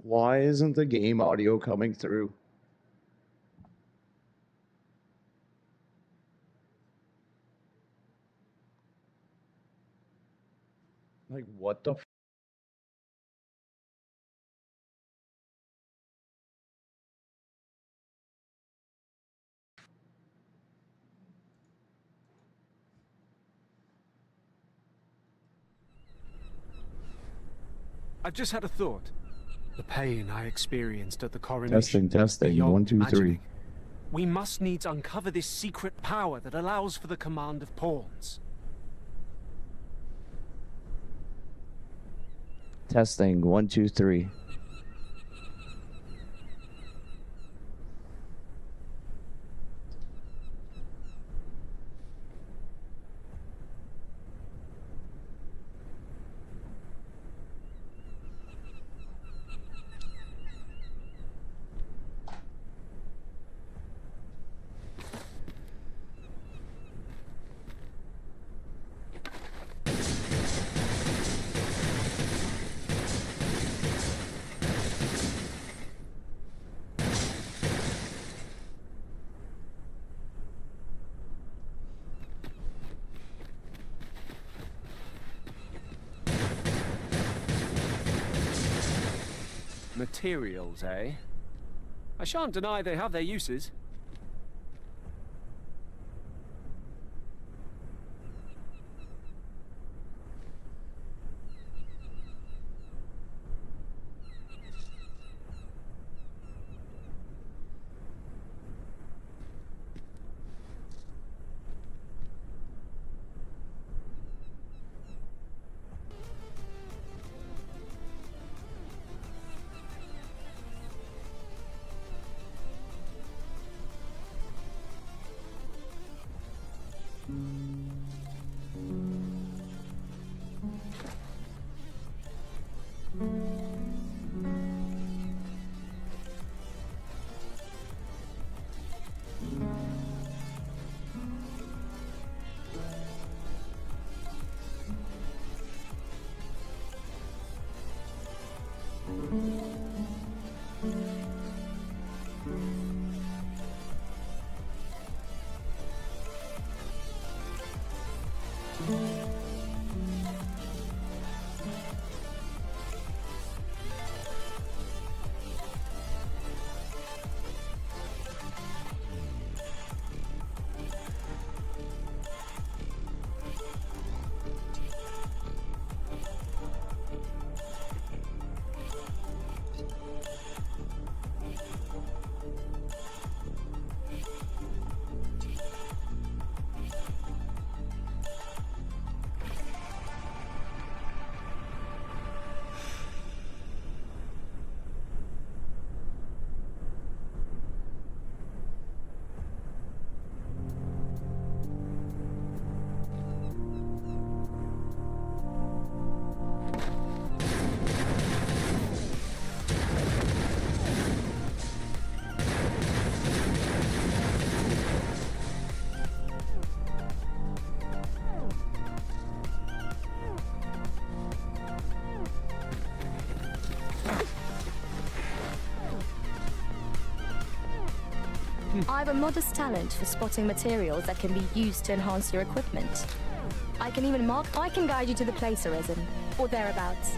Why isn't the game audio coming through? Like, what the I've just had a thought. The pain I experienced at the coronation. Testing. beyond 1, 2, 3. imagining. We must needs uncover this secret power that allows for the command of pawns. Testing 1, 2, 3. Materials, eh? I shan't deny they have their uses. I have a modest talent for spotting materials that can be used to enhance your equipment. I can guide you to the place, Arisen, or thereabouts.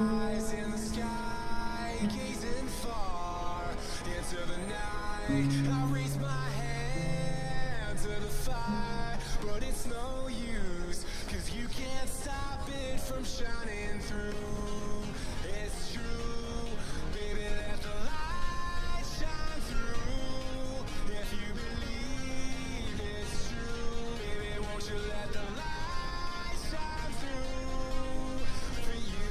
Eyes in the sky, gazing far into the night. I raise my hand to the fire, but it's no use, 'cause you can't stop it from shining through. It's true, baby, let the light shine through. If you believe it's true, baby, won't you let the light shine through for you.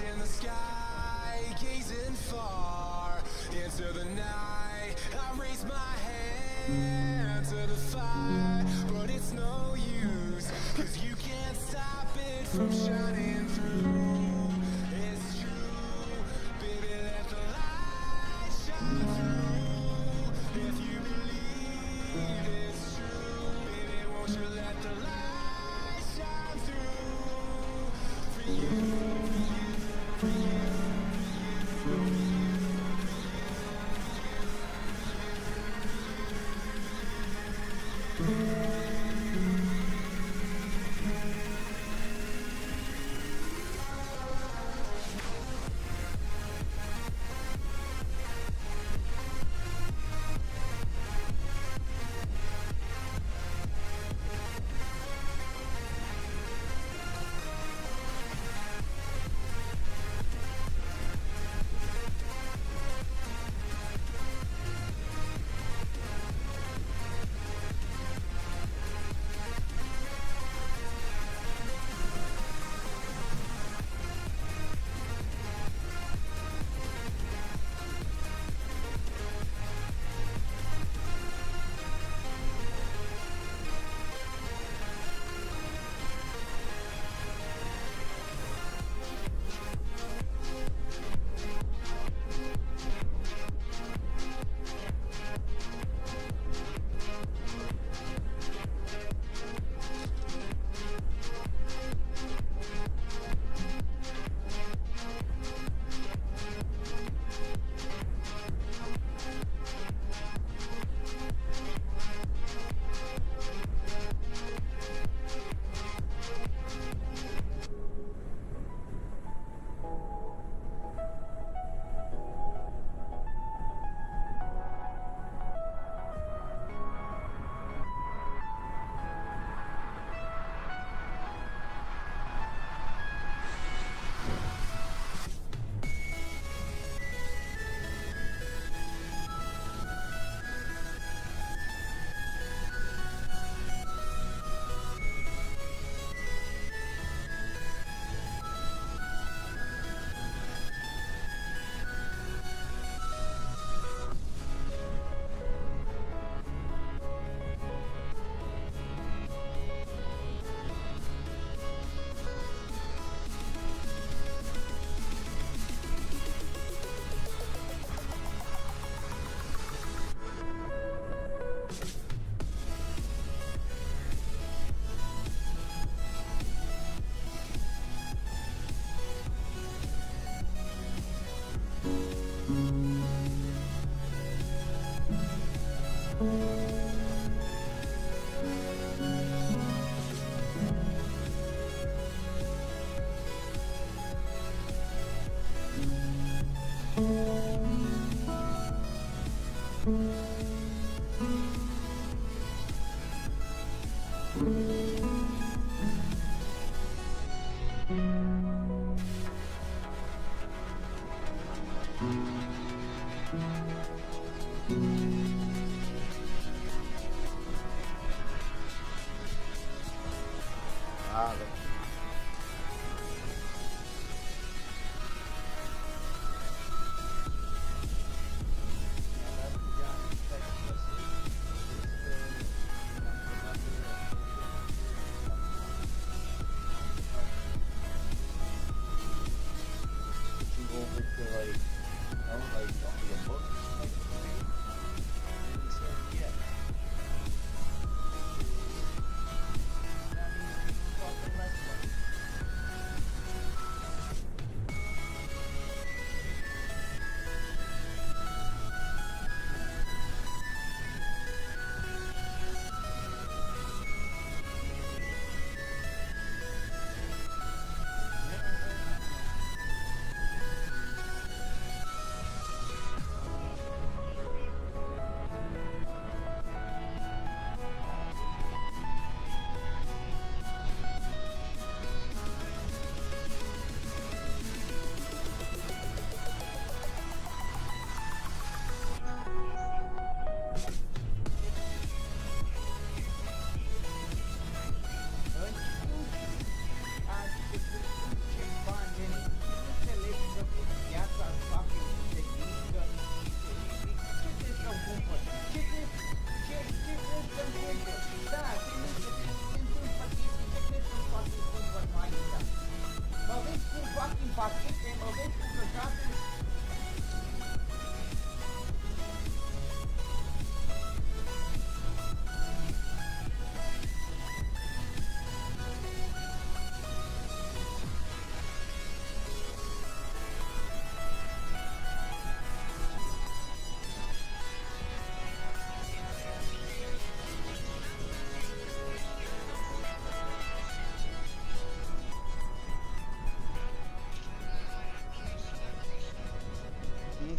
eyes in the sky, gazing far into the night. I raise my hand to the fire, but it's no use, 'cause you can't stop it from shining through. It's true, baby, let the light shine through. If you believe it's true, baby, won't you let the light shine through? For you, for you, for you, for you.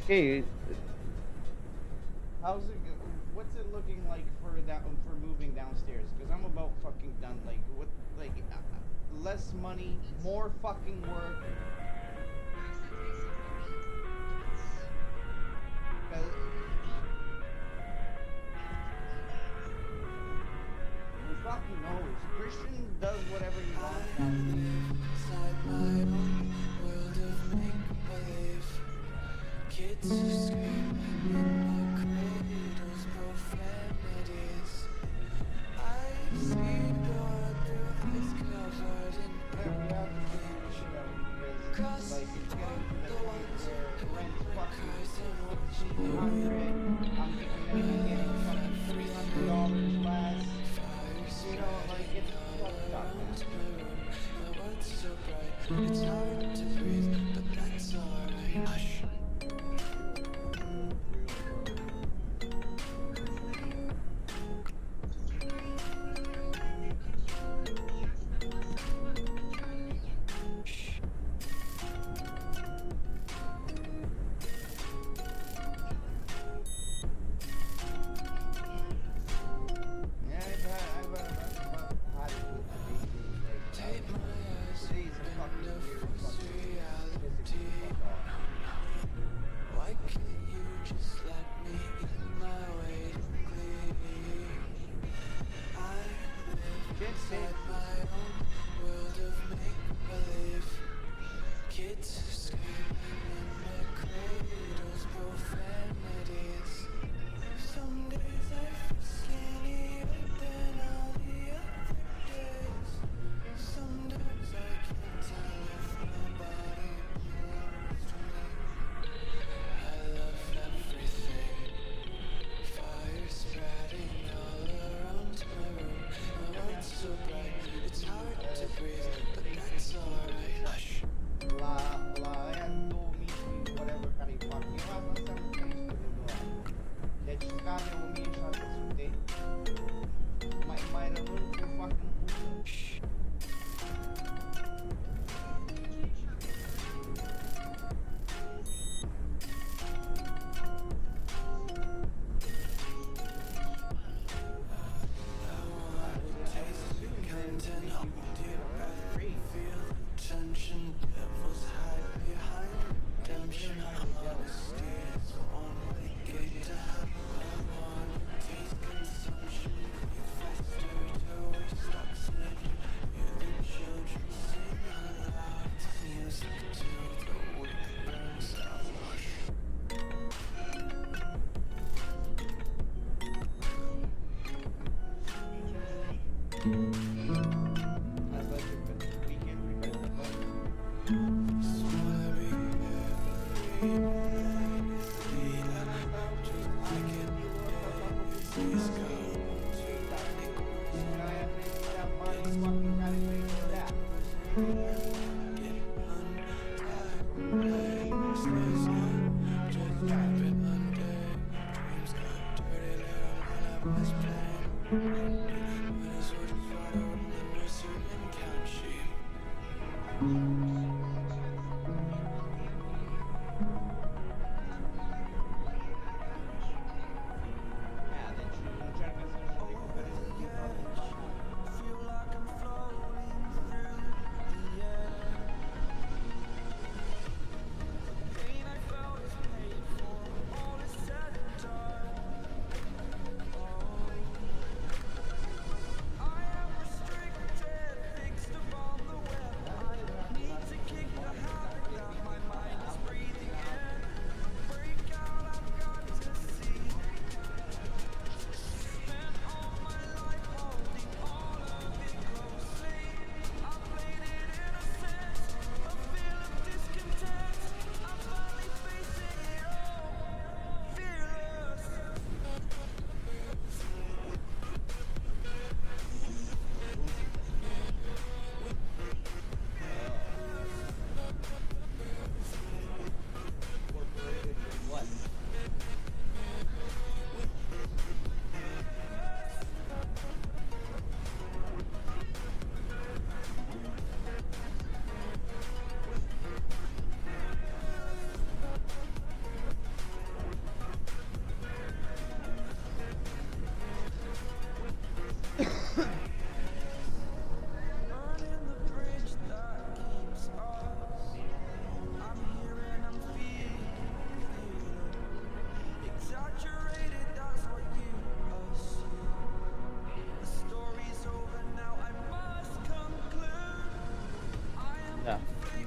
Okay. What's it looking like for that for moving downstairs? Because I'm about fucking done. Like what? Like less money, more fucking work. Who fucking knows? Christian does whatever he wants. Inside my own world of make-believe. Kids screaming in the cradles, profanities. I see God through eyes covered in cross all the ones who cries and watching you I'm thinking that we're getting $300 less. You know, like it's fucked up. my world's so bright. It's hard to breathe, but that's alright. Hush. Why can't you just let me eat my way to glee? I live inside my own world of make-believe. Kids screaming in the cradles, profanities. Some days I feel skinnier than all the other days. Some days I can't tell if my body belongs to me. I love everything. Fire spreading all around my room. My world's so bright, it's hard to breathe, but that's alright. Hush. Whatever kind of fuck you have on some things to do. Deci care o mie șapte sute. Mai rămân cu fucking pută. Tension, devils hide behind redemption. Honesty is the one-way gate to heaven. I wanna taste consumption. You faster to waste oxygen. Hear the children sing aloud. Music till the wick burns out. Asta e pentru weekend, pe care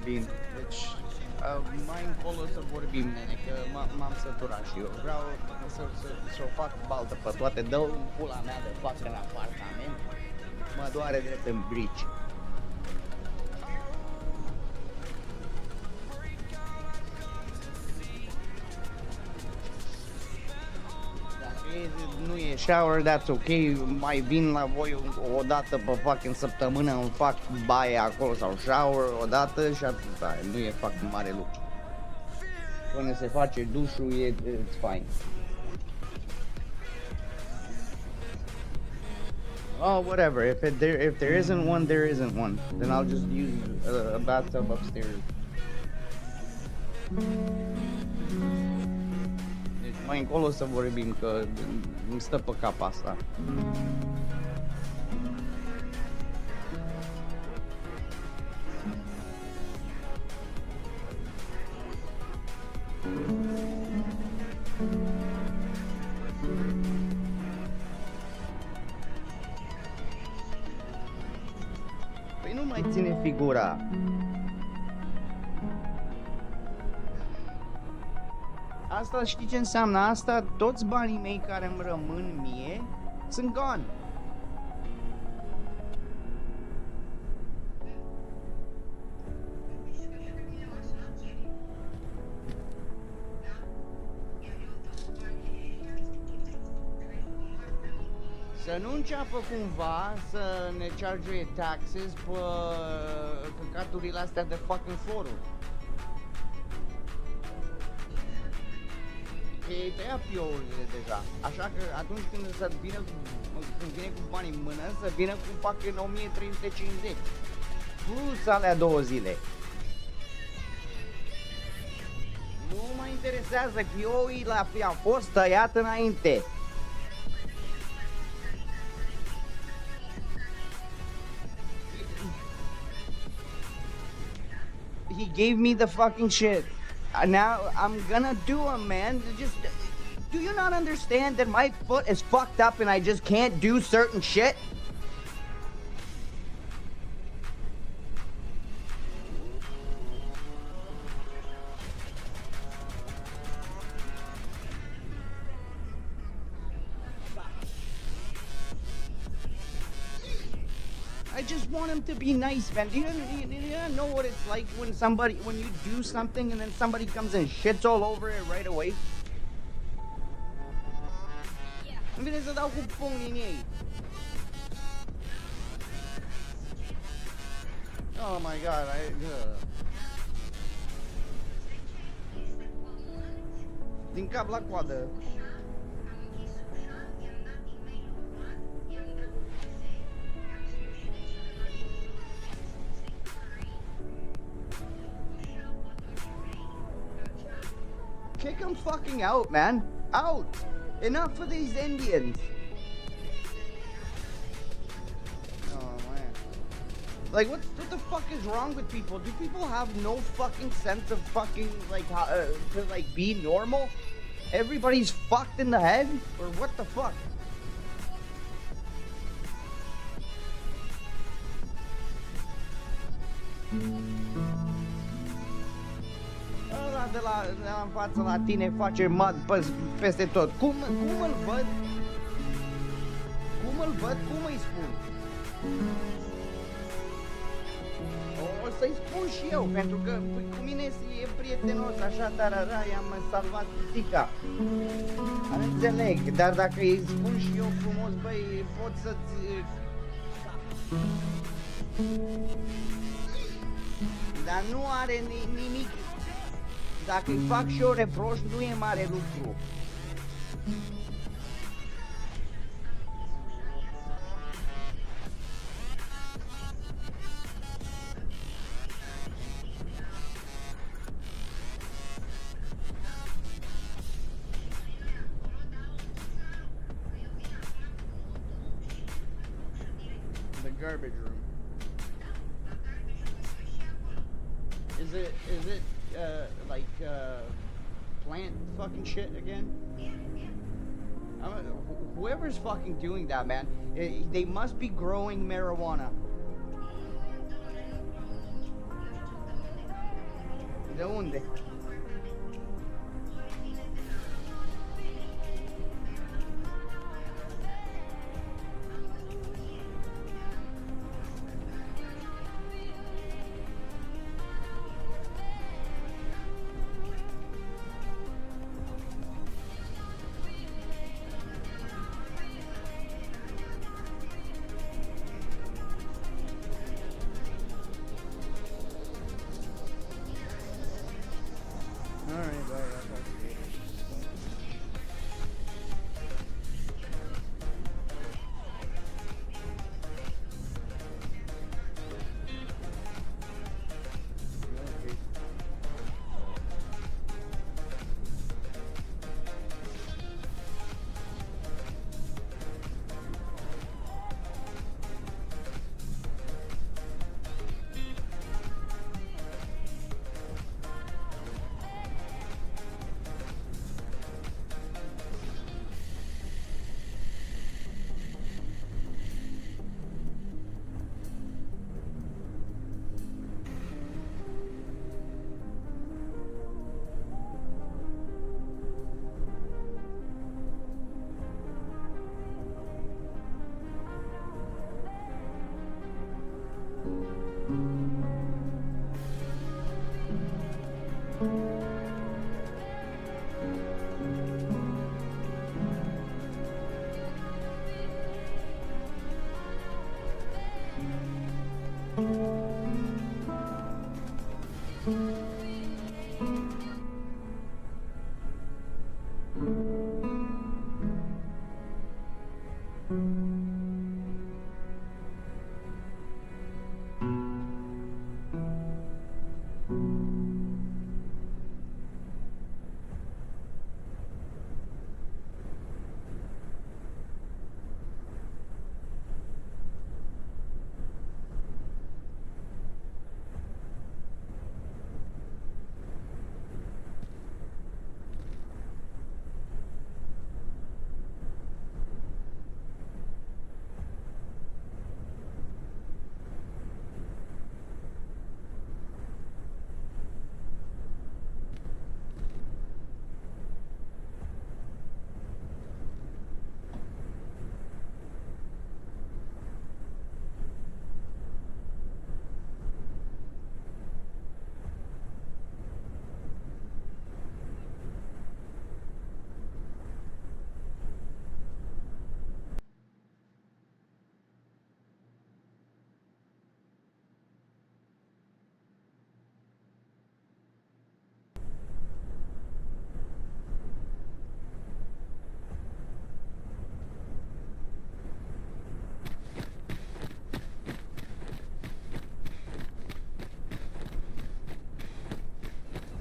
Bine, deci mai încolo să vorbim, nene, că m-am săturat și eu. Vreau să o fac baltă pe toate, dă-o în pula mea de fucking apartament. Mă doare drept în brici. Nu e shower, that's ok, mai vin la voi o dată pe fucking săptămână, îmi fac baie acolo sau shower o dată și atâta, nu e fucking mare lucru. Până se face dușul, it's fine. Oh, whatever, if there isn't one, there isn't one. Then I'll just use a bathtub upstairs. Mai încolo să vorbim, că îmi stă pe cap asta. Păi nu mai ține figura. Asta știi ce înseamnă asta? Toți banii mei care îmi rămân mie sunt gone. Să nu înceapă cumva să ne charge taxes pe căcaturile astea de fucking foruri. Ei tăia piourile deja, așa că atunci când vine cu banii în mână, să vină cu fucking 1350 plus alea 2 zile. Nu mă interesează, pioii a fost tăiat înainte. He gave me the fucking shit. Now I'm gonna do them, man. Just, do you not understand that my foot is fucked up and I just can't do certain shit? I just want him to be nice, man. Do you know what it's like when you do something and then somebody comes and shits all over it right away? Îmi vine să dau cu pumnii în ei. Oh my god, din cap la coadă. Kick them fucking out, man. Out! Enough of these Indians. Oh, man. Like, what the fuck is wrong with people? Do people have no fucking sense of fucking, like, how, to, like, be normal? Everybody's fucked in the head? Or what the fuck? Ăla de la în față la tine face mad peste tot. Cum îl văd? Cum îl văd? Cum îi spun? O să-i spun și eu, pentru că cu mine e prietenos, așa, tarara, i-am salvat pisica. Înțeleg, dar dacă îi spun și eu frumos, băi, pot să-ți... Dar nu are nimic. Dacă îi fac și eu reproș, nu e mare lucru. The garbage room. Is it like plant fucking shit again? Whoever's fucking doing that, man, they must be growing marijuana. De unde? Alright, bye. I'll talk to you later. Okay.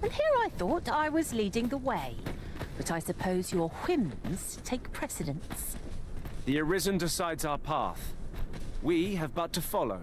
And here I thought I was leading the way. But I suppose your whims take precedence. The Arisen decides our path. We have but to follow.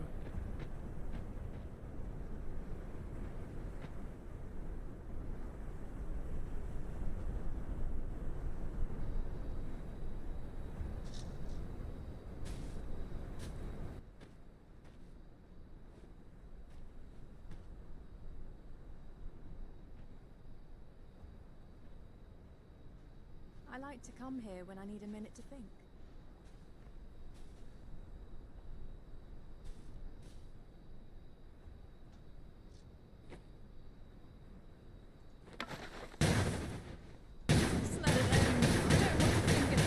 I like to come here when I need a minute to think. Just let it end. I don't want to think it.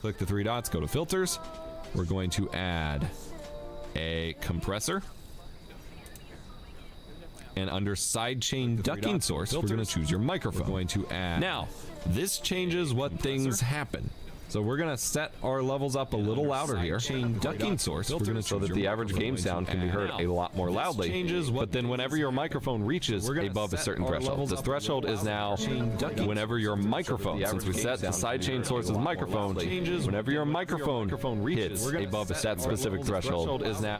Click the three dots, go to filters. We're going to add a compressor. And under sidechain ducking source, we're going to choose your microphone. We're going to add. Now, this changes what things happen. So we're going to set our levels up a little louder here. Chain ducking source, we're going to so that the average game sound can be heard a lot more loudly. But then whenever your microphone reaches above a certain threshold, this threshold is now whenever your microphone, since we set the sidechain source's microphone, whenever your microphone hits above that specific threshold is now.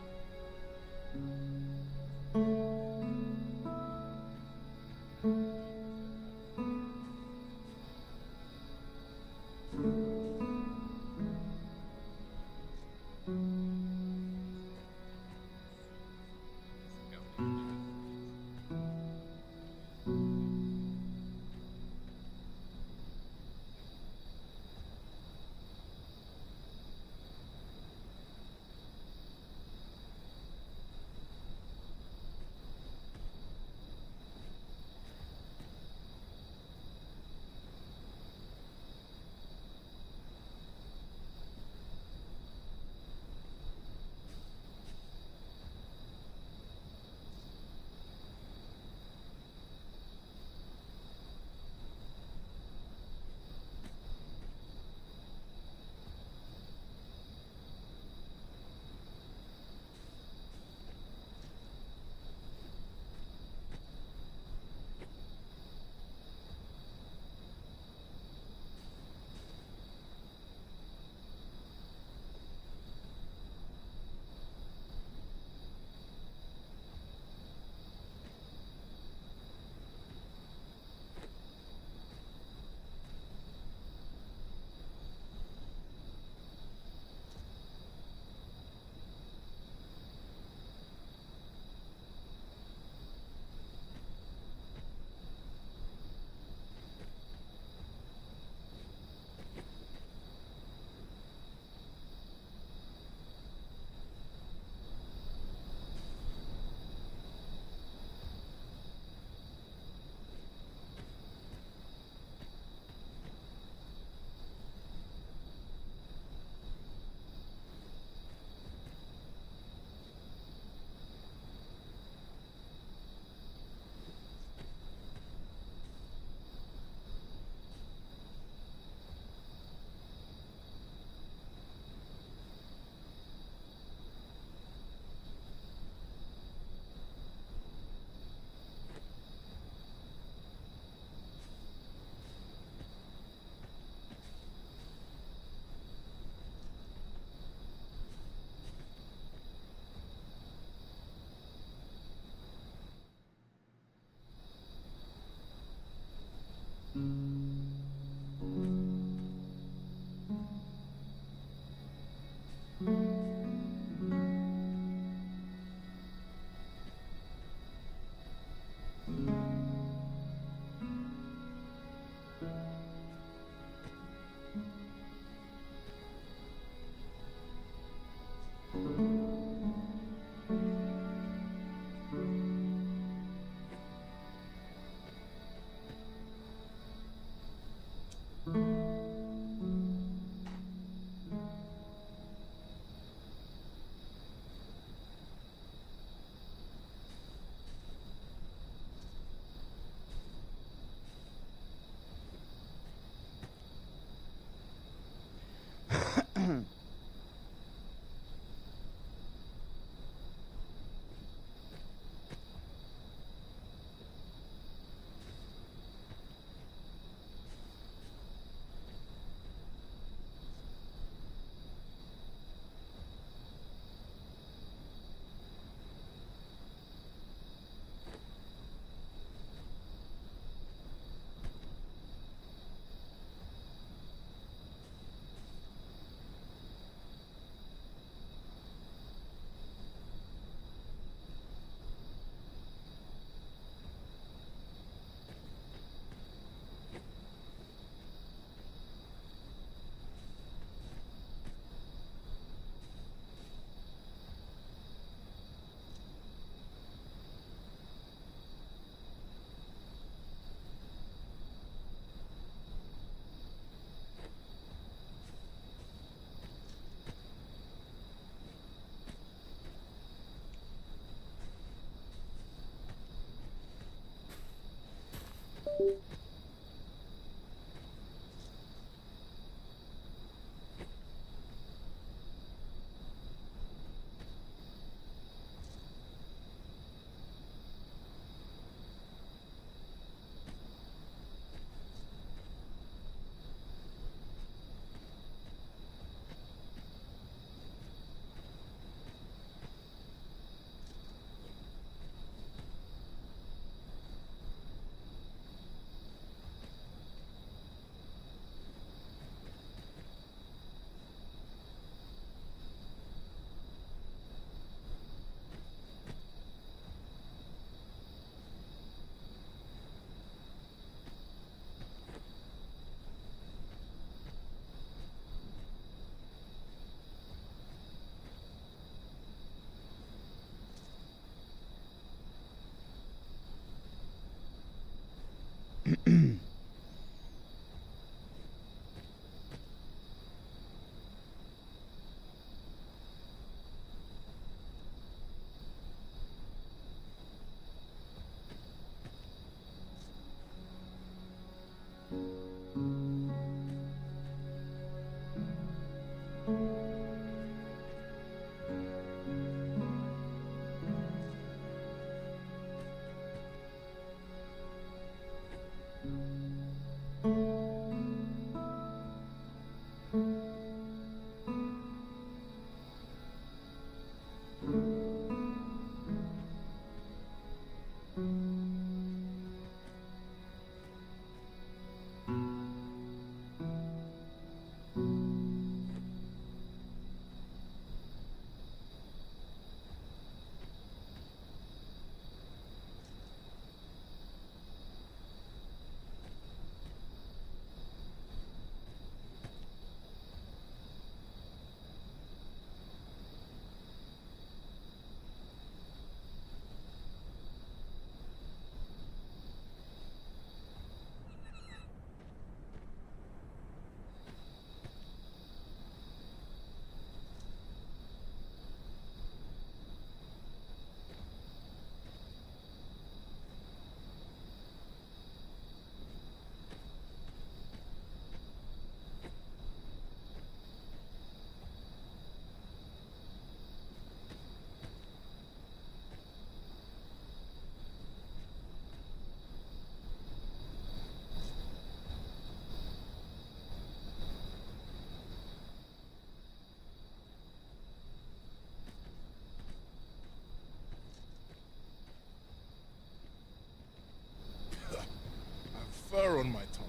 Fur on my tongue.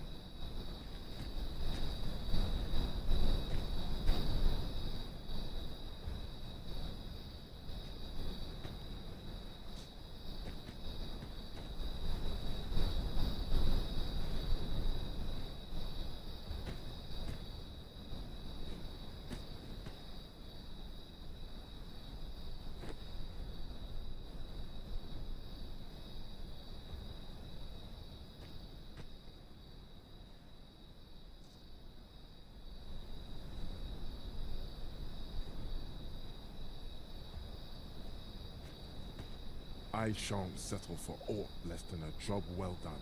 I shan't settle for aught less than a job well done.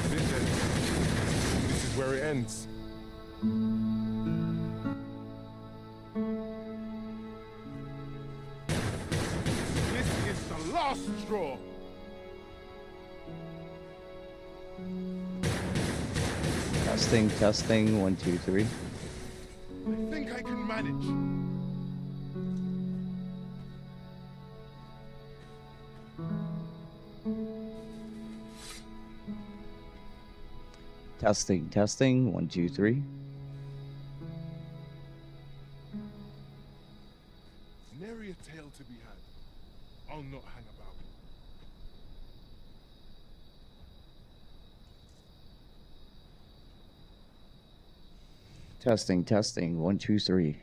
This is where it ends. This is the last straw. Testing, testing, 1, 2, 3. I think I can manage. Testing, testing, 1, 2, 3. Nary a tale to be had. I'll not hang about. Testing, testing, 1, 2, 3.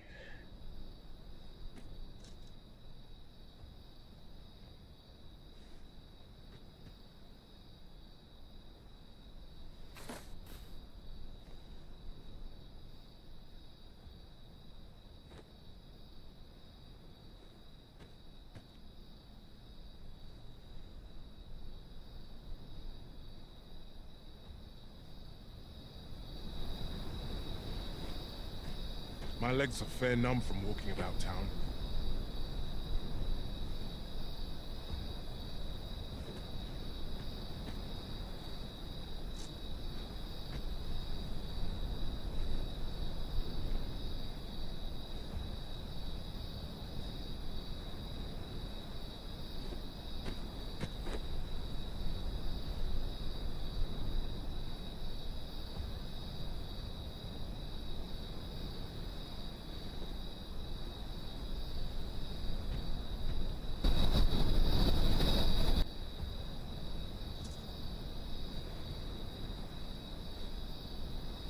My legs are fair numb from walking about town.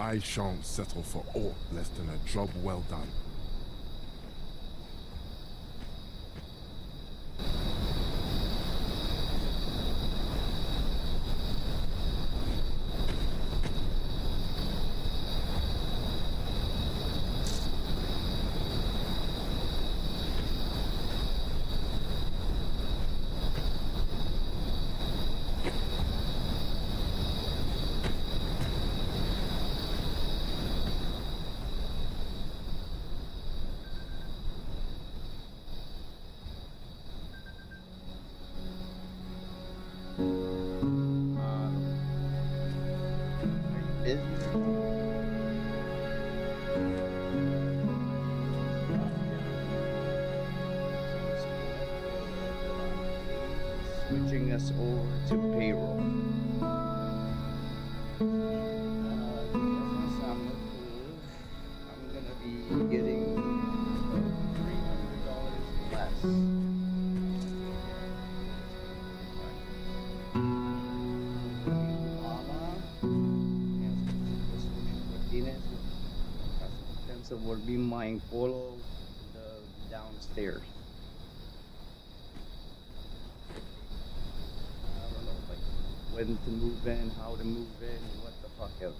I shan't settle for aught less than a job well done. Switching us over to payroll. I'm gonna be getting $300 less. So will be my follow the downstairs. I don't know, like when to move in, how to move in, what the fuck ever.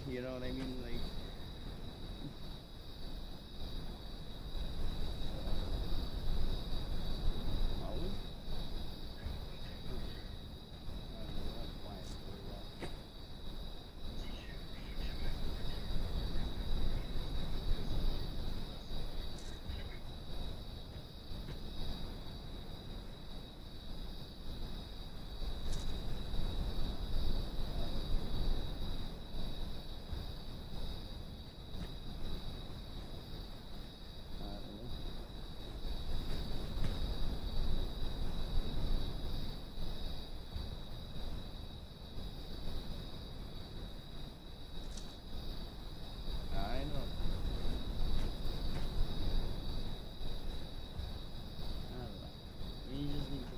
You know what I mean? Like,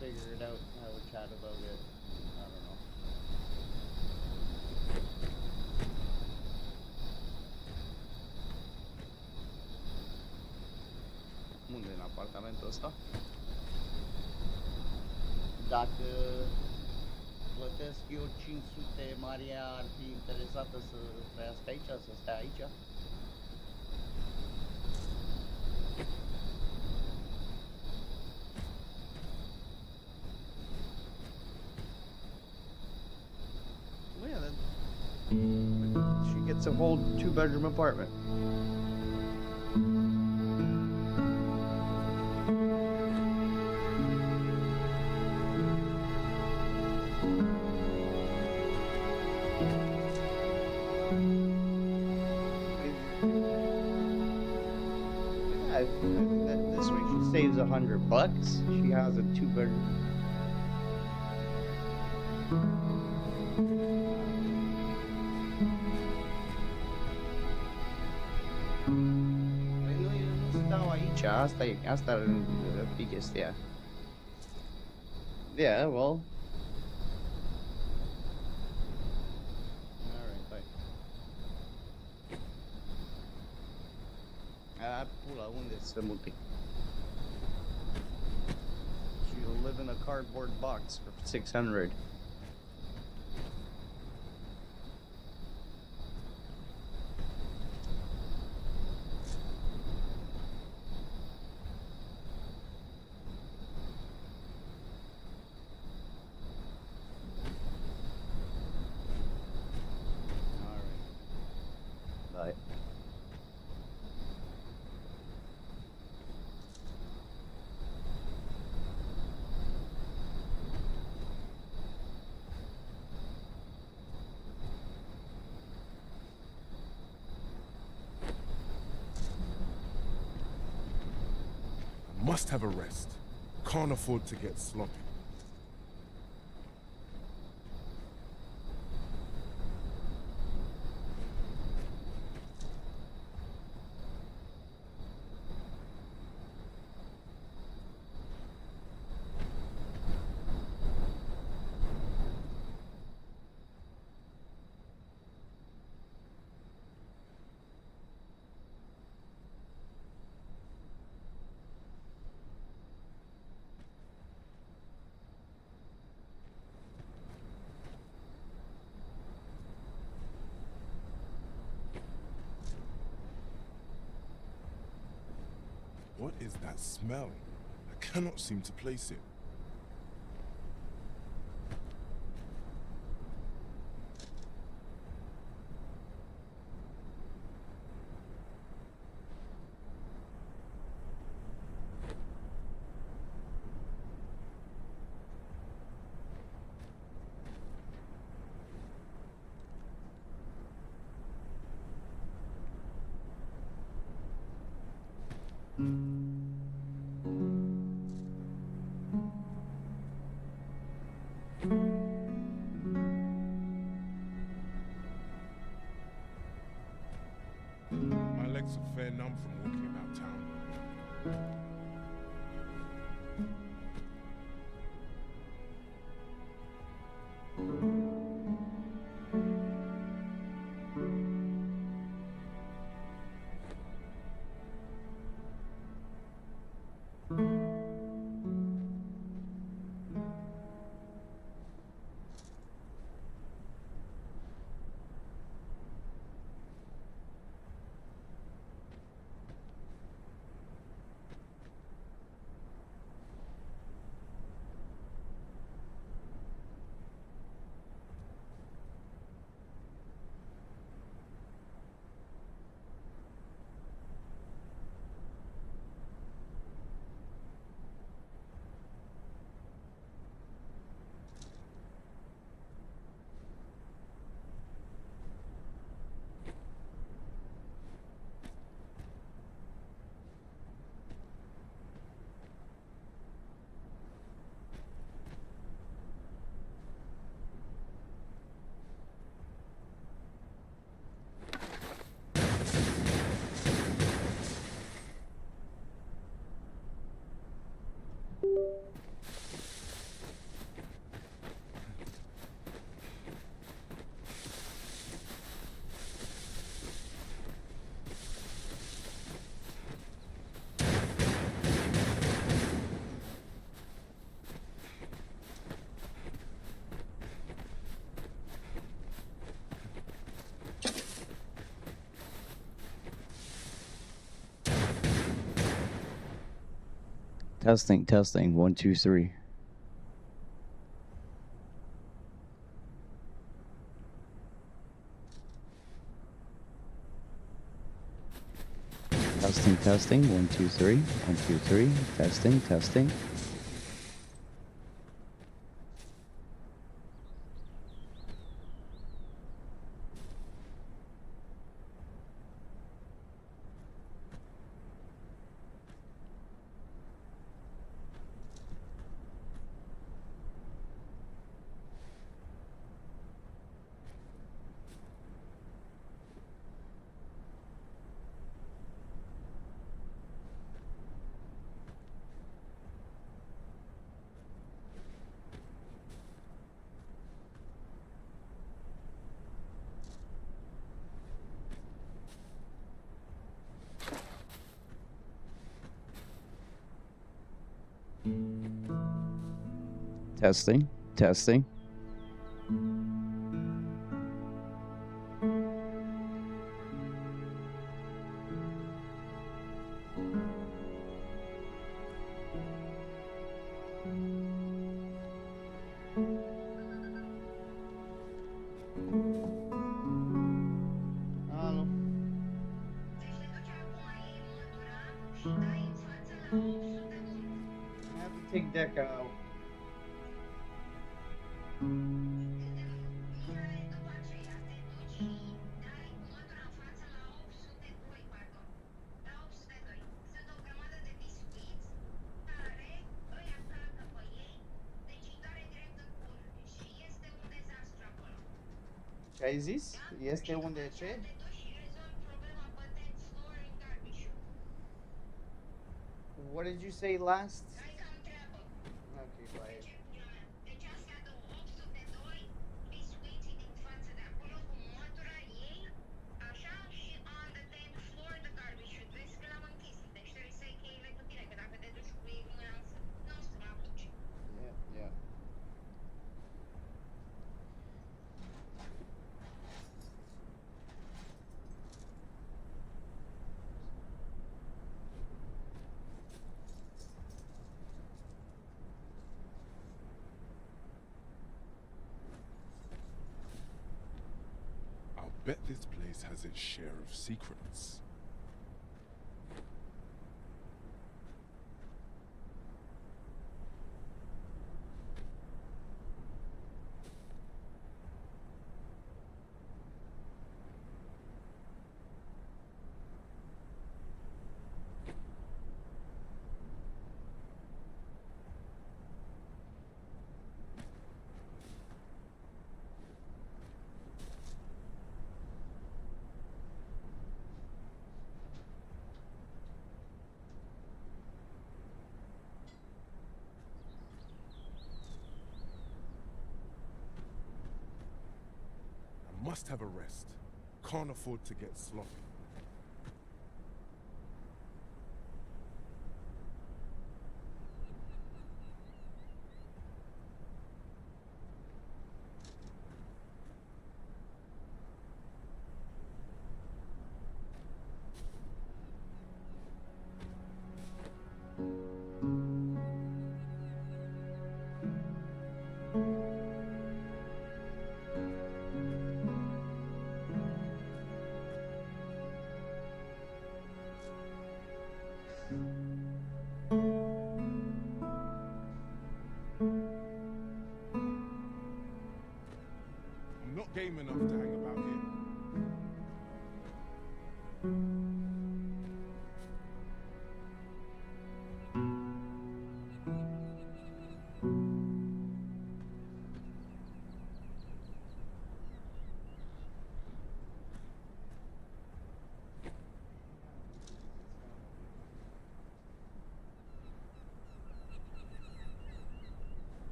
figure it out, have a chat about it. I don't know. Unde în apartamentul ăsta? Dacă plătesc eu 500, Maria ar fi interesată să trăiască aici, să stea aici? She gets a whole 2-bedroom apartment. This way she saves $100. She has a 2-bedroom. Asta ar fi chestia. Yeah, well. Alright, bye. Pula, unde se mute? You live in a cardboard box for 600. Alright. Bye. I must have a rest. Can't afford to get sloppy. What is that smell? I cannot seem to place it. My legs are fair numb from walking about town. Testing, testing. 1, 2, 3. Testing, testing. 1, 2, 3. 1, 2, 3. Testing, testing. Testing, testing. Alo. I have to take deck out. Ce ai zis? Este unde ce? What did you say last? Okay, bye. Yeah, yeah. I'll bet this place has its share of secrets. I must have a rest. Can't afford to get sloppy. I'm not game enough to hang about here.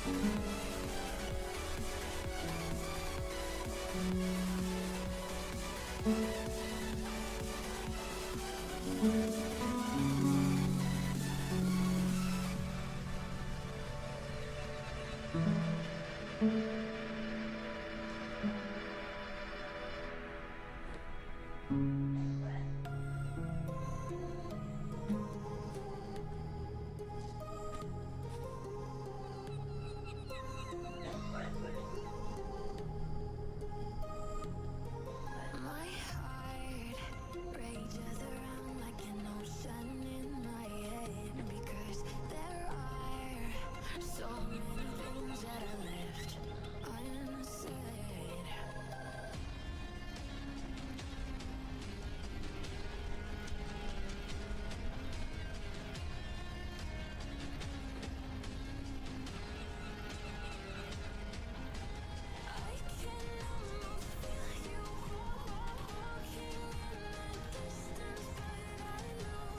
My heart rages around like an ocean in my head because there are so many things that I left unsaid. I can almost feel you walking in the distance, but I know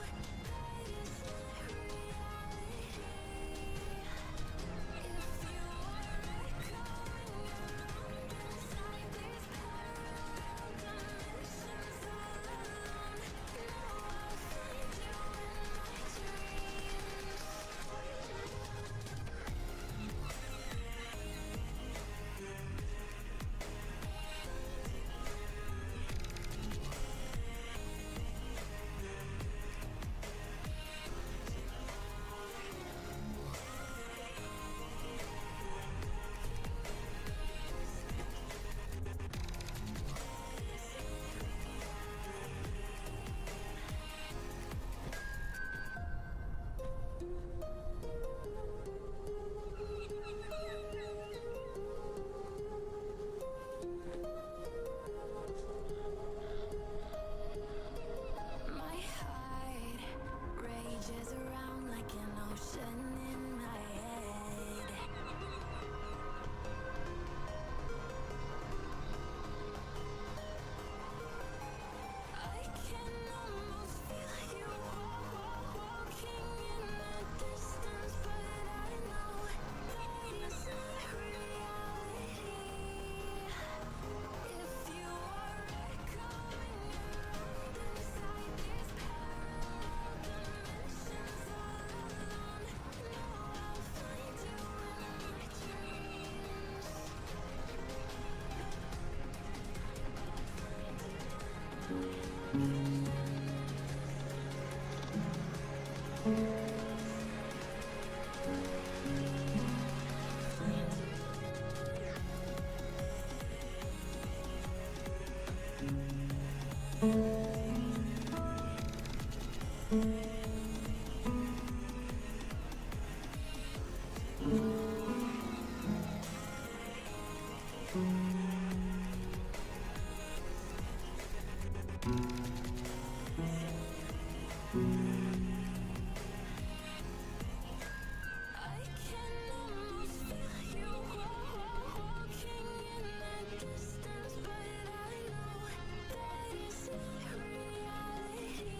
that it's not reality. If you are echoing around inside these parallel dimensions all alone, know I'll find you in my dreams. My heart rages around like an ocean in my head. I can almost feel you walking in the distance, but I know that it's not reality. If you are echoing around inside these parallel dimensions all alone, know I'll find you in my dreams. I can almost feel you walking in the distance, but I know that it's not reality.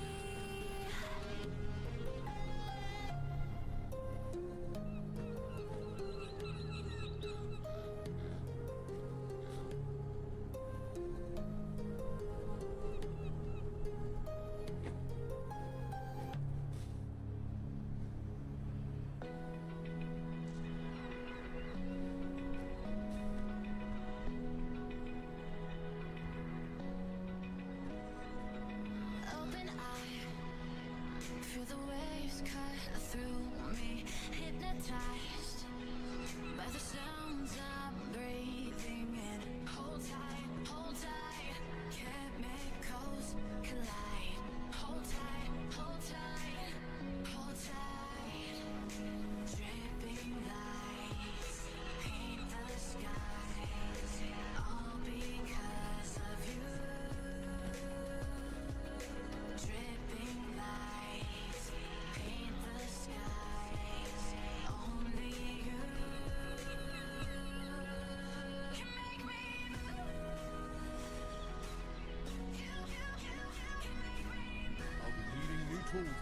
Open eye, feel the waves cut through me, hypnotized by the sounds I'm breathing in. Hold tight, chemicals collide. Hold tight, hold tight, hold tight. Dripping lights paint the skies, all because of you. Dripping lights paint the skies, only you can make me I'll be needing new tools,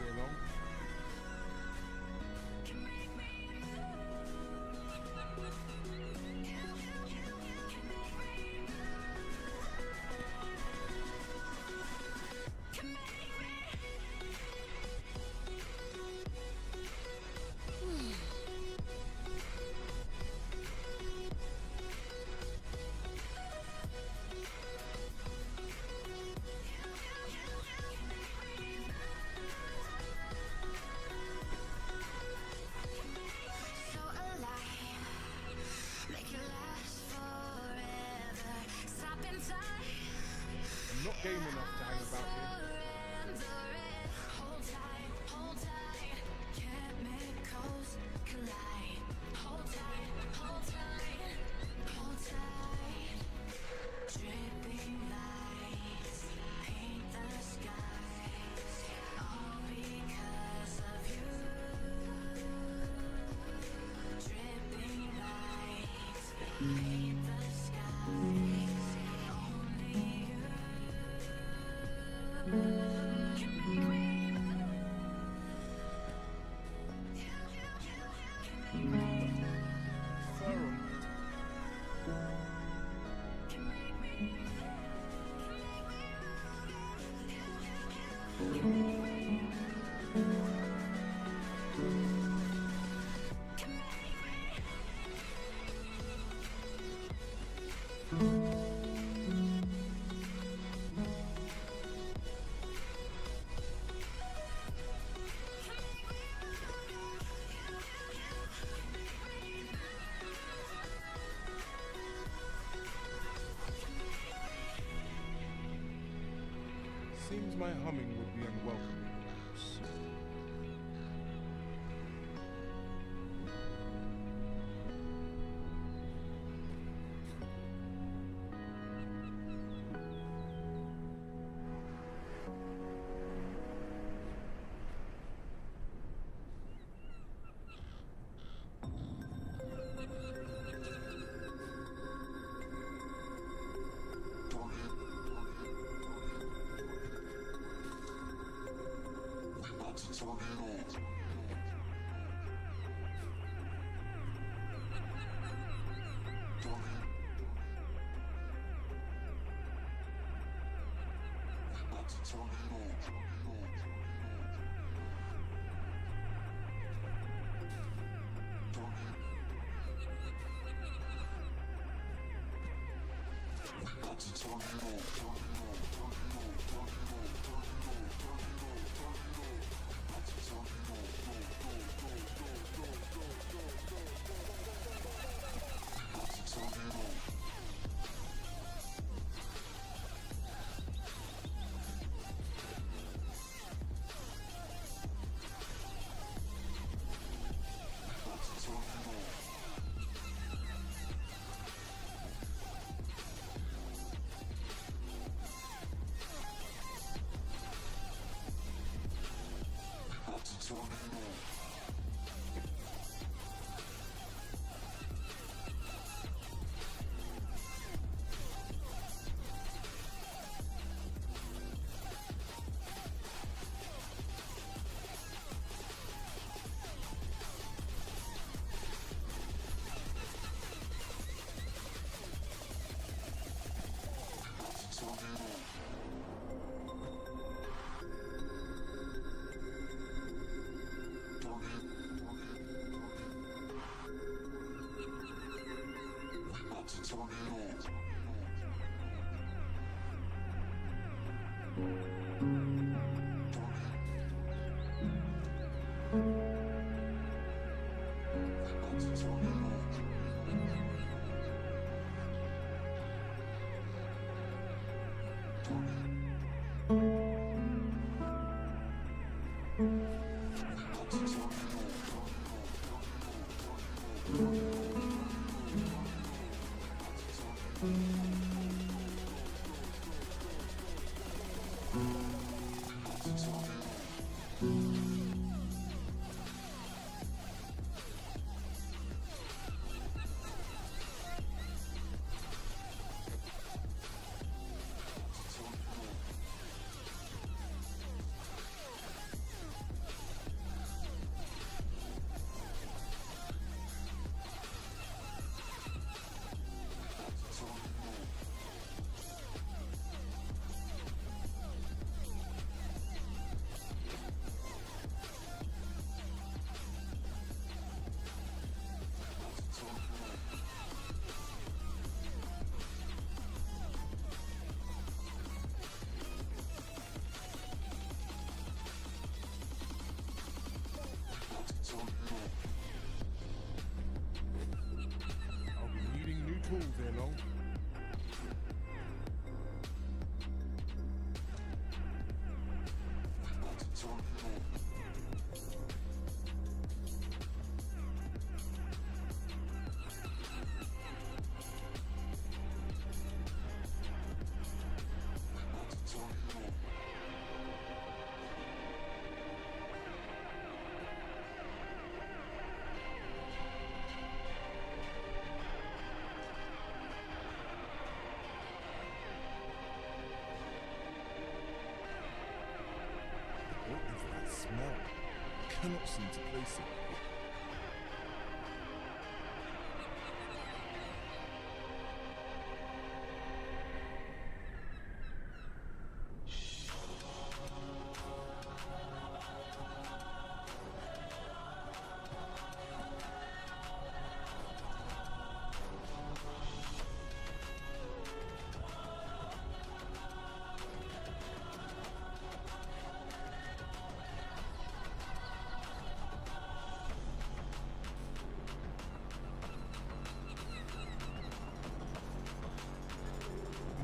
game enough to hang about here. Seems my humming would be unwelcome. seem to place it.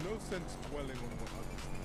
No sense dwelling on what others think.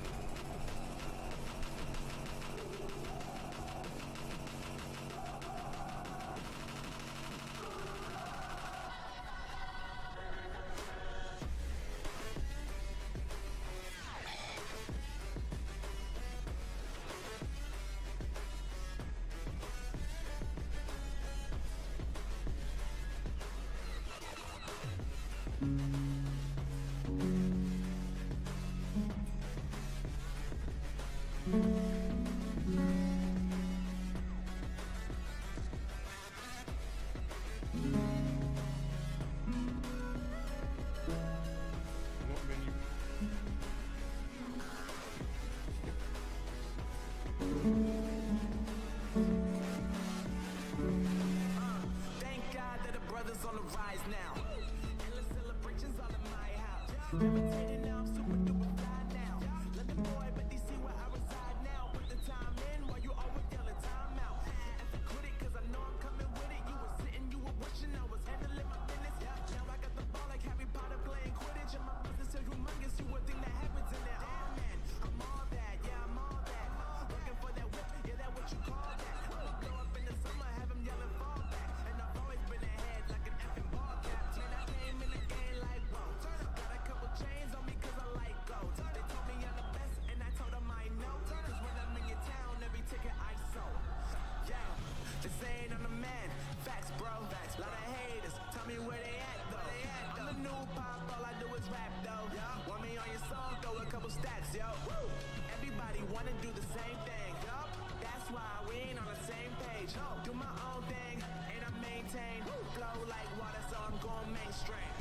Not many. Thank God that the brothers on the rise now. Endless celebrations all in my house. Levitating now, I'm super duper fly now. London boy, but they see where I reside now. Put the time in while you always yelling time out. And to quit it, cause I know I'm coming with it. You were sitting, you were wishing I was handling my business. Now I got the ball like Harry Potter playing Quidditch. And my business is humongous, you would think that happens in there. Oh man, I'm all that, yeah, I'm all that. Looking for that whip, yeah, that what you call that. I'ma blow up in the summer, have them yelling fall back. And I've always been ahead like an effing ball cap. Man, I came in the game like, whoa. Got a couple chains on me cause I like gold. They told me I'm the best and I told them I know. Cause when I'm in your town, every ticket I sold. Yeah, they saying I'm the man. Facts, bro. Facts. Lot of haters. Tell me where they at though. I'm the new pop, all I do is rap though. Want me on your song, throw a couple stats, yo. Woo. Everybody wanna do the same thing. That's why we ain't on the same page. Do my own thing and I maintain. Flow like water, so I'm going mainstream.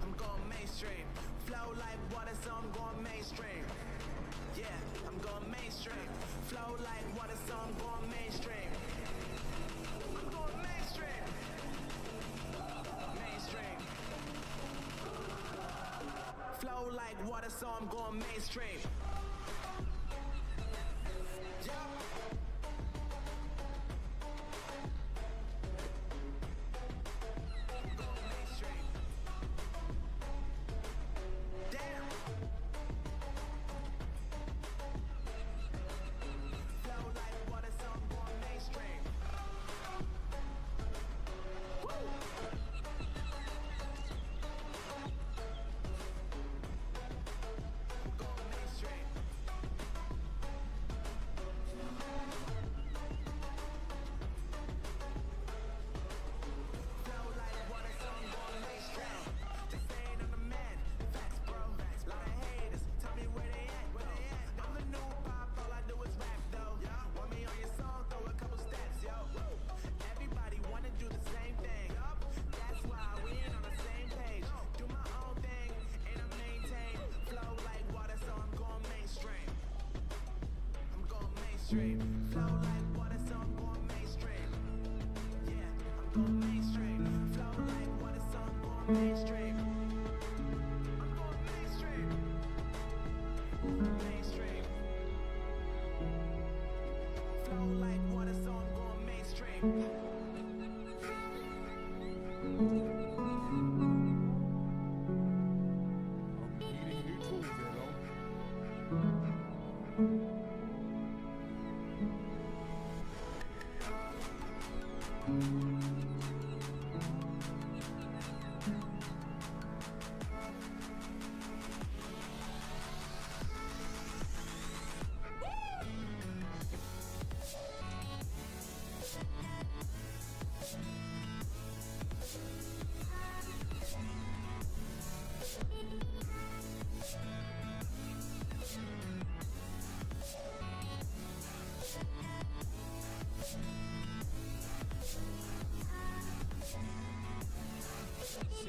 I'm going mainstream. Flow like water, so I'm going mainstream. Yeah, I'm going mainstream. Flow like water, so I'm going mainstream. I'm going mainstream. Mainstream. Flow like water, so I'm going mainstream. Yeah. I'm going mainstream. Damn. Flow like water, so I'm going mainstream. Woo. Going mainstream. Flow like water, so I'm going mainstream. They saying I'm the man. Facts, bro. Lot of haters. Tell me where they at. I'm the new pop, all I do is rap though. Want me on your song, throw a couple stats, yo. Everybody wanna do the same thing. That's why we ain't on the same page. Do my own thing and I maintain. Flow like water, so I'm going mainstream. I'm going mainstream. Flow like water, so I'm going mainstream. Yeah, I'm going mainstream. Flow like water, so I'm going mainstream. I'm going mainstream. Mainstream. Flow like water, so I'm going mainstream. I'll be needing new tools, you know.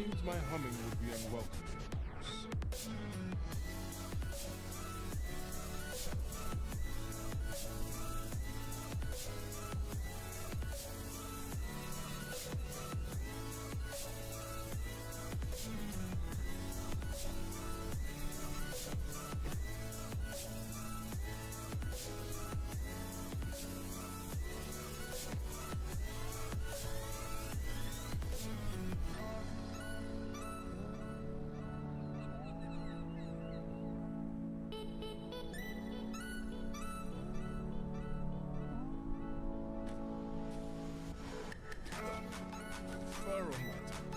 seems my humming would be unwelcome. Fur on my tongue.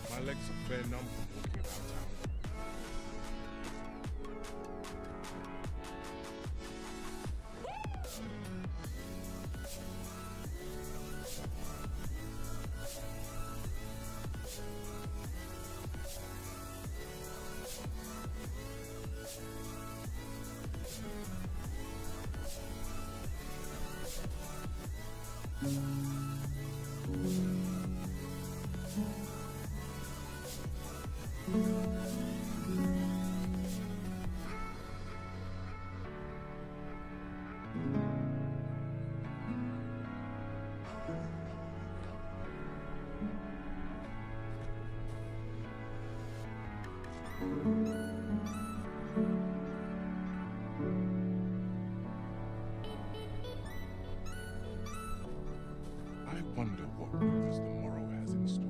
My legs are fair numb from walking about town. I wonder what moves the Morrow has in store.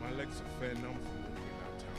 My legs are fair numb from walking about town.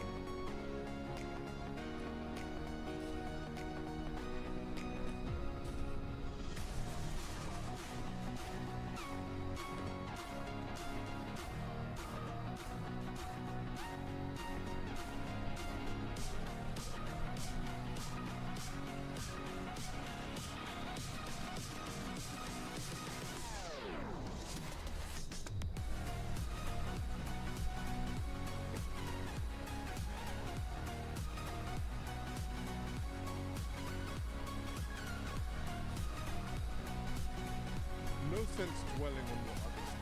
No sense dwelling on what others think.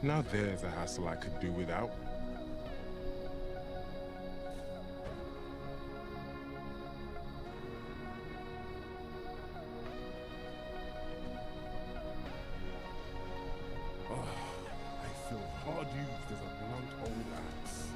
Now there's a hassle I could do without. Oh, I feel hard used as a blunt old axe.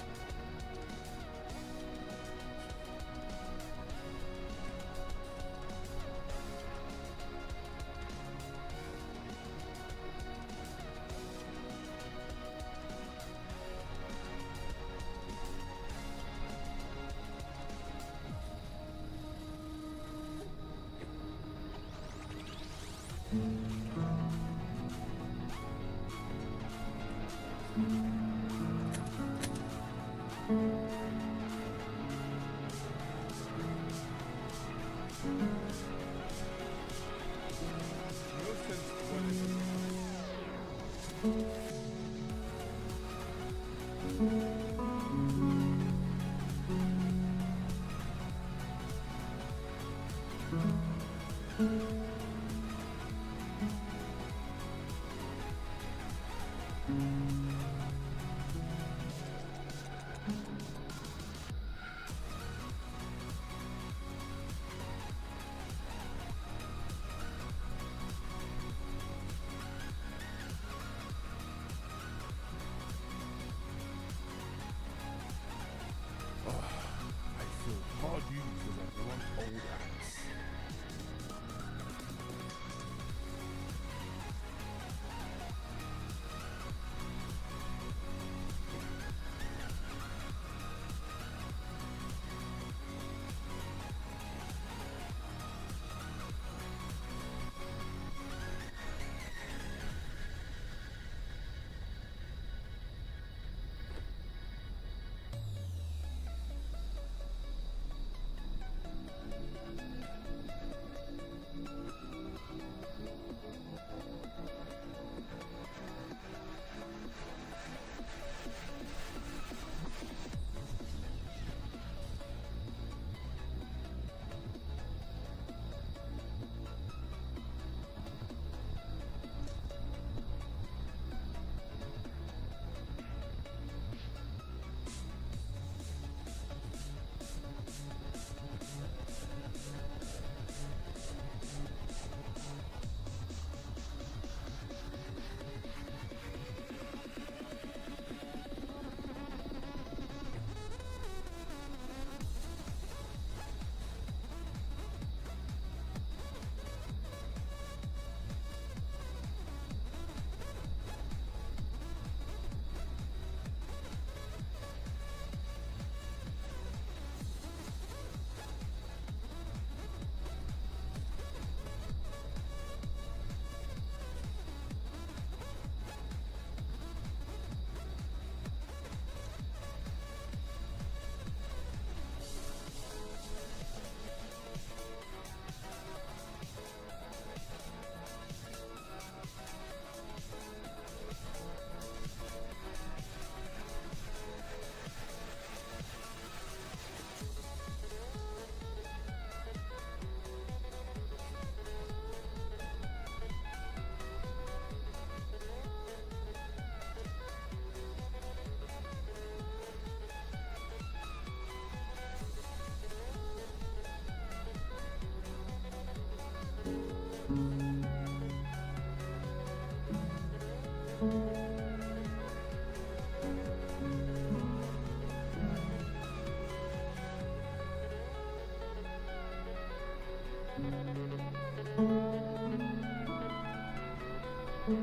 I feel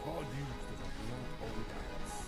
God used as a blunt old axe.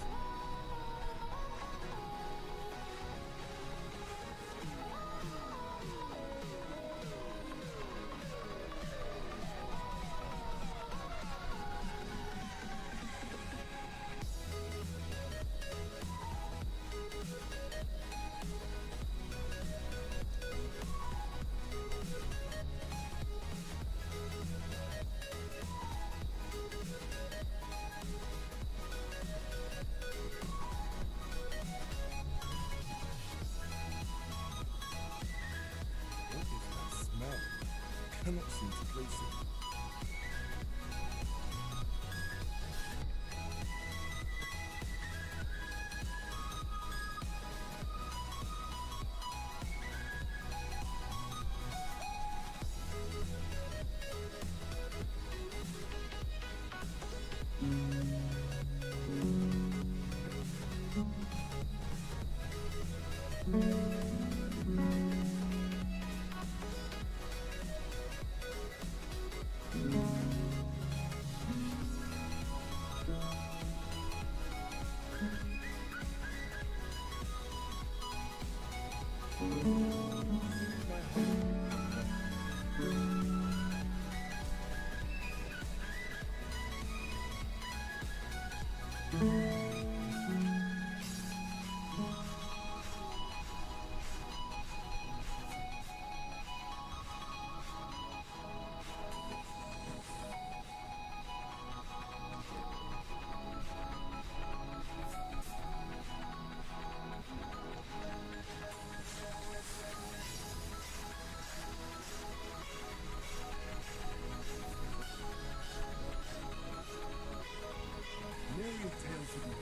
What is that smell? Cannot seem to place it. Myriad tales of man.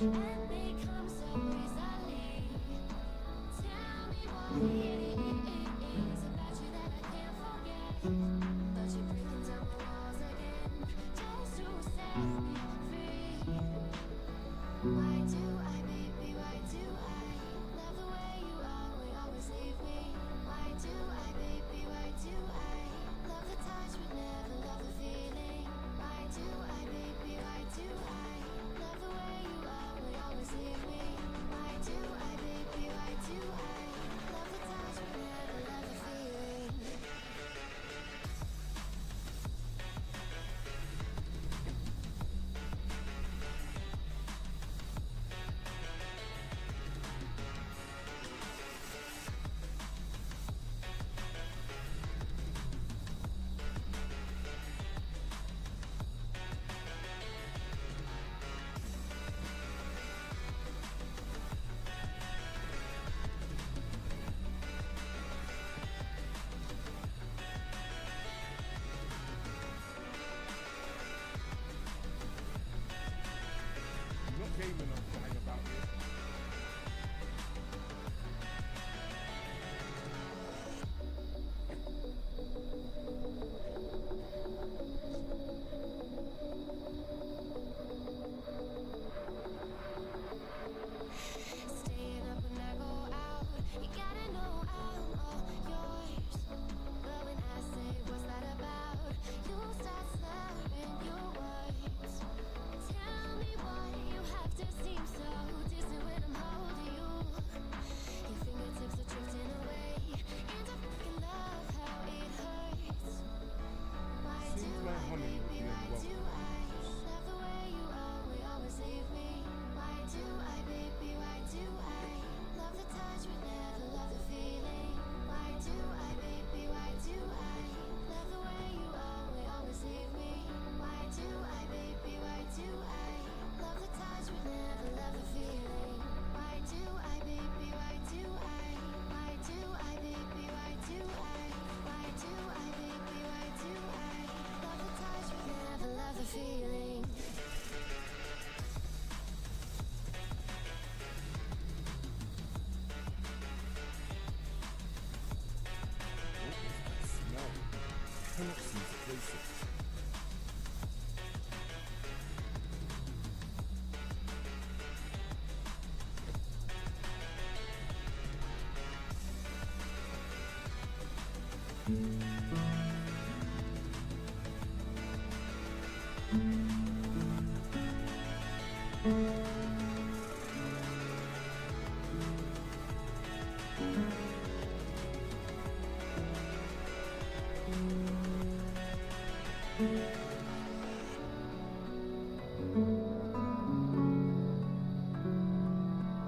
I'm not gaming, I'm flying about here. Staying up when I go out, you gotta know I'm all yours. But when I say what's that about, you start slurring your words. Tell me why you have to seem so distant when I'm holding you. Your fingertips are drifting away into fucking love, how it hurts. Why do Seems like I, honey would baby, be why do I love the way you always leave me? Why do I, baby, why do I love the touch but never love the feeling? Why do I, baby, why do I love the way you always leave me? Why do I, baby, why do I love the touch but never love the feeling? Why do I, baby, why do I? Why do I, baby, why do I? Why do I, baby, why do I love the touch but never love the feeling? Smell. Cannot see places.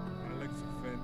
My legs are thin.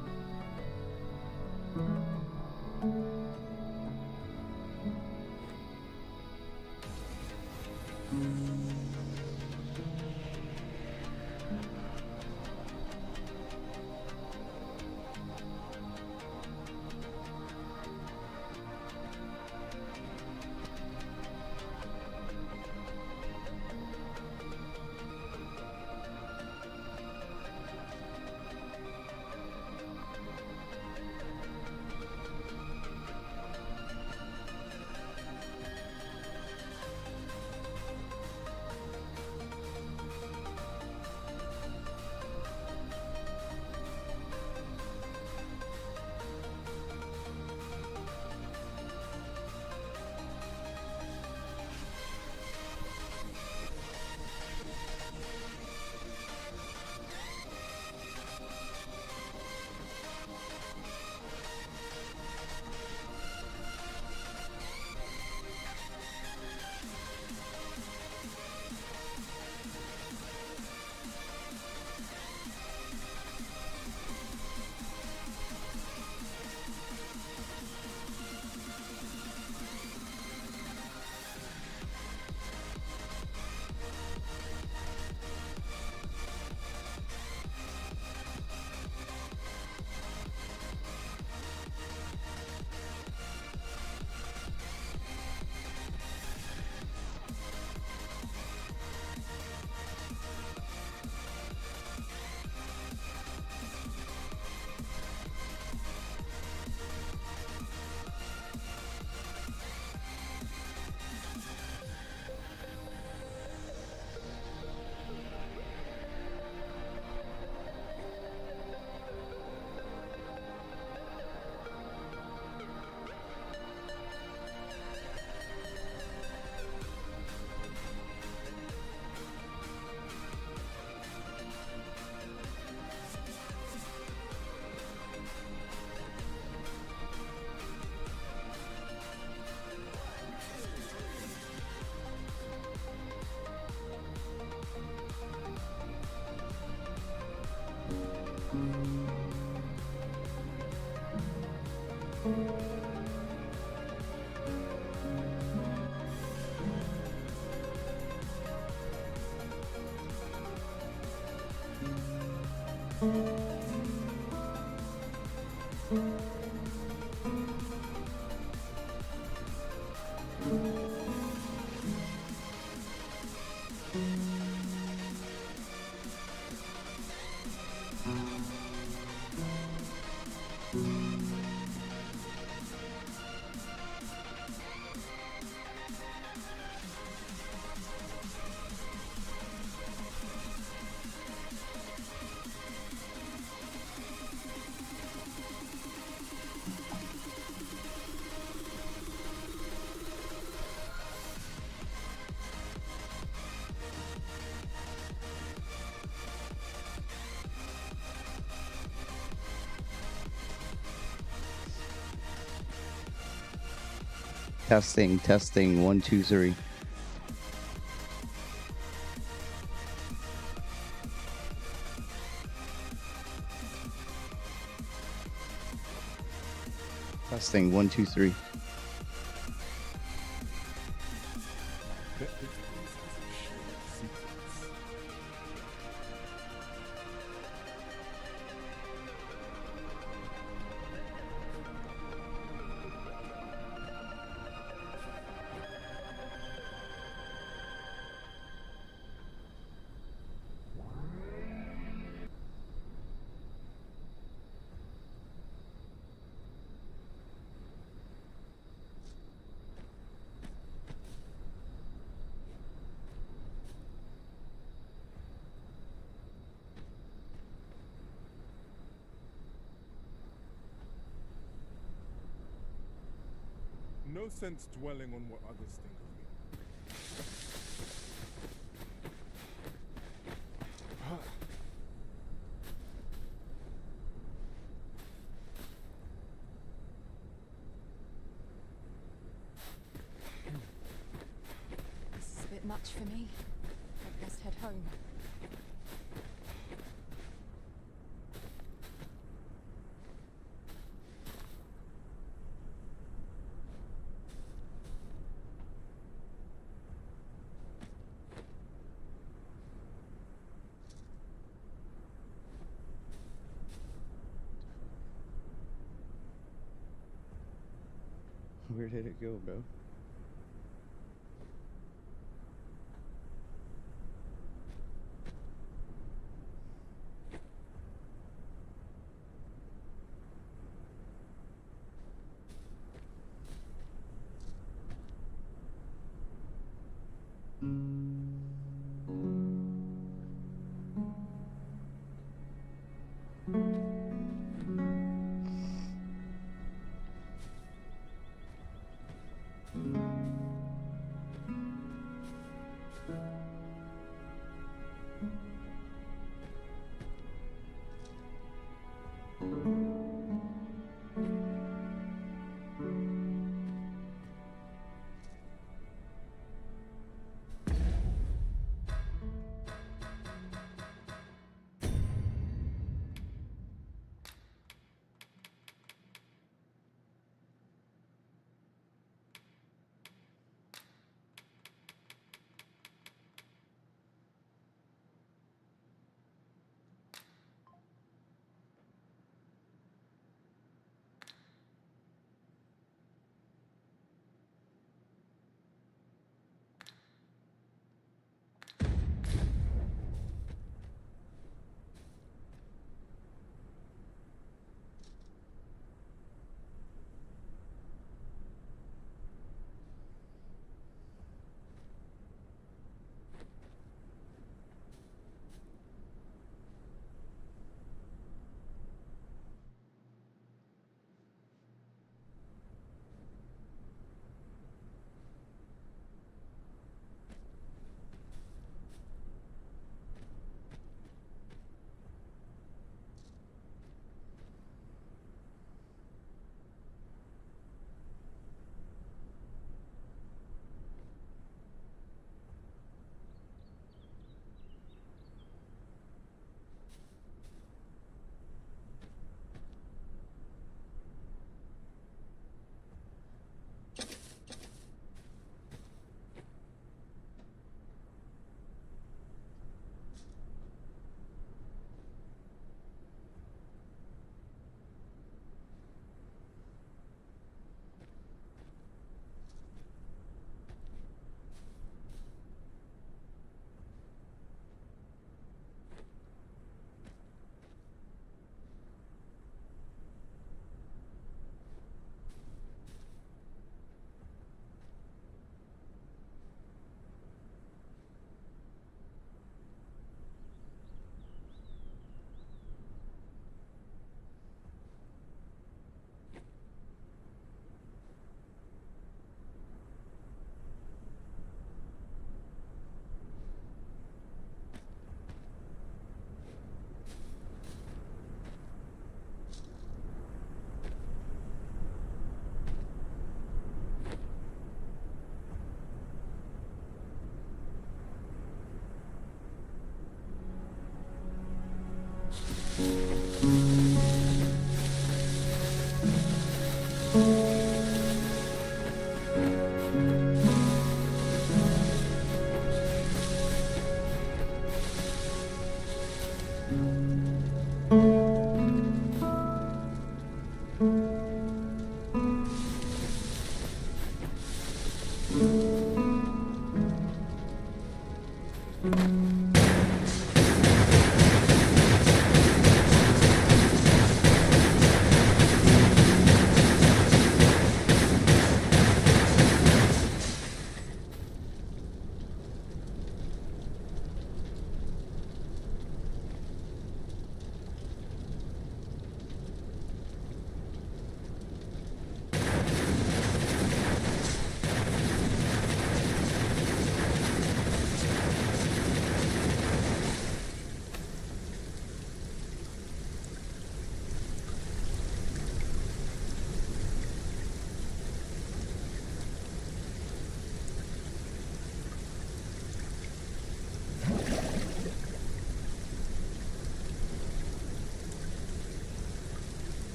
Testing, 1, 2, 3. Testing, 1, 2, 3. No sense dwelling on what others think of me. This is a bit much for me. I'd best head home. Where did it go, bro?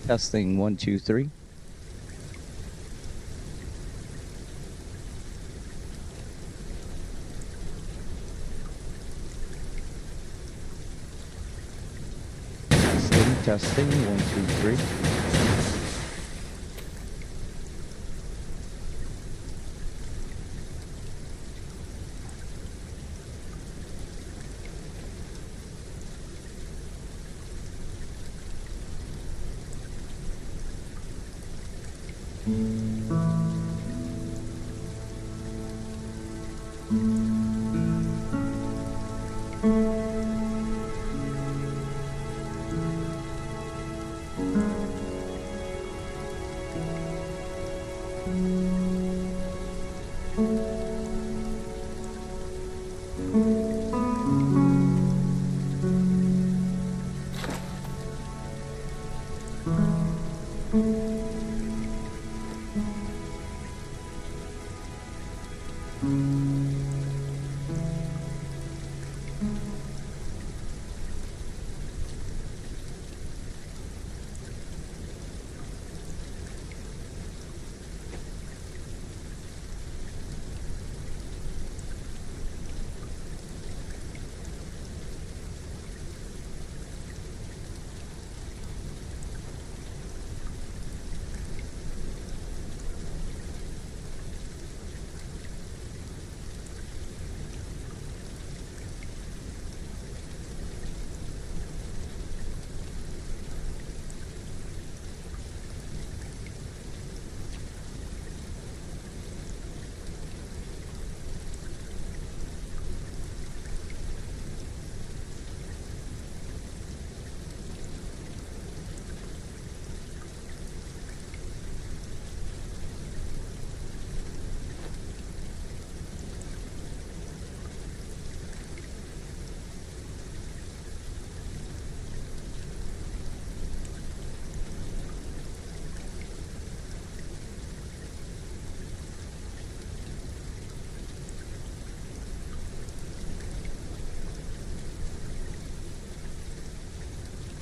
Testing 1, 2, 3. Testing 1, 2, 3.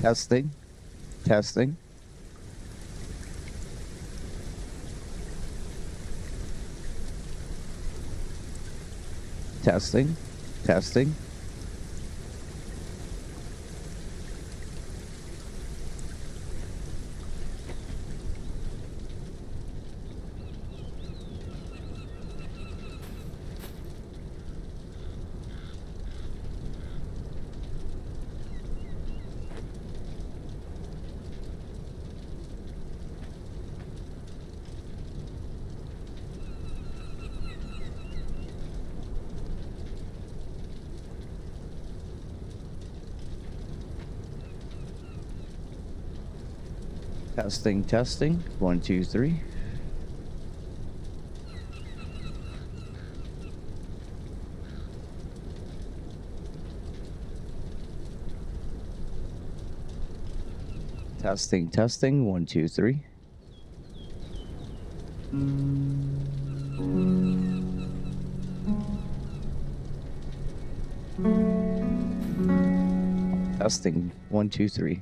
Testing. Testing. Testing. Testing. Testing, testing. 1, 2, 3. Testing, testing. 1, 2, 3. Testing. 1, 2, 3.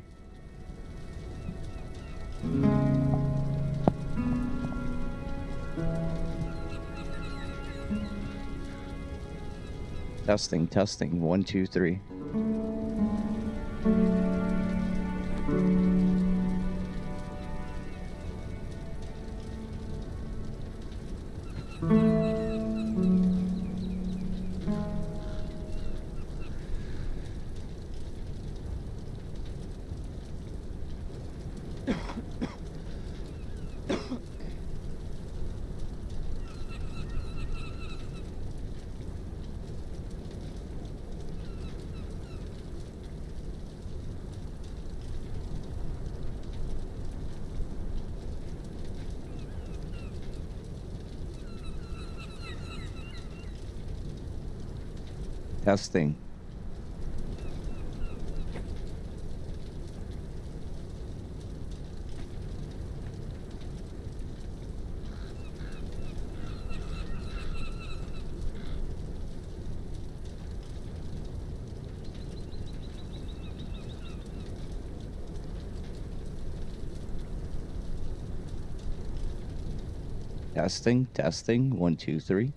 Testing, testing. 1, 2, 3. Testing. Testing, testing, 1, 2, 3.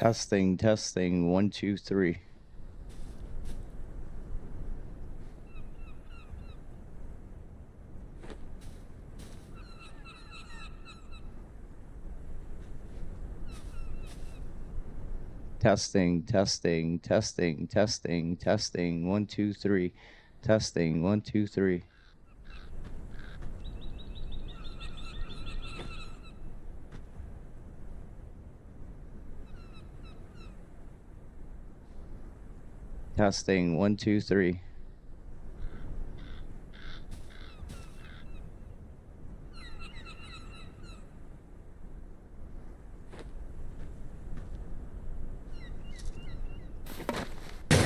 Testing, testing, 1, 2, 3. Testing, testing, testing, testing, testing, 1, 2, 3. Testing, 1, 2, 3. Testing, 1, 2, 3.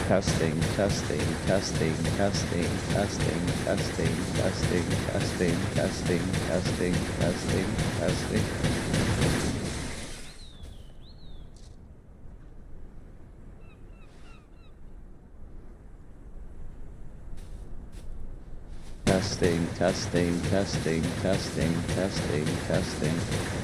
Testing, testing, testing, testing, testing, testing, testing, testing, testing, testing, testing, testing. Testing, testing, testing, testing, testing, testing.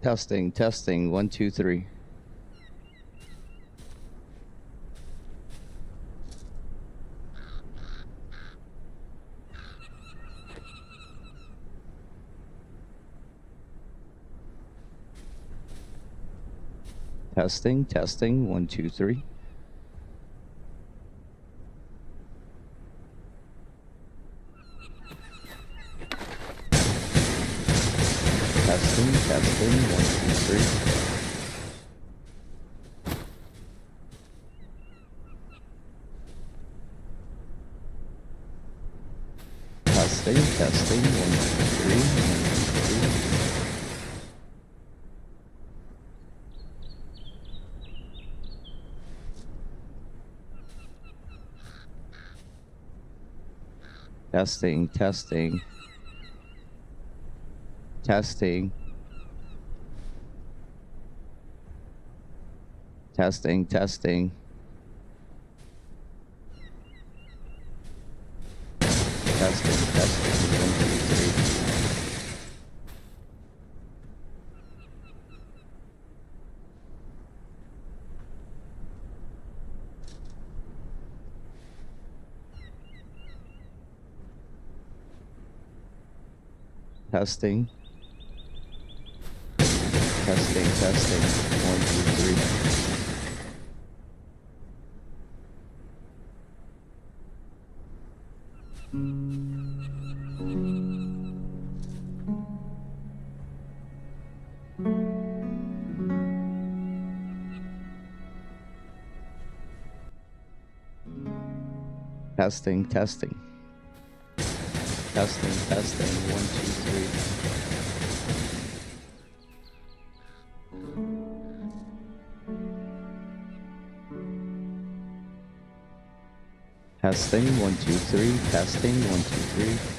Testing, testing, 1, 2, 3. Testing, testing, 1, 2, 3. Testing, testing, 1, 2, 3. Testing, testing, 1, 2, 3. 1, 2, 3. Testing, testing. Testing. Testing, testing. Testing, testing. 1, 2, 3. Testing. Testing, testing. 1, 2, 3. Testing, testing. Testing, testing. 1, 2, 3. Testing, 1, 2, 3. Testing, 1, 2, 3.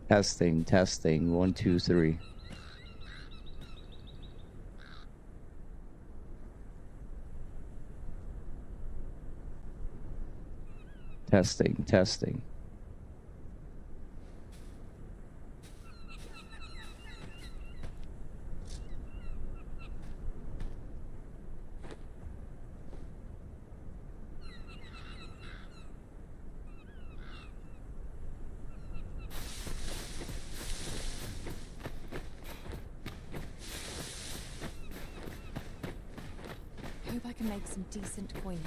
Testing, testing, 1, 2, 3. Testing, testing. Hope I can make some decent coin.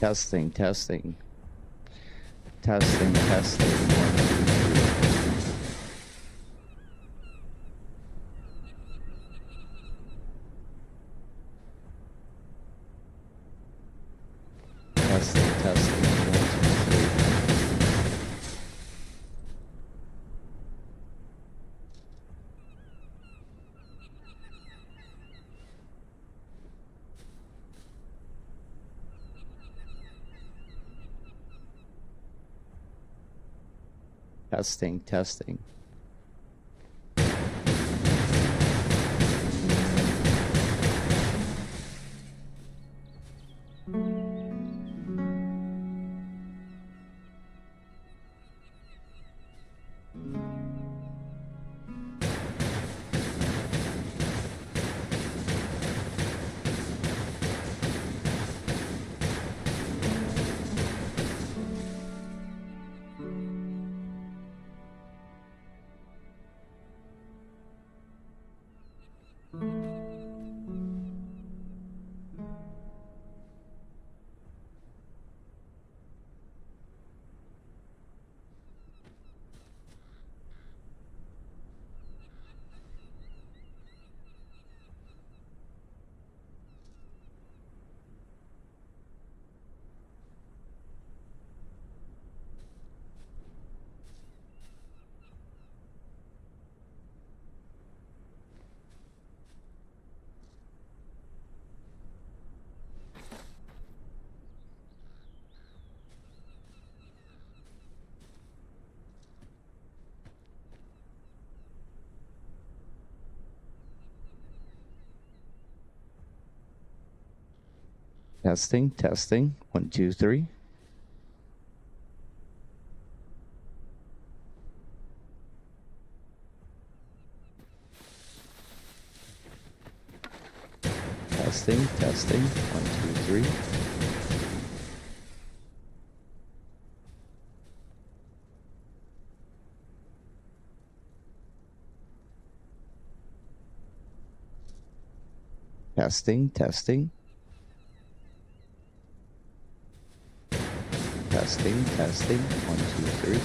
Testing, testing. Testing, testing, 1, 2, 3. Testing, testing, 1, 2, 3. Testing, testing. Testing, testing, 1, 2, 3. Testing, testing, 1, 2, 3. Testing, testing. Testing, testing, 1, 2, 3.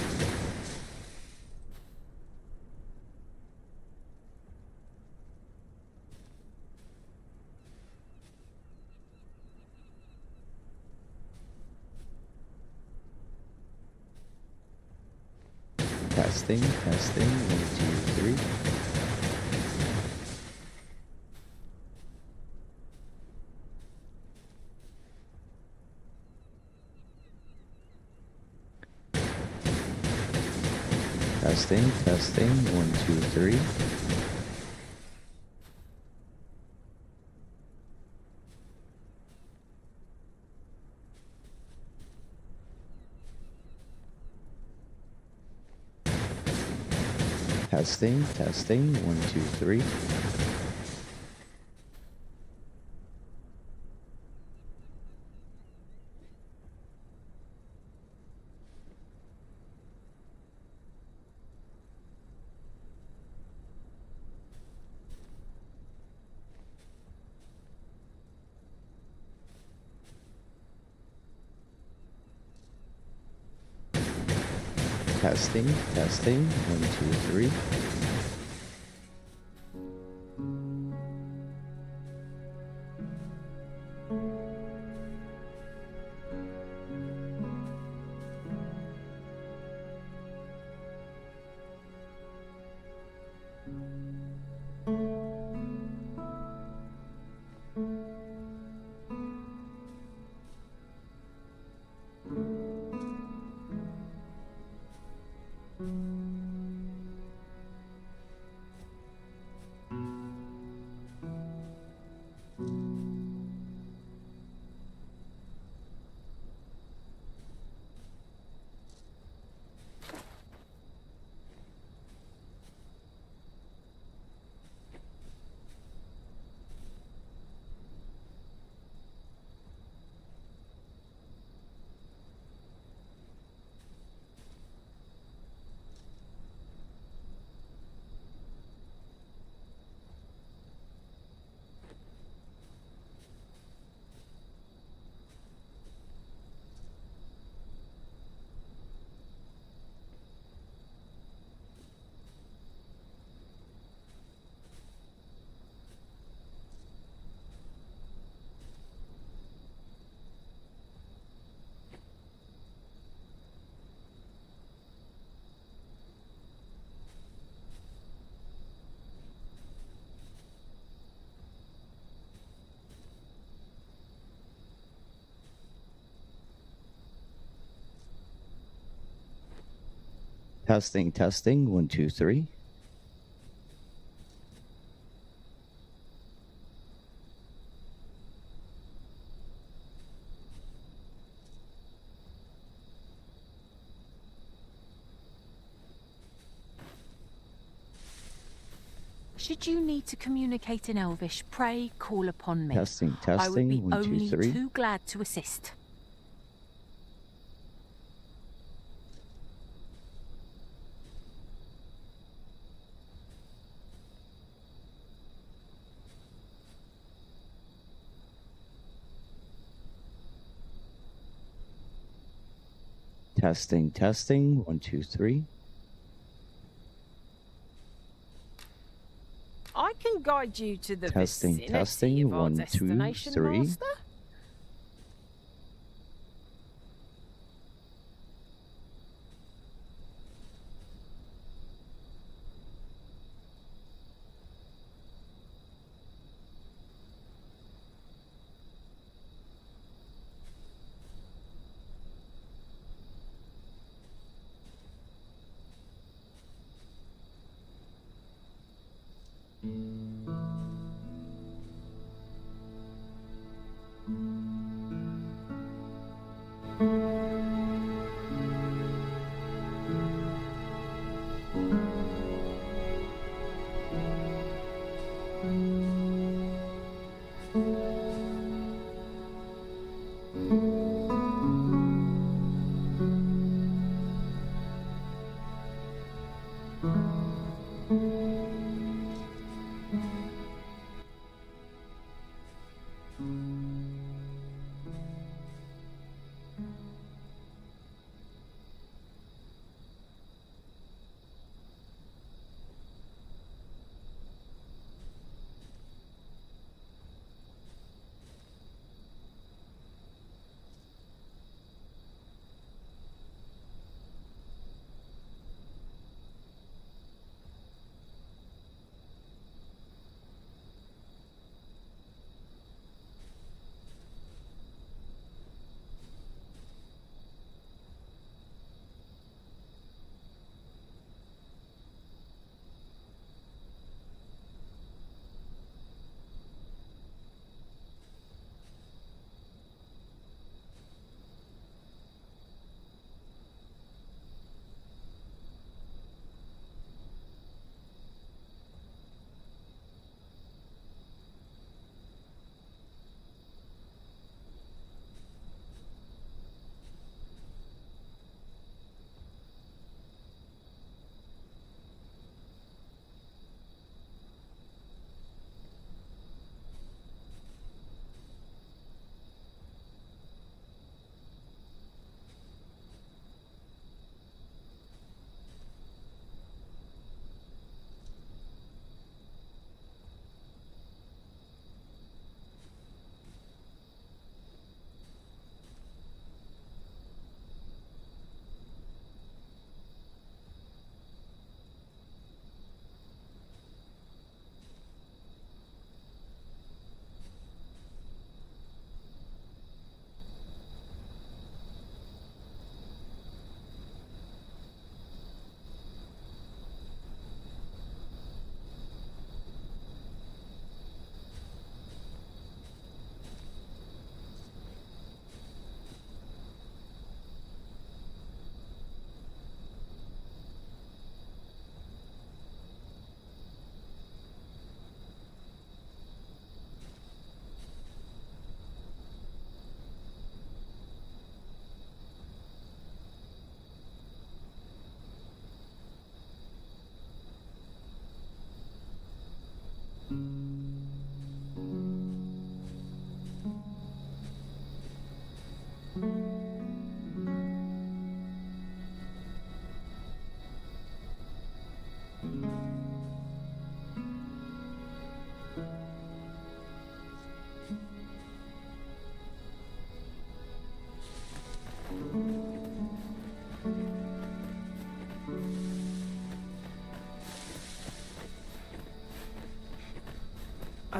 Testing, testing, 1, 2, 3. Testing, testing, 1, 2, 3. Testing, testing, 1, 2, 3. Testing, testing, 1, 2, 3. Testing, testing, 1, 2, 3. Should you need to communicate in Elvish, pray call upon me. Testing, I would be testing, 1, 2, only 3. too glad to assist. Testing, testing, 1, 2, 3. I can guide you to the Testing, vicinity testing, of our 1, 2, destination, 3. Master.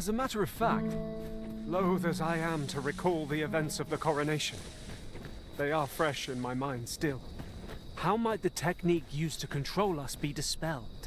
As a matter of fact, loath as I am to recall the events of the coronation, they are fresh in my mind still. How might the technique used to control us be dispelled?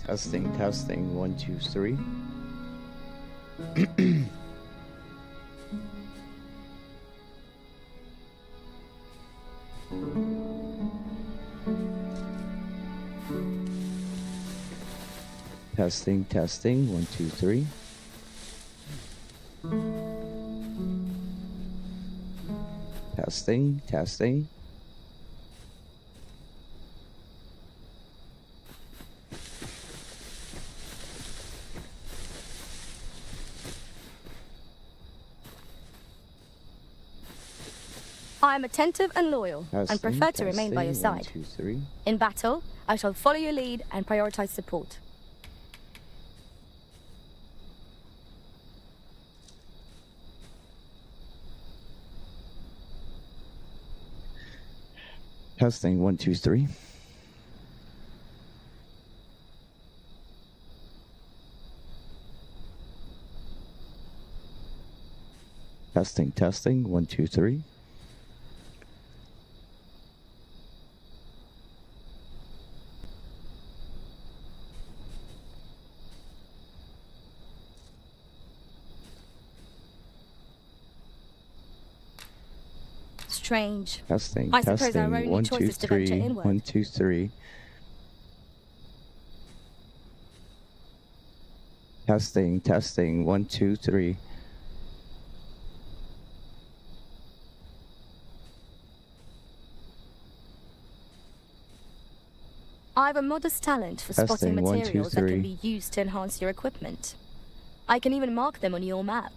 Testing, testing, 1, 2, 3. Testing, testing, 1, 2, 3. Testing, testing. I am attentive and loyal, and Testing, prefer to remain by your testing, 1, side. 2, 3. In battle, I shall follow your lead and prioritize support. Testing, 1, 2, 3. Testing, testing, 1, 2, 3. Strange. Testing, I suppose our testing, only 1, choice 2, is to venture 3. inward. 1, 2, 3. Testing, testing, 1, 2, 3. I have a modest talent for spotting Testing, 1, 2, materials that can 3. be used to enhance your equipment. I can even mark them on your map.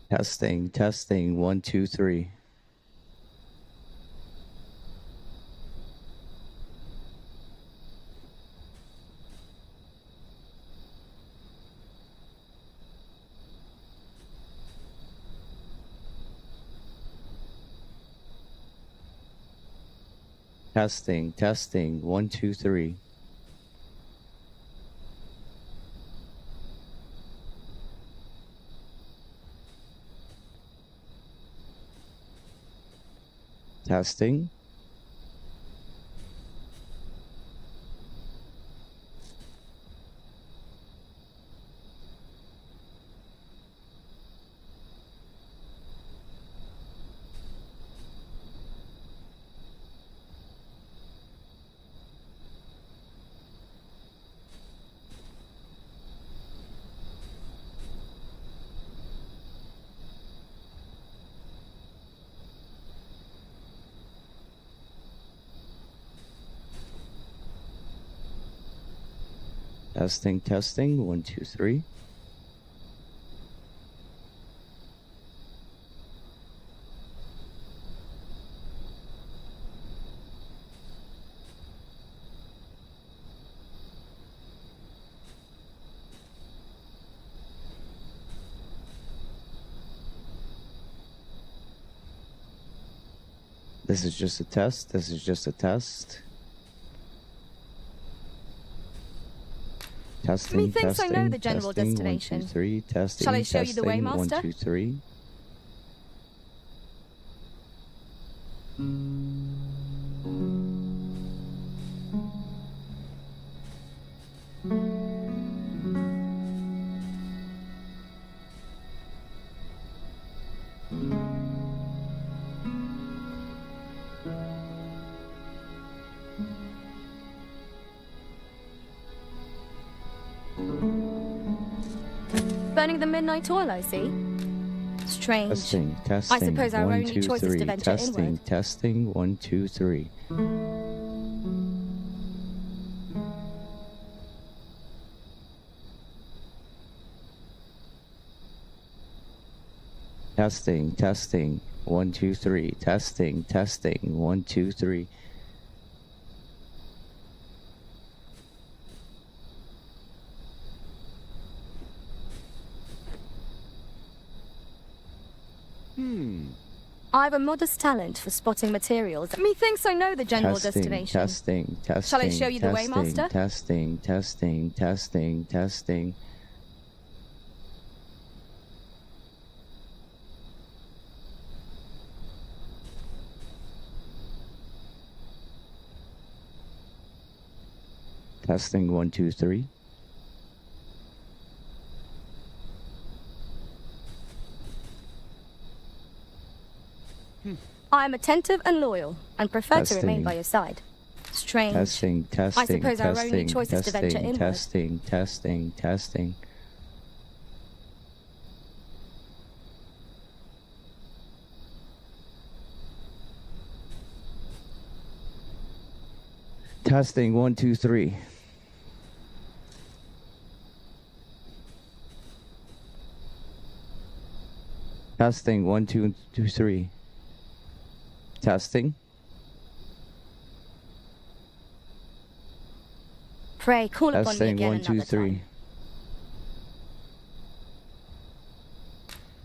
Testing, testing, 1, 2, 3. Testing, testing, 1, 2, 3. Testing. Testing, testing, 1, 2, 3. This is just a test. This is just a test. Testing, Methinks I testing, know the general testing, destination. 1, 2, 3, testing, Shall I show you the way, testing, 1, Master? 2, 3. Burning the midnight oil, I see. Strange. Testing, testing. I suppose our 1, only 2, choice is 3. to venture Testing, inward. testing, 1, 2, 3. Testing, testing, 1, 2, 3. Testing, testing, 1, 2, 3. I've a modest talent for spotting materials. Methinks I know the general destination. Testing, testing. Shall I show you the way, testing, Master? Testing, testing, testing, testing. Testing, 1, 2, 3. I am attentive and loyal, and prefer to remain Testing. by your side. Strange. Testing, testing, suppose our only testing, choice is to venture testing, inward. testing, testing, testing. Testing, 1, 2, 3. Testing, 1, 2, 2, 3. Testing. Pray, call upon me Testing, again 1, 2, another 3. time.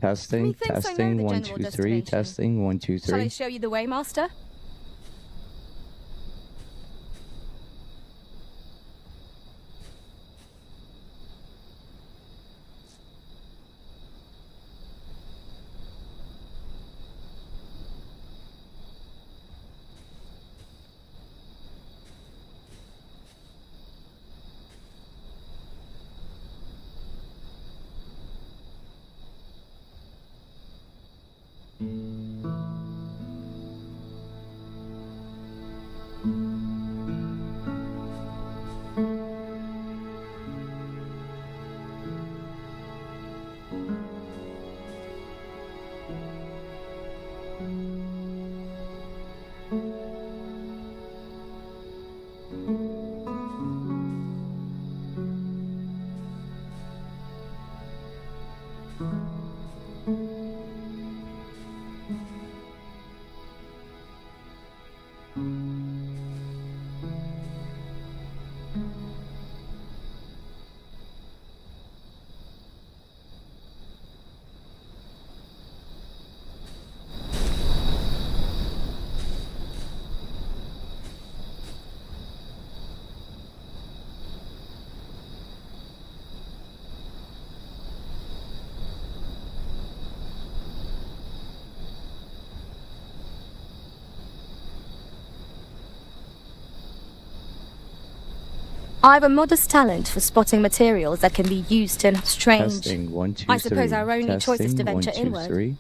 Testing, Methinks I know testing, the 1, general 2, 3. destination. Testing, 1, 2, Shall I 3. show you the way, Master? I've a modest talent for spotting materials that can be used to strange. Testing, 1, 2, 3. I suppose our only choice is to Testing, 1, venture 2, inward. 3.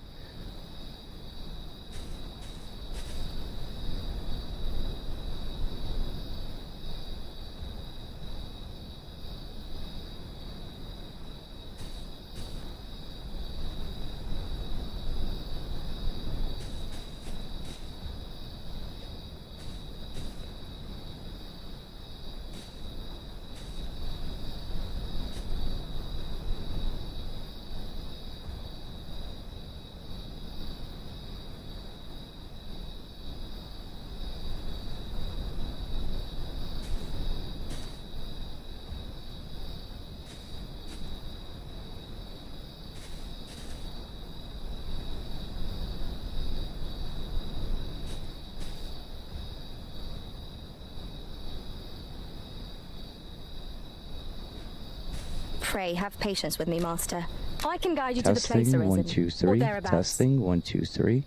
pray have patience with me, Master. I can guide you to the place Testing arisen, 1 2 or 3. thereabouts. Testing 1 2 3.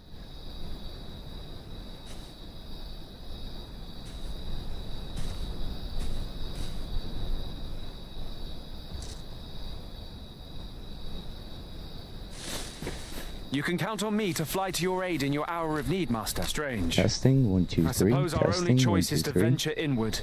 You can count on me to fly to your aid in your hour of need, Master. Strange. Testing 1 2 3. I suppose our only Testing 1 choice 2 is to 3. venture inward.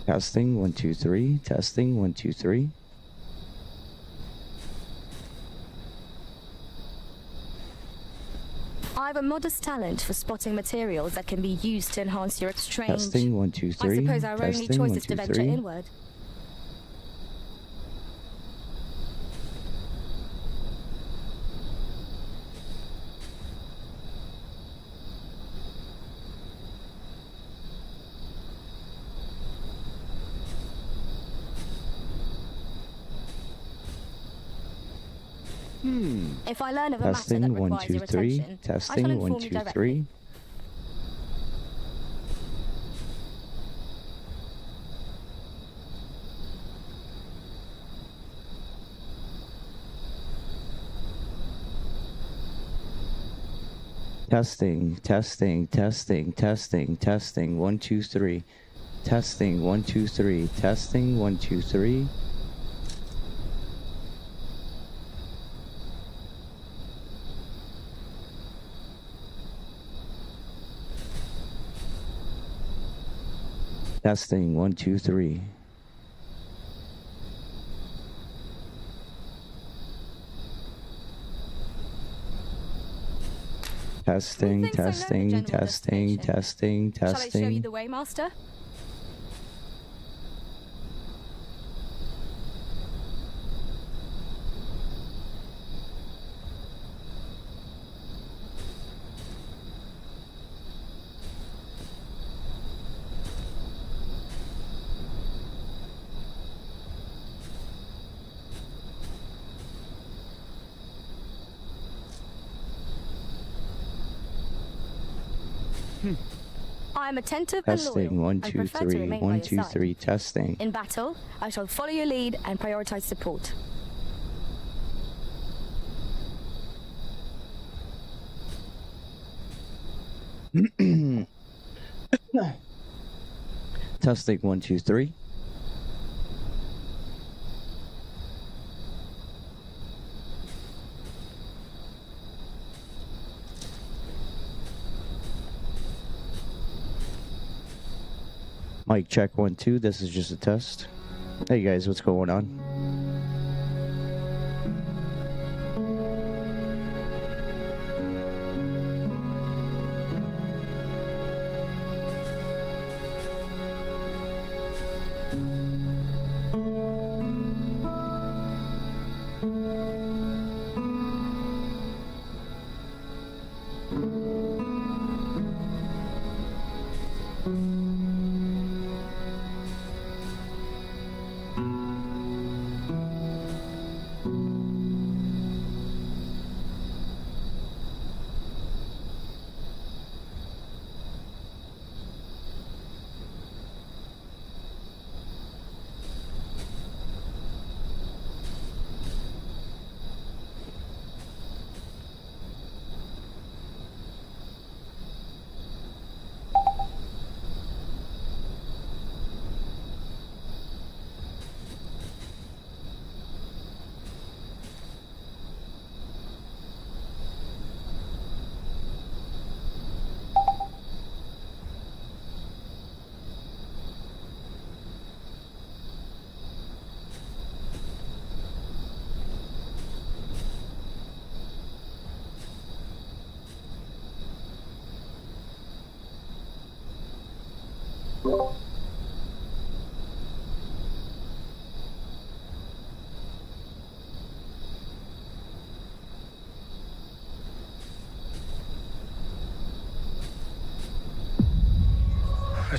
Testing 1 2 3. Testing 1 2 3. I have a modest talent for spotting materials that can be used to enhance your strange. Testing 1 2 3. I suppose our only Testing choice 1 is to 2 venture 3. inward. If I learn of a matter that Testing 1 requires 2 your 3. attention, I shall Testing 1 inform you 2 directly. 3. Testing, testing, testing, testing, testing, 1 2 3. Testing 1 2 3. Testing 1 2 3. Testing 1 2 3. Testing, Methinks I know the testing, general testing, destination. testing, Shall I show you testing. the way, Master? I am attentive and Testing loyal, 1 and 2 prefer to 3. remain by 1 your 2 side. 3. Testing. In battle, I shall follow your lead and prioritize support. Testing 1 2 3. Mic check 1 2. This is just a test. Hey guys, what's going on?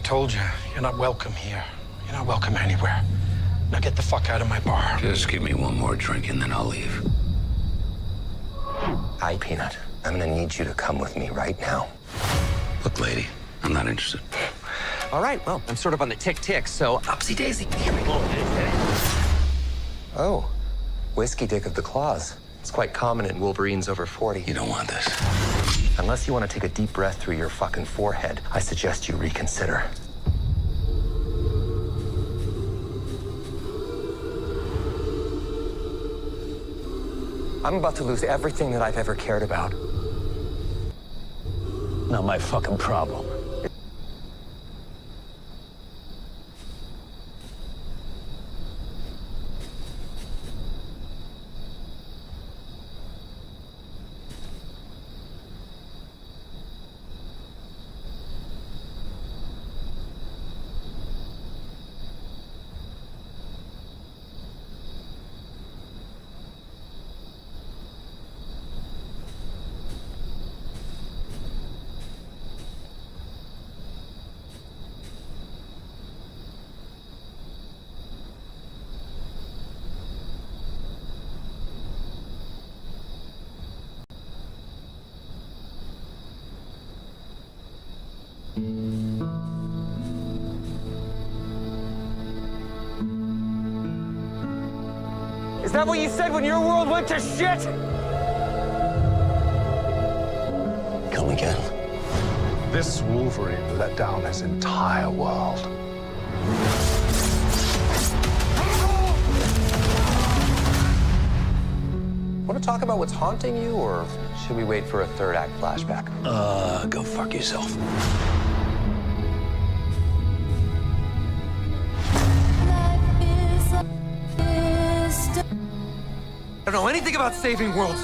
told you, you're not welcome here. You're not welcome anywhere. Now get the fuck out of my bar. Just give me one more drink and then I'll leave. Hi, Peanut. I'm gonna need you to come with me right now. Look, lady, I'm not interested. All right, well, I'm sort of on the tick-tick, so upsy daisy. Here we go. Oh, whiskey dick of the claws. It's quite common in Wolverines over 40. You don't want this. Unless you want to take a deep breath through your fucking forehead, I suggest you reconsider. I'm about to lose everything that I've ever cared about. Not my fucking problem. Is that what you said when your world went to shit? Come again. This Wolverine let down his entire world. Want to talk about what's haunting you, or should we wait for a third act flashback? Go fuck yourself. I don't know anything about saving worlds,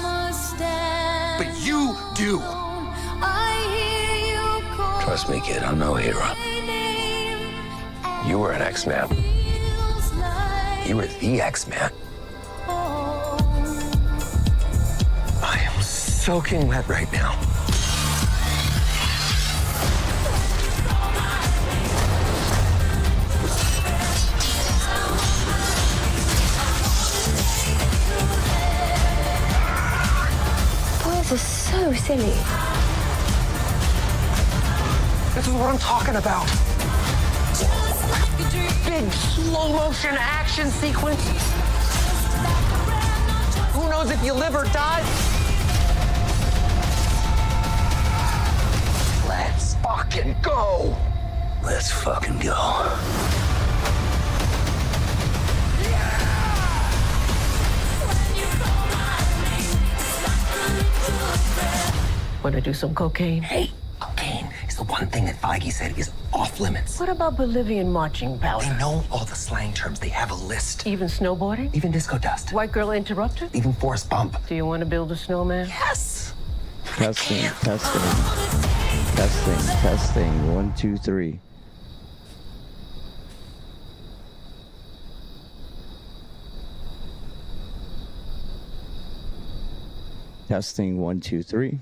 but you do. Trust me, kid, I'm no hero. You were an X-Man. You were the X-Man. I am soaking wet right now. Boys are so silly. This is what I'm talking about. Big slow motion action sequence. Who knows if you live or die? Let's fucking go. Let's fucking go. Want to do some cocaine? Hey, cocaine is the one thing that Feige said is off limits. What about Bolivian marching powder? They know all the slang terms. They have a list. Even snowboarding? Even disco dust. White girl interrupted? Even forest bump. Do you want to build a snowman? Yes! Testing, testing, testing, testing. 1, 2, 3. Testing 1, 2, 3.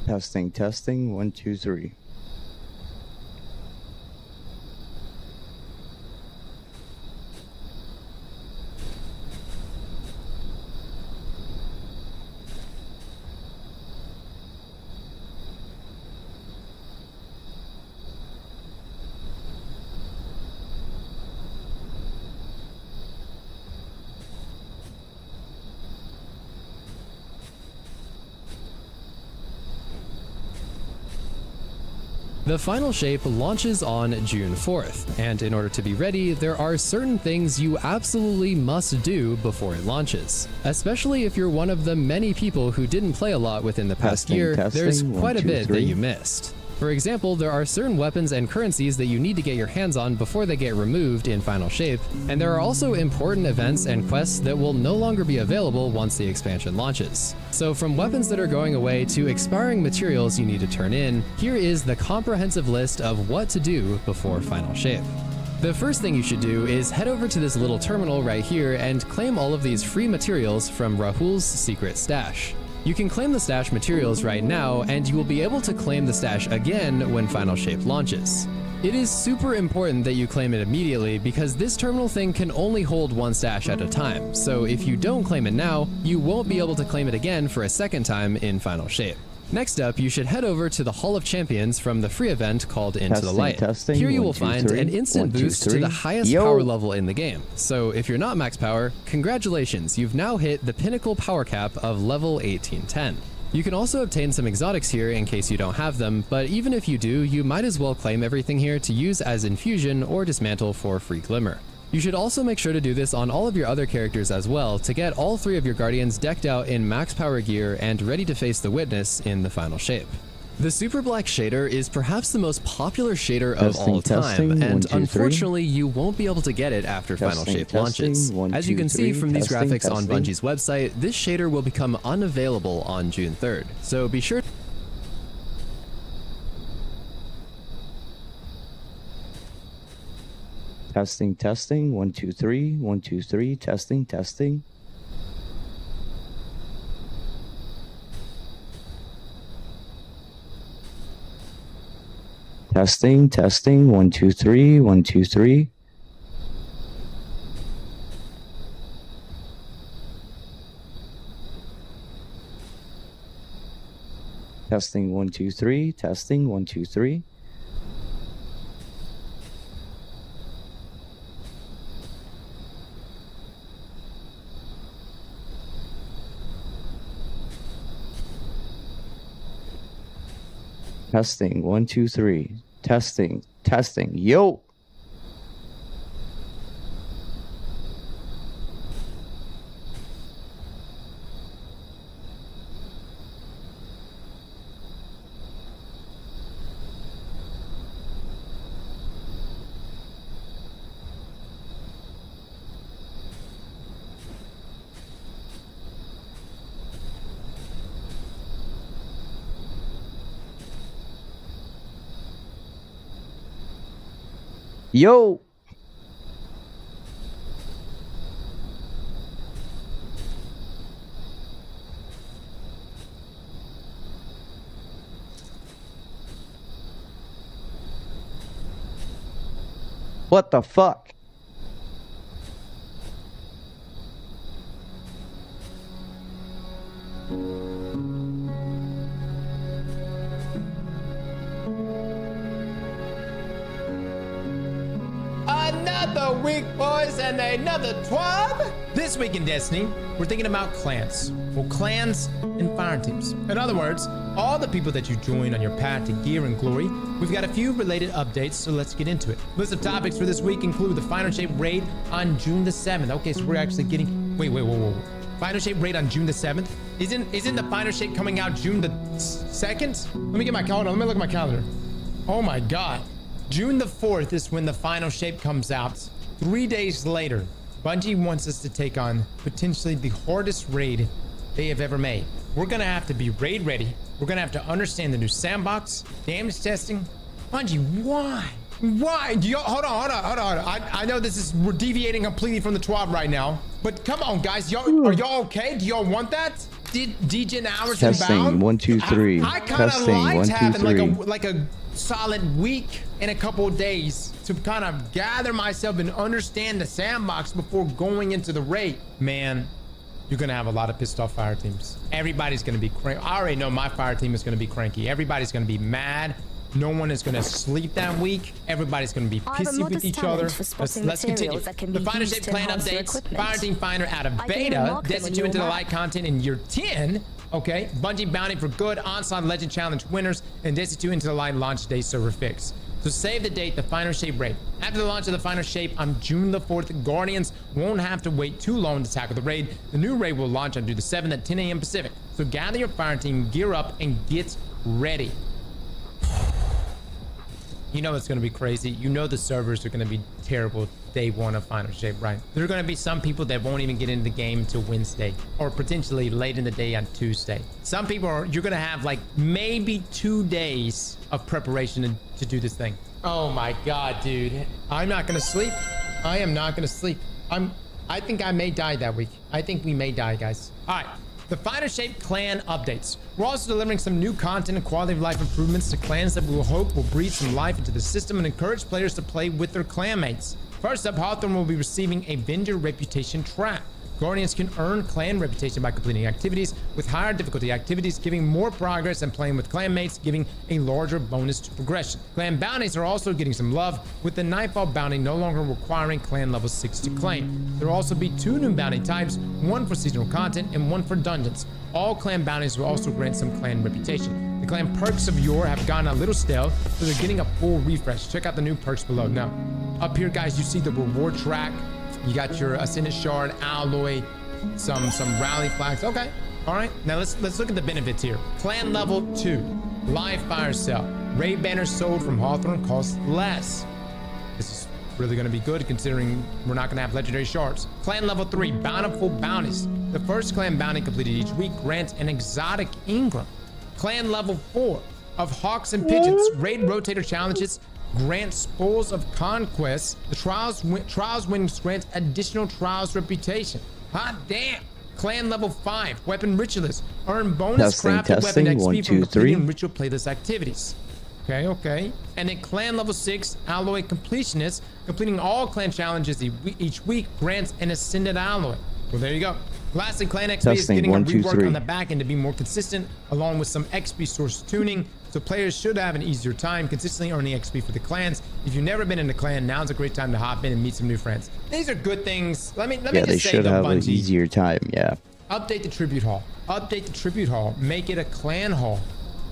Testing, testing 1, 2, 3. The final shape launches on June 4th, and in order to be ready, there are certain things you absolutely must do before it launches. Especially if you're one of the many people who didn't play a lot within the past year, there's quite a bit that you missed. For example, there are certain weapons and currencies that you need to get your hands on before they get removed in Final Shape, and there are also important events and quests that will no longer be available once the expansion launches. So from weapons that are going away to expiring materials you need to turn in, here is the comprehensive list of what to do before Final Shape. The first thing you should do is head over to this little terminal right here and claim all of these free materials from Rahul's secret stash. You can claim the stash materials right now, and you will be able to claim the stash again when Final Shape launches. It is super important that you claim it immediately because this terminal thing can only hold one stash at a time, so if you don't claim it now, you won't be able to claim it again for a second time in Final Shape. Next up, you should head over to the Hall of Champions from the free event called Into the Light. Here you will find an instant boost to the highest power level in the game. So if you're not max power, congratulations, you've now hit the pinnacle power cap of level 1810. You can also obtain some exotics here in case you don't have them, but even if you do, you might as well claim everything here to use as infusion or dismantle for free glimmer. You should also make sure to do this on all of your other characters as well to get all 3 of your guardians decked out in max power gear and ready to face the witness in the Final Shape. The Super Black shader is perhaps the most popular shader of all time, and unfortunately you won't be able to get it after Final Shape launches. As you can see from these graphics on Bungie's website, this shader will become unavailable on June 3rd, so be sure Testing, testing, 1, 2, 3, 1, 2, 3, testing, testing. Testing, testing, 1, 2, 3, 1, 2, 3. Testing, 1, 2, 3, testing, 1, 2, 3. Testing, 1, 2, 3. Testing, testing. Yo! Yo! What the fuck? Another week, boys, and another twab. This week in Destiny, we're thinking about clans. Well, clans and fire teams. In other words, all the people that you join on your path to gear and glory. We've got a few related updates, so let's get into it. List of topics for this week include the Final Shape raid on June the 7th. Okay, so we're actually getting... Wait. Final Shape raid on June the 7th? Isn't the Final Shape coming out June the 2nd? Let me get my calendar. Let me look at my calendar. Oh my God. June the 4th is when the Final Shape comes out. 3 days later, Bungie wants us to take on potentially the hardest raid they have ever made. We're gonna have to be raid ready. We're gonna have to understand the new sandbox, damage testing. Bungie, why? Why? Hold on. I know we're deviating completely from the TWAB right now, but come on, guys. Are y'all okay? Do y'all want that? Degen hours Testing, inbound? 1, 2, 3. I kind of Testing, liked 1, 2, having 3. like a solid week and a couple of days to kind of gather myself and understand the sandbox before going into the raid. Man, you're gonna have a lot of pissed off fire teams. Everybody's gonna be cranky. I already know my fire team is gonna be cranky. Everybody's gonna be mad. No one is gonna sleep that week. Everybody's gonna be pissy with each other. Let's continue. The Final Shape clan updates. Fire Team Finder out of beta. Destiny 2 Into the Light content in year 10. Okay. Bungie Bounty for Good. Onslaught Legend Challenge winners. And Destiny 2 Into the Light launch day server fix. So save the date, the Final Shape raid. After the launch of the Final Shape on June the 4th, Guardians won't have to wait too long to tackle the raid. The new raid will launch on June the 7th at 10 a.m. Pacific. So gather your fire team, gear up, and get ready. You know it's going to be crazy. You know the servers are going to be terrible day one of Final Shape, right? There are going to be some people that won't even get into the game till Wednesday or potentially late in the day on Tuesday. Some people you're going to have like maybe 2 days of preparation to do this thing. Oh my God, dude. I'm not going to sleep. I am not going to sleep. I think I may die that week. I think we may die, guys. All right. The Fighter Shape clan updates. We're also delivering some new content and quality of life improvements to clans that we will hope will breathe some life into the system and encourage players to play with their clanmates. First up, Hawthorne will be receiving a vendor reputation track. Guardians can earn clan reputation by completing activities with higher difficulty activities, giving more progress and playing with clanmates, giving a larger bonus to progression. Clan bounties are also getting some love, with the Nightfall bounty no longer requiring clan level 6 to claim. There will also be 2 new bounty types, one for seasonal content and one for dungeons. All clan bounties will also grant some clan reputation. The clan perks of yore have gotten a little stale, so they're getting a full refresh. Check out the new perks below. Now, up here, guys, you see the reward track. You got your Ascendant Shard, Alloy, some rally flags. Okay, all right. Now let's look at the benefits here. Clan level 2, live fire sale. Raid banners sold from Hawthorne cost less. This is really going to be good considering we're not going to have legendary shards. Clan level 3, bountiful bounties. The first clan bounty completed each week grants an exotic Ingram. Clan level 4 of Hawks and Pigeons. Raid rotator challenges grant spoils of conquest. The trials wins grant additional trials reputation. Hot damn. Clan level 5 weapon ritualists earn bonus crafted weapon XP from completing ritual playlist activities. Okay. And then clan level 6 alloy completionists completing all clan challenges each week grants an ascended alloy. Well, there you go. Lastly, clan XP is getting a rework on the back end to be more consistent, along with some XP source tuning, so players should have an easier time consistently earning XP for the clans. If you've never been in a clan, now's a great time to hop in and meet some new friends. These are good things. Let me just say, they should have an easier time. Yeah. Update the tribute hall. Update the tribute hall. Make it a clan hall.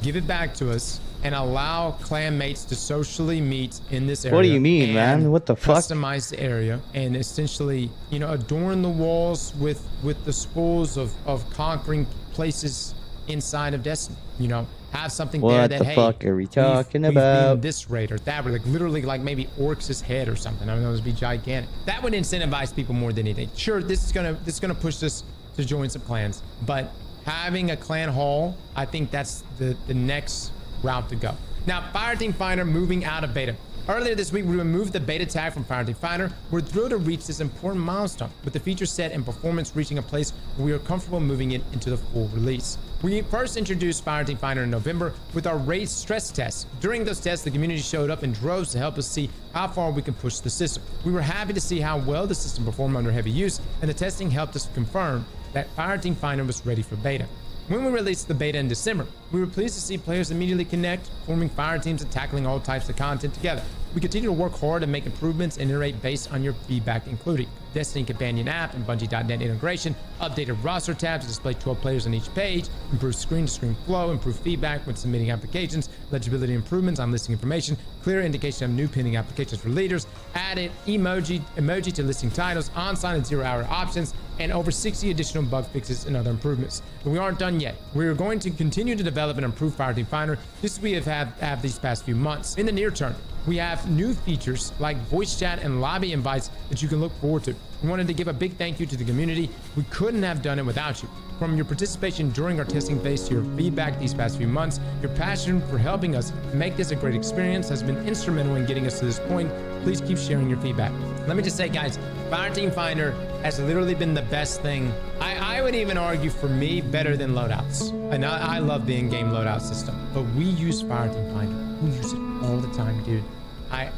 Give it back to us and allow clan mates to socially meet in this area. What do you mean, man? What the fuck? Customize the area and essentially, you know, adorn the walls with the spoils of conquering places inside of Destiny. You know, have something there that, hey, what the fuck are we talking about? We've been this raid or that, or like literally like maybe Orcs' head or something. I don't know, this would be gigantic. That would incentivize people more than anything. Sure, this is gonna push us to join some clans, but having a clan hall, I think that's the next route to go. Now, Fireteam Finder moving out of beta. Earlier this week, we removed the beta tag from Fireteam Finder. We're thrilled to reach this important milestone, with the feature set and performance reaching a place where we are comfortable moving it into the full release. We first introduced Fireteam Finder in November with our raid stress tests. During those tests, the community showed up in droves to help us see how far we can push the system. We were happy to see how well the system performed under heavy use, and the testing helped us confirm that Fireteam Finder was ready for beta. When we released the beta in December, we were pleased to see players immediately connect, forming fire teams and tackling all types of content together. We continue to work hard and make improvements and iterate based on your feedback, including Destiny Companion app and Bungie.net integration, updated roster tabs to display 12 players on each page, improved screen-to-screen flow, improved feedback when submitting applications, legibility improvements on listing information, clear indication of new pending applications for leaders, added emoji to listing titles, on-sign and 0-hour options, and over 60 additional bug fixes and other improvements. But we aren't done yet. We're going to continue to develop and improve Fireteam Finder just as we have had these past few months. In the near term, we have new features like voice chat and lobby invites that you can look forward to. We wanted to give a big thank you to the community. We couldn't have done it without you. From your participation during our testing phase to your feedback these past few months, your passion for helping us make this a great experience has been instrumental in getting us to this point. Please keep sharing your feedback. Let me just say, guys, Fireteam Finder has literally been the best thing. I would even argue for me better than loadouts. And I love the in-game loadout system, but we use Fireteam Finder. We use it all the time, dude.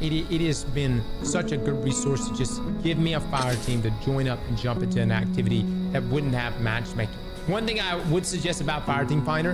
It has been such a good resource to just give me a fire team to join up and jump into an activity that wouldn't have matchmaking. One thing I would suggest about Fireteam Finder,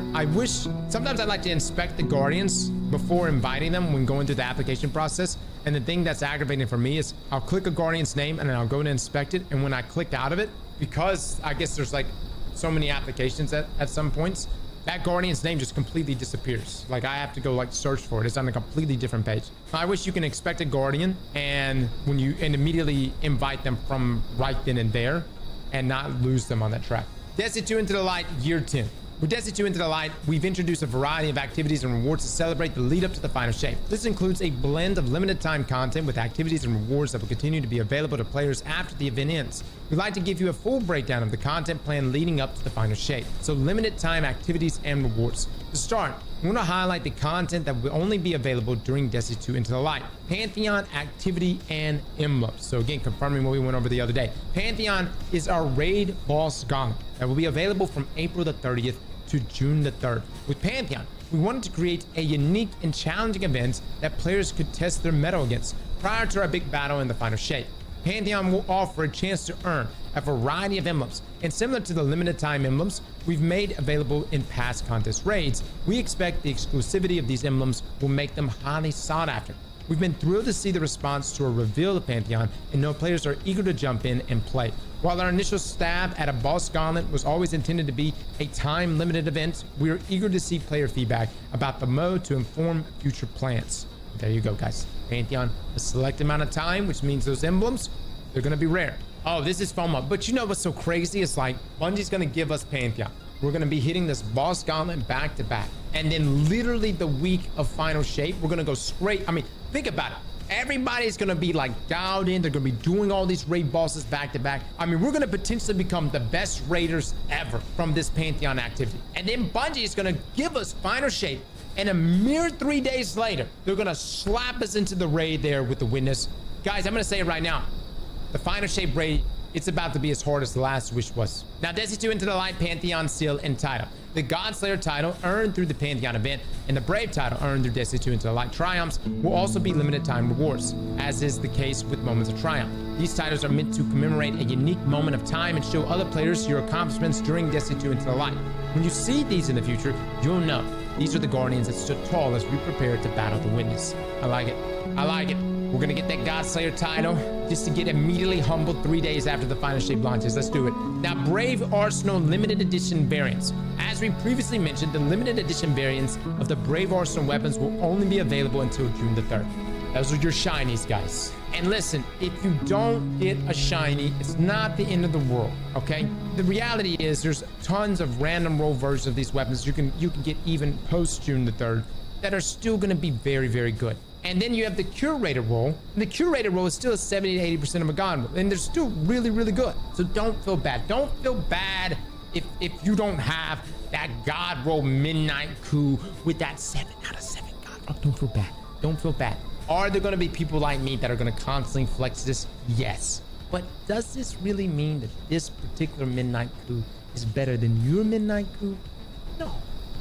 sometimes I like to inspect the Guardians before inviting them when going through the application process. And the thing that's aggravating for me is I'll click a Guardian's name and then I'll go to inspect it. And when I click out of it, because I guess there's like so many applications at some points, that Guardian's name just completely disappears. Like I have to go like search for it. It's on a completely different page. I wish you can expect a Guardian and immediately invite them from right then and there and not lose them on that track. Destiny 2 Into the Light Year 10. With Destiny 2 Into the Light, we've introduced a variety of activities and rewards to celebrate the lead up to the final shape. This includes a blend of limited time content with activities and rewards that will continue to be available to players after the event ends. we'd like to give you a full breakdown of the content plan leading up to the final shape. So limited time activities and rewards. To start, we want to highlight the content that will only be available during Destiny 2 Into the Light. Pantheon, activity, and emblems. So again, confirming what we went over the other day. Pantheon is our raid boss gauntlet that will be available from April the 30th to June the 3rd. With Pantheon, we wanted to create a unique and challenging event that players could test their mettle against prior to our big battle in the final shape. Pantheon will offer a chance to earn a variety of emblems, and similar to the limited time emblems we've made available in past contest raids, we expect the exclusivity of these emblems will make them highly sought after. We've been thrilled to see the response to a reveal of Pantheon, and know players are eager to jump in and play. While our initial stab at a boss gauntlet was always intended to be a time-limited event, we are eager to see player feedback about the mode to inform future plans. There you go, guys. Pantheon, a select amount of time, which means those emblems, they're gonna be rare. Oh, this is FOMO. But you know what's so crazy? It's like Bungie's gonna give us Pantheon. We're gonna be hitting this boss gauntlet back to back. And then literally the week of final shape, we're gonna go straight. I mean, think about it. Everybody's gonna be like dialed in. They're gonna be doing all these raid bosses back to back. I mean, we're gonna potentially become the best raiders ever from this Pantheon activity. And then Bungie is gonna give us final shape. And a mere 3 days later, they're gonna slap us into the raid there with the witness. Guys, I'm gonna say it right now. The final shape raid, it's about to be as hard as the last wish was. Now, Destiny 2 Into the Light, Pantheon seal and title. The Godslayer title earned through the Pantheon event and the Brave title earned through Destiny 2 Into the Light triumphs will also be limited time rewards, as is the case with Moments of Triumph. These titles are meant to commemorate a unique moment of time and show other players your accomplishments during Destiny 2 Into the Light. When you see these in the future, you'll know these are the Guardians that stood tall as we prepare to battle the Witness. I like it. I like it. We're gonna get that Godslayer title just to get immediately humbled 3 days after the final shape launches. Let's do it. Now, Brave Arsenal limited edition variants. As we previously mentioned, the limited edition variants of the Brave Arsenal weapons will only be available until June the 3rd. Those are your shinies, guys. And listen, if you don't get a shiny, it's not the end of the world, okay? The reality is there's tons of random roll versions of these weapons you can get even post June the 3rd that are still gonna be very, very good. And then you have the curator roll. And the curator roll is still a 70 to 80% of a god roll, and they're still really, really good. So don't feel bad. Don't feel bad if you don't have that god roll midnight coup with that 7 out of 7 god roll. Don't feel bad. Don't feel bad. Are there gonna be people like me that are gonna constantly flex this? Yes. But does this really mean that this particular midnight coup is better than your midnight coup? No,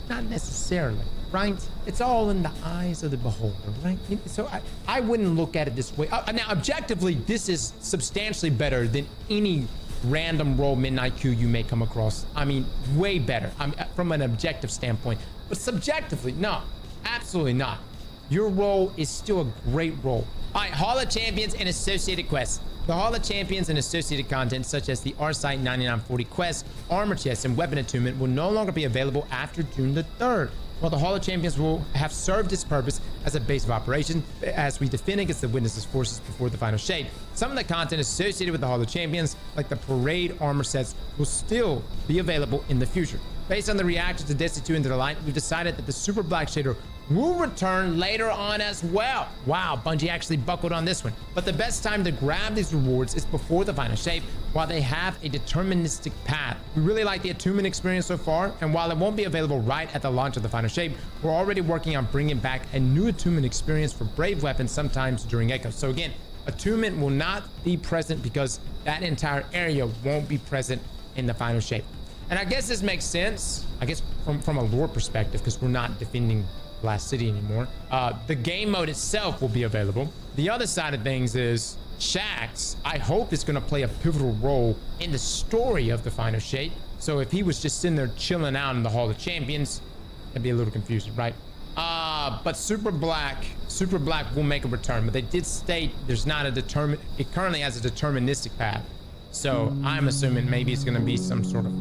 not necessarily. Right? It's all in the eyes of the beholder, right? So I wouldn't look at it this way. Now, objectively, this is substantially better than any random roll midnight coup you may come across. I mean, way better from an objective standpoint. But subjectively, no, absolutely not. Your roll is still a great roll. All right, Hall of Champions and associated quests. The Hall of Champions and associated content, such as the Arcite 9940 quest, armor chest, and weapon attunement, will no longer be available after June the 3rd. While the Hall of Champions will have served its purpose as a base of operation as we defend against the Witness's forces before the final shape, some of the content associated with the Hall of Champions, like the parade armor sets, will still be available in the future. Based on the reaction to Destiny 2 Into the Light, we've decided that the Super Black Shader will return later on as well. Wow, Bungie actually buckled on this one. But the best time to grab these rewards is before the final shape, while they have a deterministic path. We really like the attunement experience so far, and while it won't be available right at the launch of the final shape, we're already working on bringing back a new attunement experience for Brave weapons sometimes during Echo. So again, attunement will not be present because that entire area won't be present in the final shape. And I guess this makes sense, I guess from a lore perspective, because we're not defending Blast City anymore. The game mode itself will be available. The other side of things is Shaxx, I hope, is going to play a pivotal role in the story of the final shape. So if he was just sitting there chilling out in the Hall of Champions, that'd be a little confusing, right? But Super Black will make a return, but they did state there's not a it currently has a deterministic path. So I'm assuming maybe it's going to be some sort of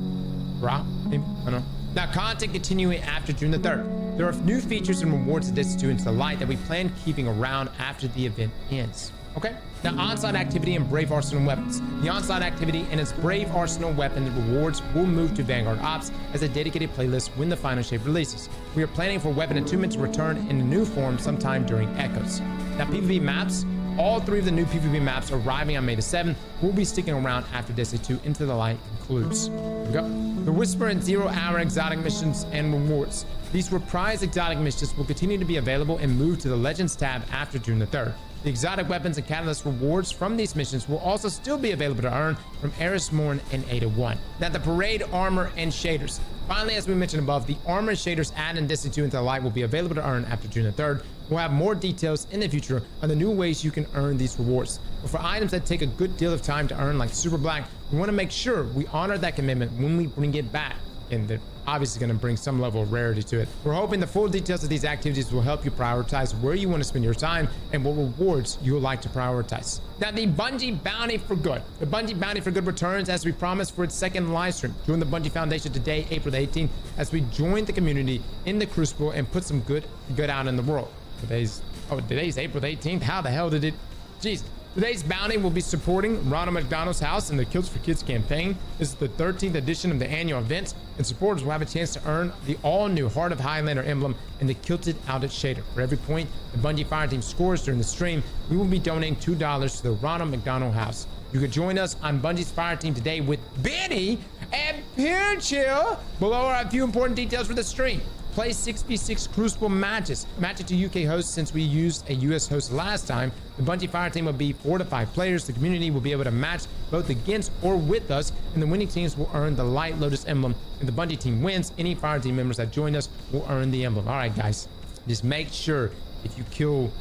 drop, maybe? I don't know. Now, content continuing after June the 3rd. There are new features and rewards to Destiny 2 Into the Light that we plan keeping around after the event ends. Okay? Now, Onslaught activity and Brave Arsenal weapons. The Onslaught activity and its Brave Arsenal weapon rewards will move to Vanguard Ops as a dedicated playlist when the final shape releases. We are planning for weapon attunement to return in a new form sometime during Echoes. Now, PvP maps all 3 of the new PvP maps arriving on May the 7th. We'll be sticking around after Destiny 2 Into the Light concludes. Here we go. The Whisper and 0 Hour exotic missions and rewards. These reprised exotic missions will continue to be available and move to the Legends tab after June the 3rd. The exotic weapons and catalyst rewards from these missions will also still be available to earn from Eris Morn and Ada 1. Now, the parade armor and shaders. Finally, as we mentioned above, the armor and shaders added in Destiny 2 Into the Light will be available to earn after June the 3rd. We'll have more details in the future on the new ways you can earn these rewards. But for items that take a good deal of time to earn, like Super Black, we want to make sure we honor that commitment when we bring it back. And they're obviously going to bring some level of rarity to it. We're hoping the full details of these activities will help you prioritize where you want to spend your time and what rewards you would like to prioritize. Now, the Bungie Bounty for Good. The Bungie Bounty for Good returns as we promised for its second live stream. Join the Bungie Foundation today, April the 18th, as we join the community in the Crucible and put some good out in the world. Today's April the 18th. How the hell did it? Jesus. Today's bounty will be supporting Ronald McDonald's House and the Kilts for Kids campaign. This is the 13th edition of the annual event, and supporters will have a chance to earn the all-new Heart of Highlander emblem and the Kilted Outed shader. For every point the Bungie Fireteam scores during the stream, we will be donating $2 to the Ronald McDonald House. You can join us on Bungie's Fireteam today with Benny and Pure Chill. Below are a few important details for the stream. Play 6v6 Crucible matches. Match it to UK hosts since we used a US host last time. The Bungie Fireteam will be 4 to 5 players. The community will be able to match both against or with us, and the winning teams will earn the Light Lotus emblem. If the Bungie team wins, any Fireteam members that join us will earn the emblem. All right, guys, just make sure if you kill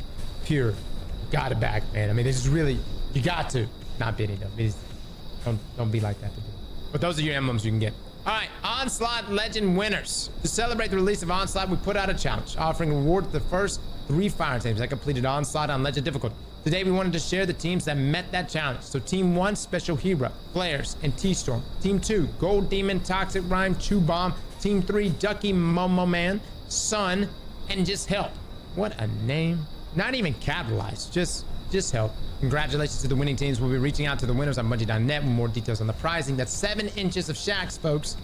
Pure, you got it back, man. I mean, this is really, you got to. Not Benny, though. Don't be like that. But those are your emblems you can get. All right, Onslaught Legend winners. To celebrate the release of Onslaught, we put out a challenge, offering a reward to the first 3 fire teams that completed Onslaught on Legend difficulty. Today, we wanted to share the teams that met that challenge. So Team 1, Special Hero, Flares, and T-Storm. Team 2, Gold Demon, Toxic Rhyme, Chew Bomb. Team 3, Ducky, Momo Man, Sun, and Just Help. What a name. Not even capitalized, just help. Congratulations to the winning teams. We'll be reaching out to the winners on Bungie.net with more details on the prizing. That's 7 inches of shacks, folks.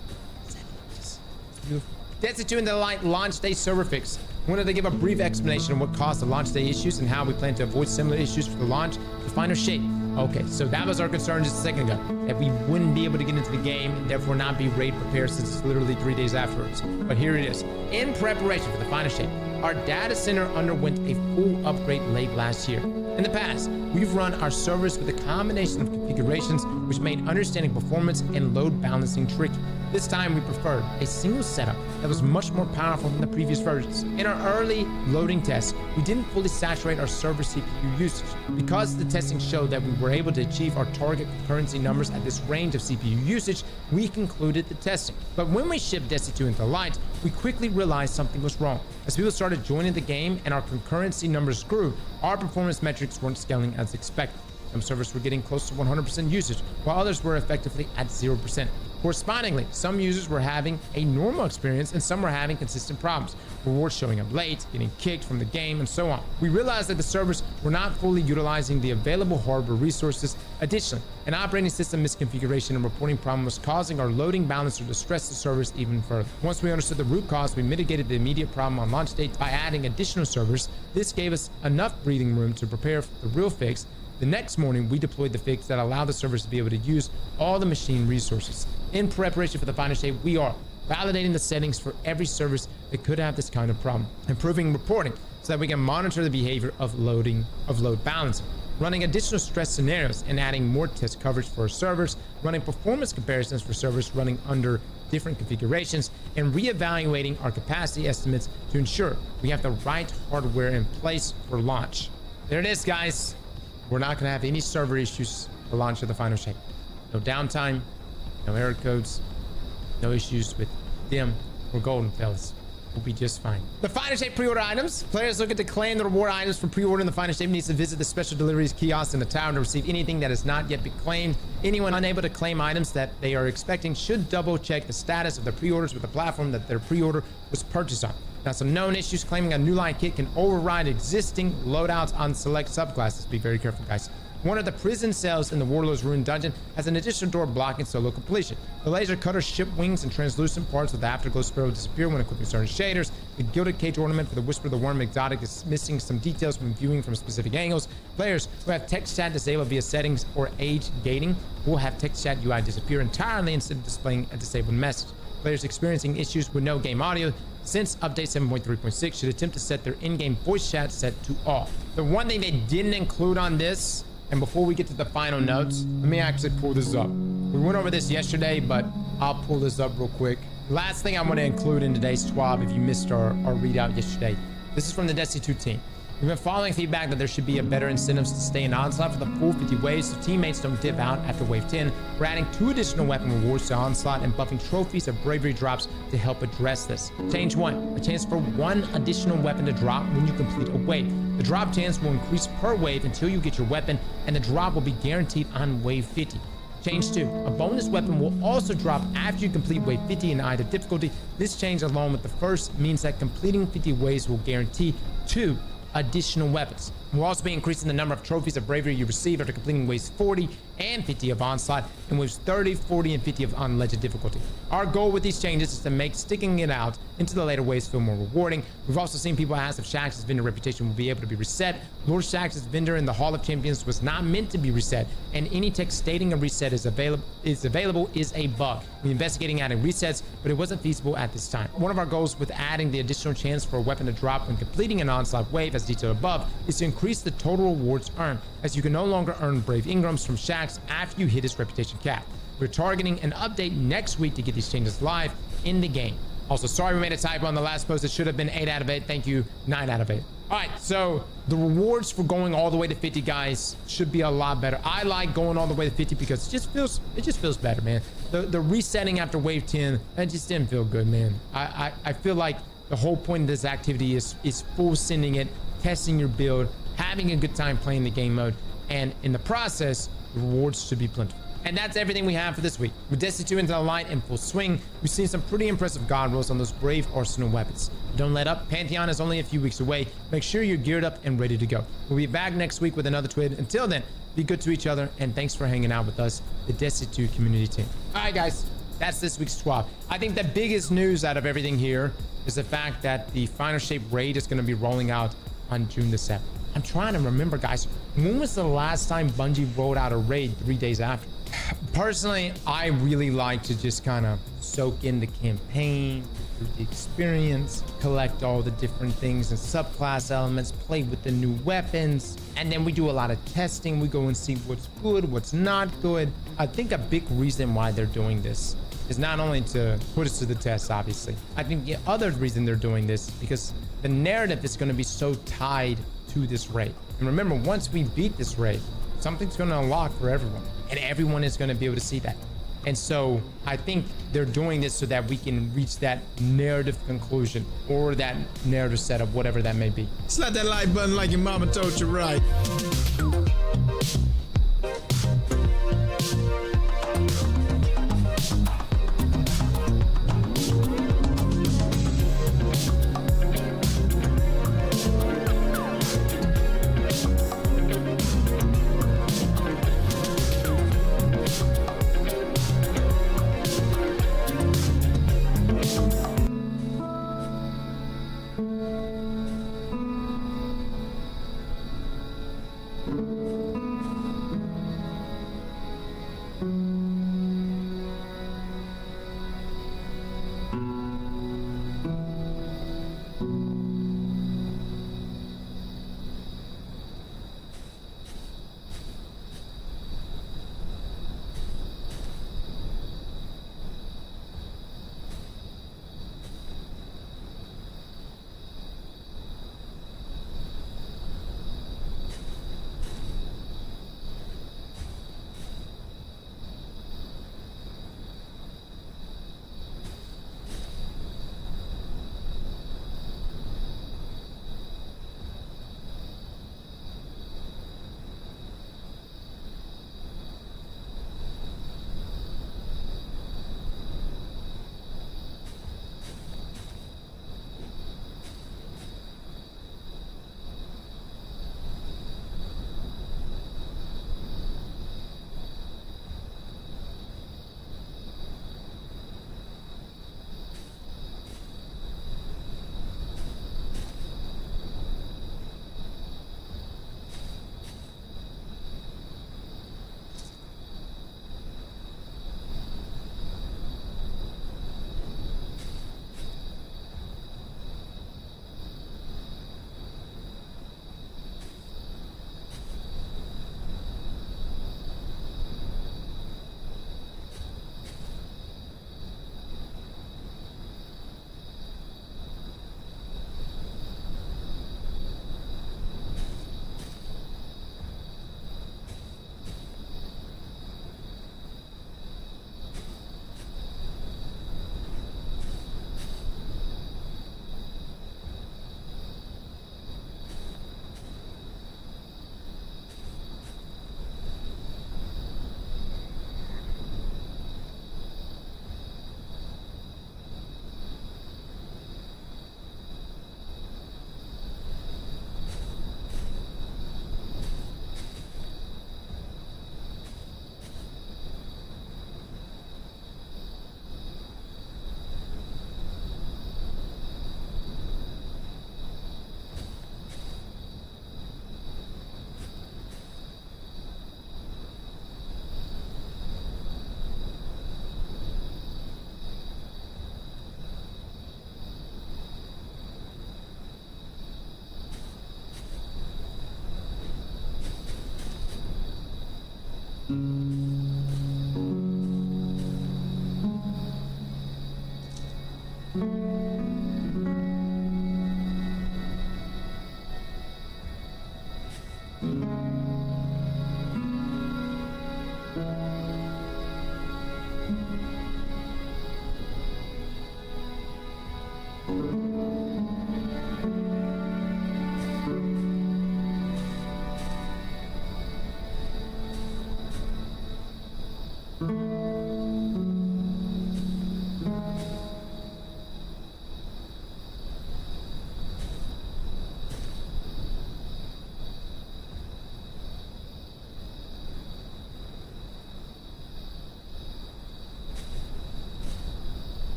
7 inches. It's beautiful. Destiny 2 Into the Light launch day server fix. I wanted to give a brief explanation on what caused the launch day issues and how we plan to avoid similar issues for the launch to find our shape. Okay, so that was our concern just a second ago, that we wouldn't be able to get into the game and therefore not be raid prepared since it's literally 3 days afterwards. But here it is. In preparation for the final shape, our data center underwent a full upgrade late last year. In the past, we've run our servers with a combination of configurations which made understanding performance and load balancing tricky. This time we preferred a single setup that was much more powerful than the previous versions. In our early loading tests, we didn't fully saturate our server CPU usage. Because the testing showed that we were able to achieve our target concurrency numbers at this range of CPU usage, we concluded the testing. But when we shipped Destiny 2 Into the Light, we quickly realized something was wrong. As people started joining the game and our concurrency numbers grew, our performance metrics weren't scaling as expected. Some servers were getting close to 100% usage, while others were effectively at 0%. Correspondingly, some users were having a normal experience and some were having consistent problems. Rewards showing up late, getting kicked from the game, and so on. We realized that the servers were not fully utilizing the available hardware resources. Additionally, an operating system misconfiguration and reporting problem was causing our loading balancer to stress the servers even further. Once we understood the root cause, we mitigated the immediate problem on launch date by adding additional servers. This gave us enough breathing room to prepare for the real fix. The next morning, we deployed the fix that allowed the servers to be able to use all the machine resources. In preparation for the final shape, we are validating the settings for every service that could have this kind of problem, improving reporting so that we can monitor the behavior of load balancing, running additional stress scenarios and adding more test coverage for our servers, running performance comparisons for servers running under different configurations, and reevaluating our capacity estimates to ensure we have the right hardware in place for launch. There it is, guys. We're not going to have any server issues for launch of the final shape. No downtime, no error codes, no issues with them. We're golden, fellas. We'll be just fine. The final shape pre-order items. Players looking to claim the reward items for pre-ordering the final shape needs to visit the special deliveries kiosk in the town to receive anything that has not yet been claimed. Anyone unable to claim items that they are expecting should double check the status of the pre-orders with the platform that their pre-order was purchased on. Now, some known issues: claiming a new line kit can override existing loadouts on select subclasses. Be very careful, guys. One of the prison cells in the Warlord's Ruin dungeon has an additional door blocking solo completion. The laser cutter ship wings and translucent parts of the Afterglow Sparrow disappear when equipping certain shaders. The Gilded Cage ornament for the Whisper of the Worm exotic is missing some details when viewing from specific angles. Players who have text chat disabled via settings or age gating will have text chat UI disappear entirely instead of displaying a disabled message. Players experiencing issues with no game audio since update 7.3.6 should attempt to set their in-game voice chat set to off. The one thing they didn't include on this, and before we get to the final notes, let me actually pull this up. We went over this yesterday, but I'll pull this up real quick. Last thing I want to include in today's TWAB, if you missed our readout yesterday, this is from the Destiny 2 team. We've been following feedback that there should be a better incentives to stay in Onslaught for the full 50 waves so teammates don't dip out after wave 10. We're adding 2 additional weapon rewards to Onslaught and buffing trophies of bravery drops to help address this. Change 1, a chance for 1 additional weapon to drop when you complete a wave. The drop chance will increase per wave until you get your weapon, and the drop will be guaranteed on wave 50. Change 2, a bonus weapon will also drop after you complete wave 50 in either difficulty. This change, along with the first, means that completing 50 waves will guarantee 2 additional weapons. We'll also be increasing the number of trophies of bravery you receive after completing waves 40 and 50 of Onslaught and waves 30, 40, and 50 of on legend difficulty. Our goal with these changes is to make sticking it out into the later waves feel more rewarding. We've also seen people ask if Shaxx's vendor reputation will be able to be reset. Lord Shaxx's vendor in the Hall of Champions was not meant to be reset, and any text stating a reset is available is a bug. We're investigating adding resets, but it wasn't feasible at this time. One of our goals with adding the additional chance for a weapon to drop when completing an Onslaught wave, as detailed above, is to increase the total rewards earned, as you can no longer earn Brave Ingrams from Shaxx after you hit his reputation cap. We're targeting an update next week to get these changes live in the game. Also, sorry we made a typo on the last post. It should have been 8 out of 8. Thank you, 9 out of 8. All right, so the rewards for going all the way to 50, guys, should be a lot better. I like going all the way to 50 because it just feels better, man. The resetting after wave 10, that just didn't feel good, man. I feel like the whole point of this activity is full sending it, testing your build, having a good time playing the game mode, and in the process, the rewards should be plentiful. And that's everything we have for this week. With Destiny 2 into the light in full swing, we've seen some pretty impressive god rolls on those brave arsenal weapons. Don't let up. Pantheon is only a few weeks away. Make sure you're geared up and ready to go. We'll be back next week with another twid. Until then, be good to each other, and thanks for hanging out with us, the Destiny 2 community team. All right, guys, that's this week's TWAB. I think the biggest news out of everything here is the fact that the Final Shape raid is going to be rolling out on June the 7th. I'm trying to remember, guys, when was the last time Bungie rolled out a raid 3 days after? Personally, I really like to just kind of soak in the campaign, through the experience, collect all the different things and subclass elements, play with the new weapons, and then we do a lot of testing. We go and see what's good, what's not good. I think a big reason why they're doing this is not only to put us to the test, obviously. I think the other reason they're doing this because the narrative is going to be so tied to this raid. And remember, once we beat this raid, something's going to unlock for everyone, and everyone is going to be able to see that. And so I think they're doing this so that we can reach that narrative conclusion or that narrative setup, whatever that may be. Slap that like button like your mama told you right.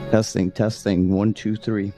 Testing, testing, 1, 2, 3.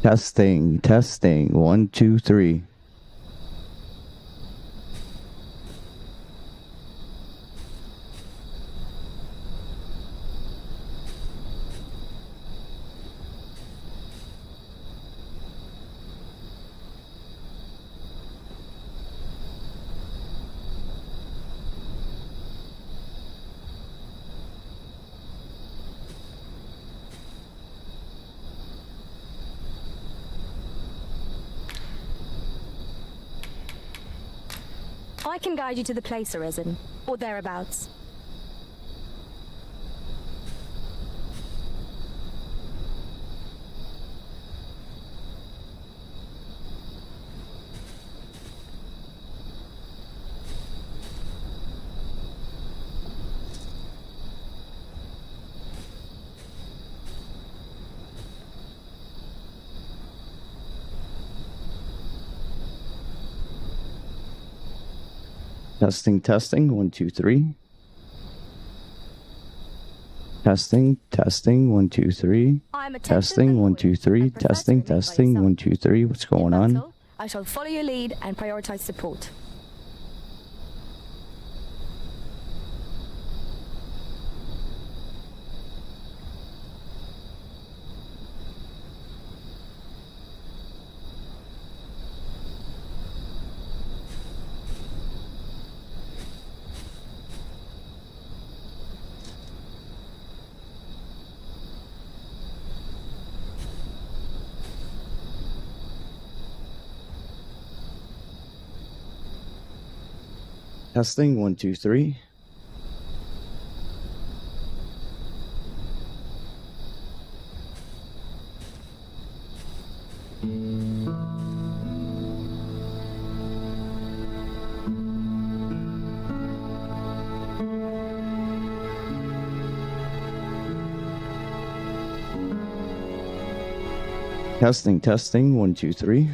Testing, testing, 1, 2, 3. I can guide you to the place, Arisen, or thereabouts. Testing, testing, 1, 2, 3. Testing, testing, 1, 2, 3. Testing, 1, 2, 3. Testing, testing, 1, 2, 3. What's going on? I shall follow your lead and prioritize support. Testing 1 2 3. Testing 1 2 3.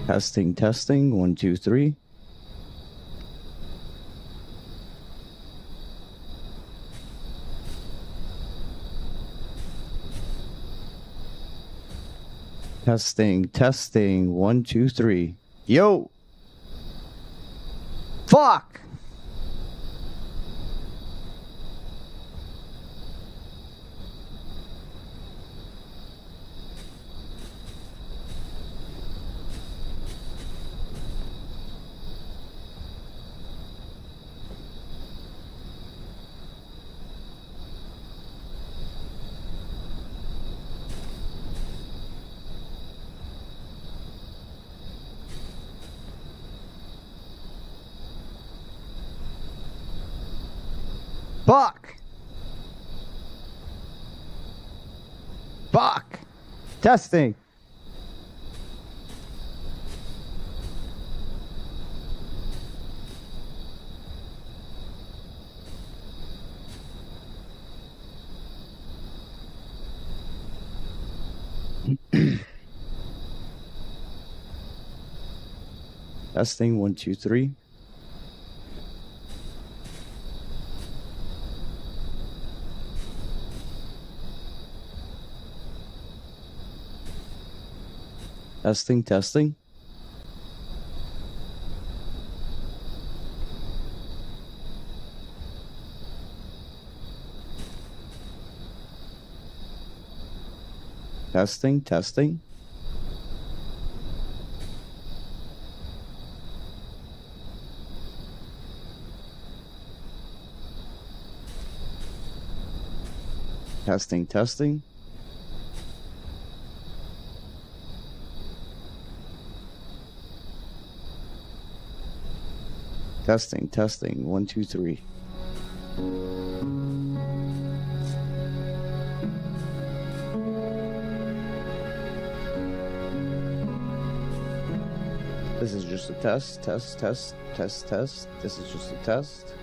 Testing 1 2 3. Testing 1 2 3. Yo. Fuck. Fuck. Fuck. Testing. Testing 1 2 3. Testing. Testing. Testing. Testing 1 2 3. This is just a test. This is just a test.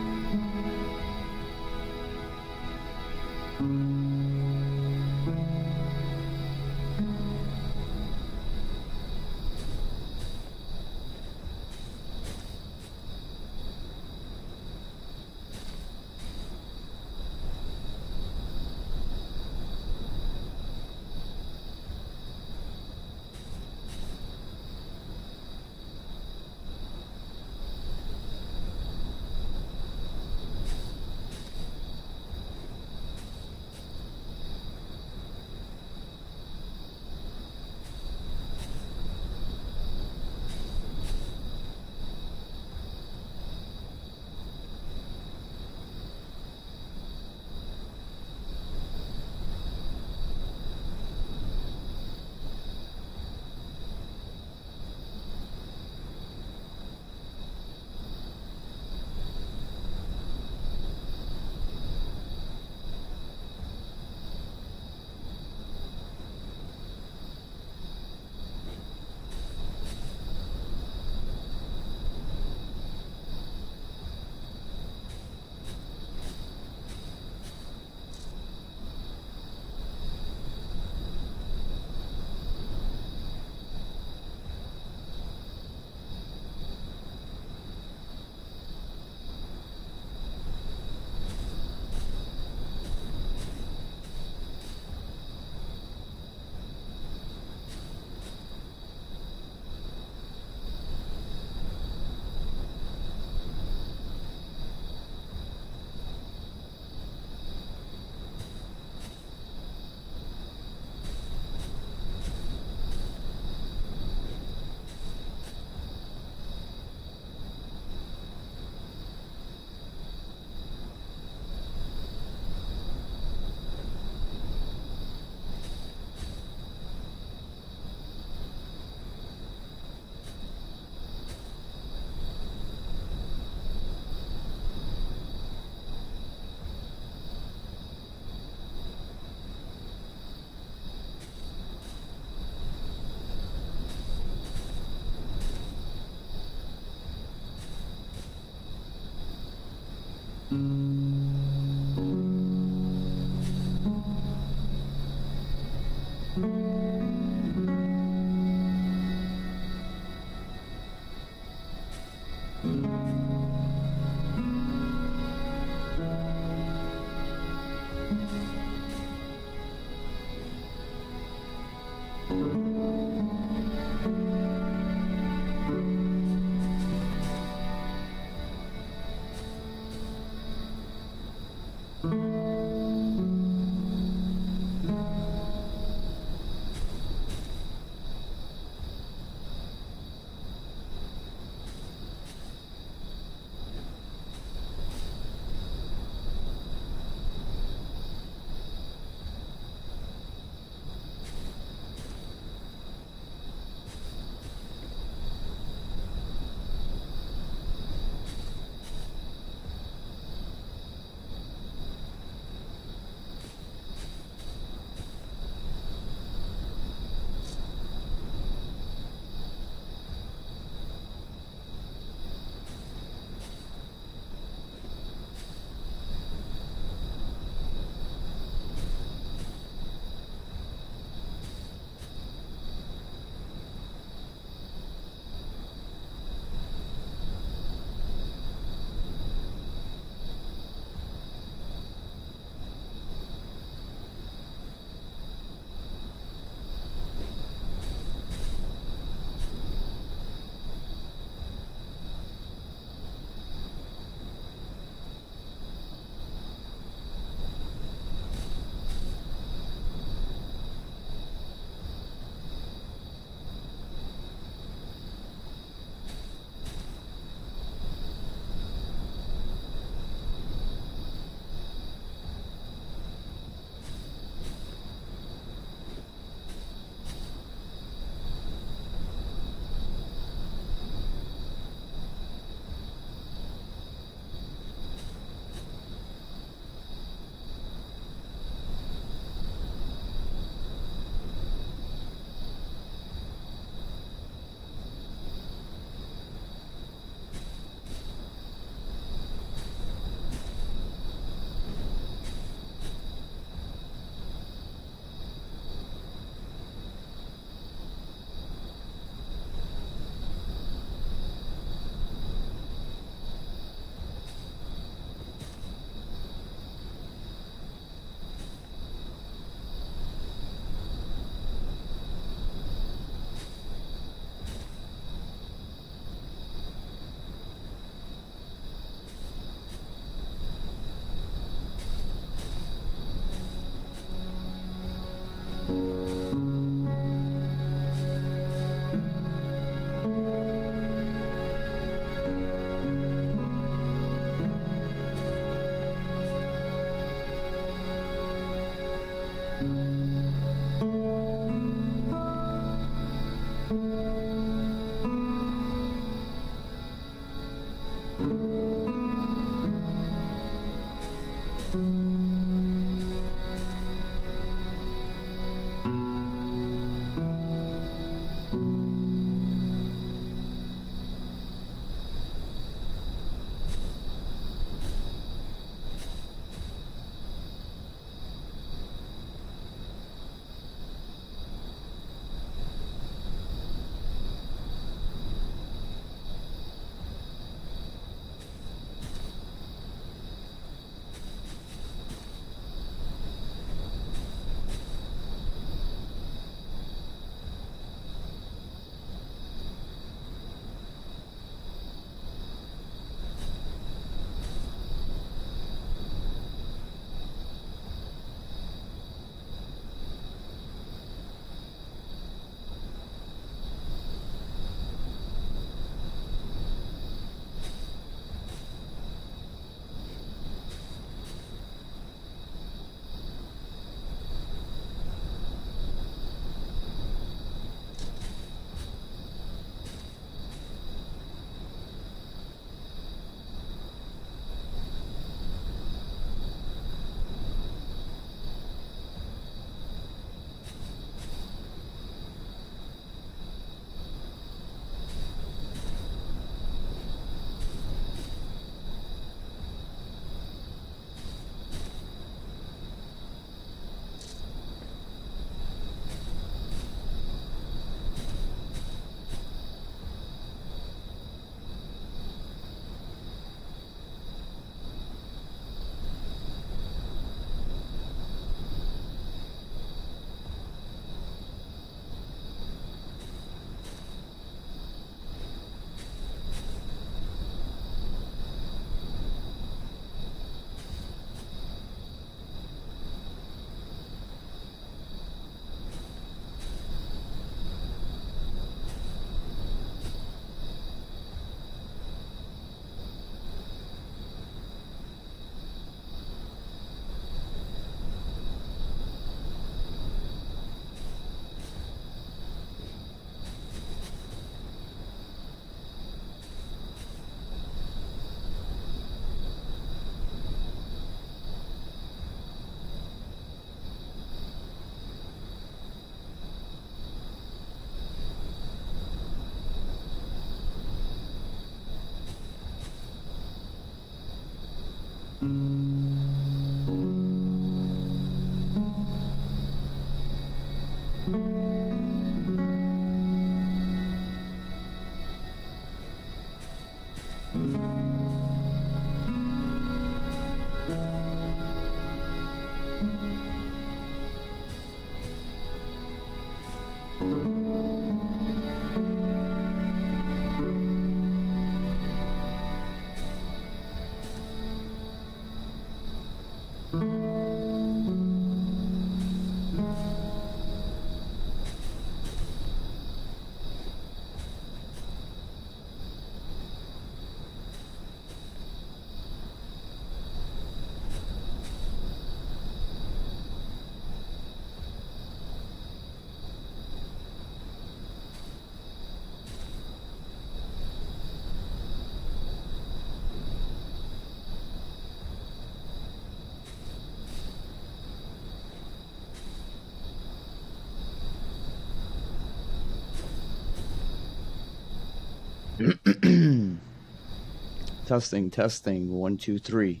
Testing, testing, 1, 2, 3.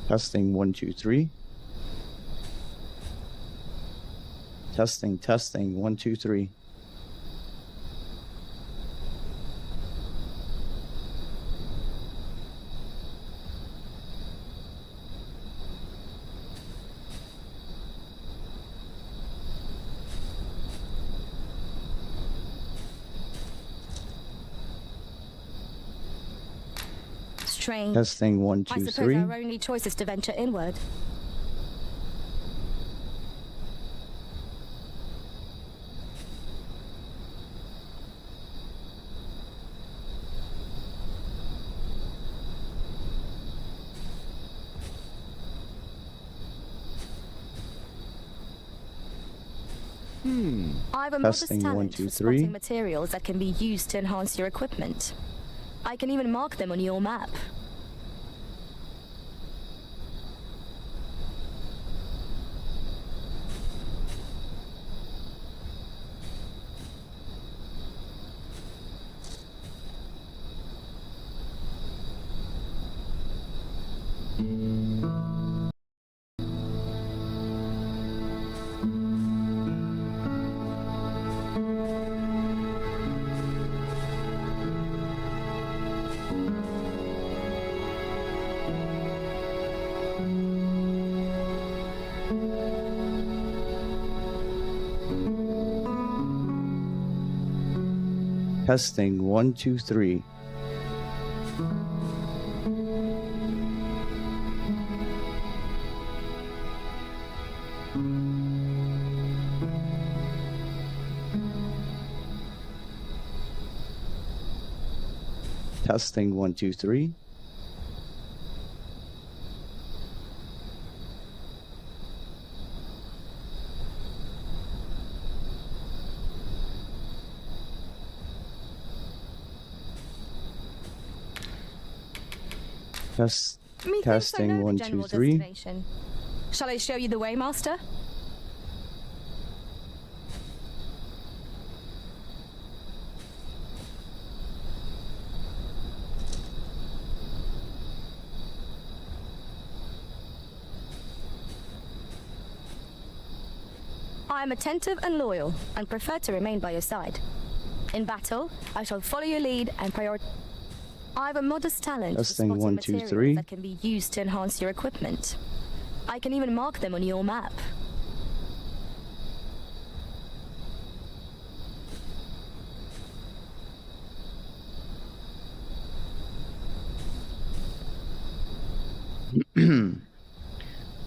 Testing, 1, 2, 3. Testing, testing, 1, 2, 3. Strange. Testing, 1, I 2, suppose 3. our only choice is to venture inward. I have a modest Testing, 1, talent 2, for 3. spotting materials that can be used to enhance your equipment. I can even mark them on your map. Testing, 1, 2, 3. Testing, 1, 2, 3. Methinks I Testing, know the 1, 2, general 3. destination. Shall I show you the way, Master? I am attentive and loyal, and prefer to remain by your side. In battle, I shall follow your lead and prioritize. I have a modest talent Testing, for spotting 1, 2, materials 3. that can be used to enhance your equipment. I can even mark them on your map.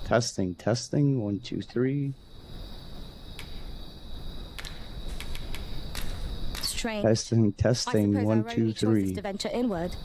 Testing, testing, 1, 2, 3. Strange. Testing, I testing, suppose 1, our 2, only choice is 3. to venture inward.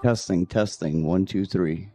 Testing, testing, 1, 2, 3.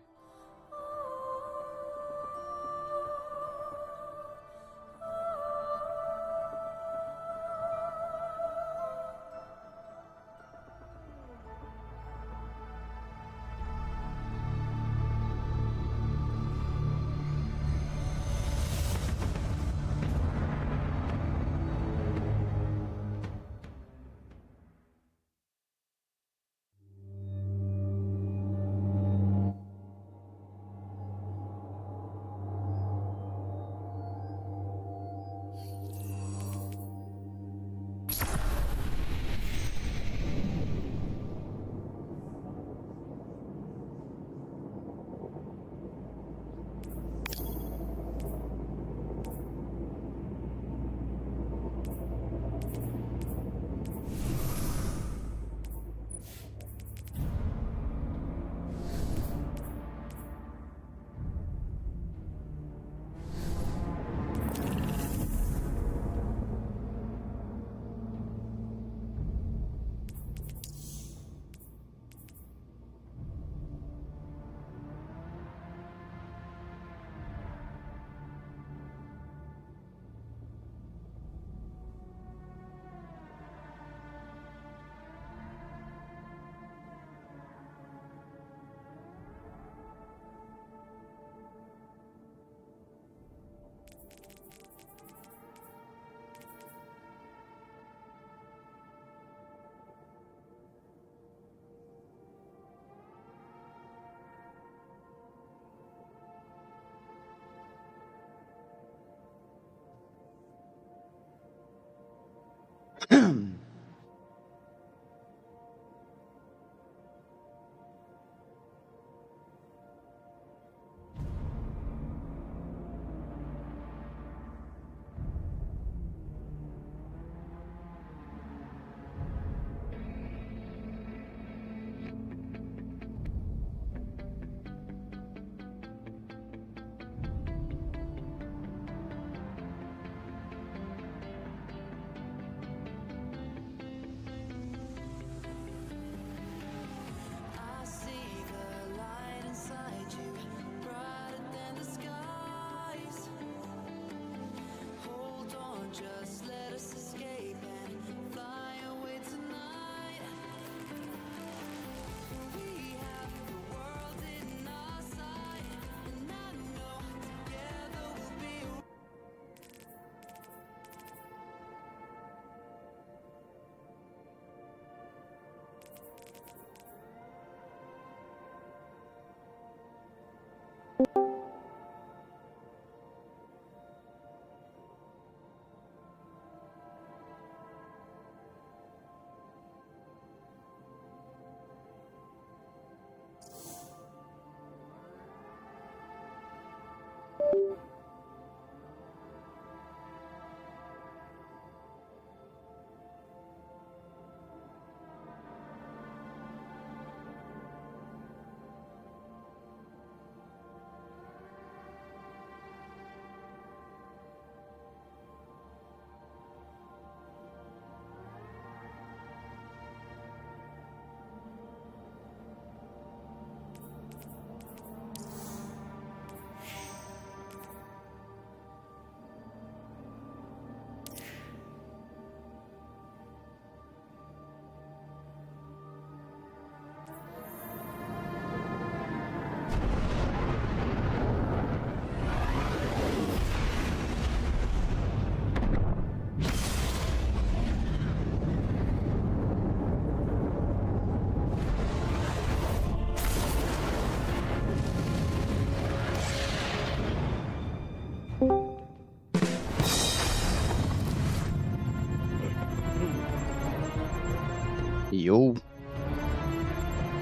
Yo.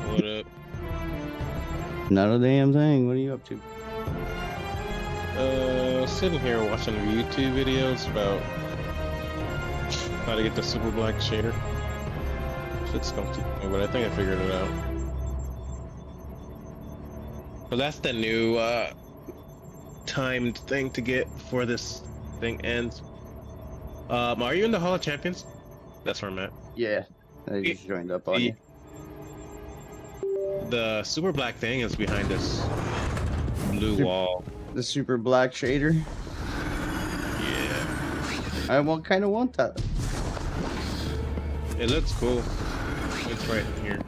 What up? Not a damn thing. What are you up to? Sitting here watching YouTube videos about how to get the super black shader. Shit's comfy, but I think I figured it out. So that's the new timed thing to get before this thing ends. Are you in the Hall of Champions? That's where I'm at. Yeah, I just joined up on you. The super black thing is behind this blue wall. The super black shader? Yeah. I kind of want that. It looks cool. It's right in here.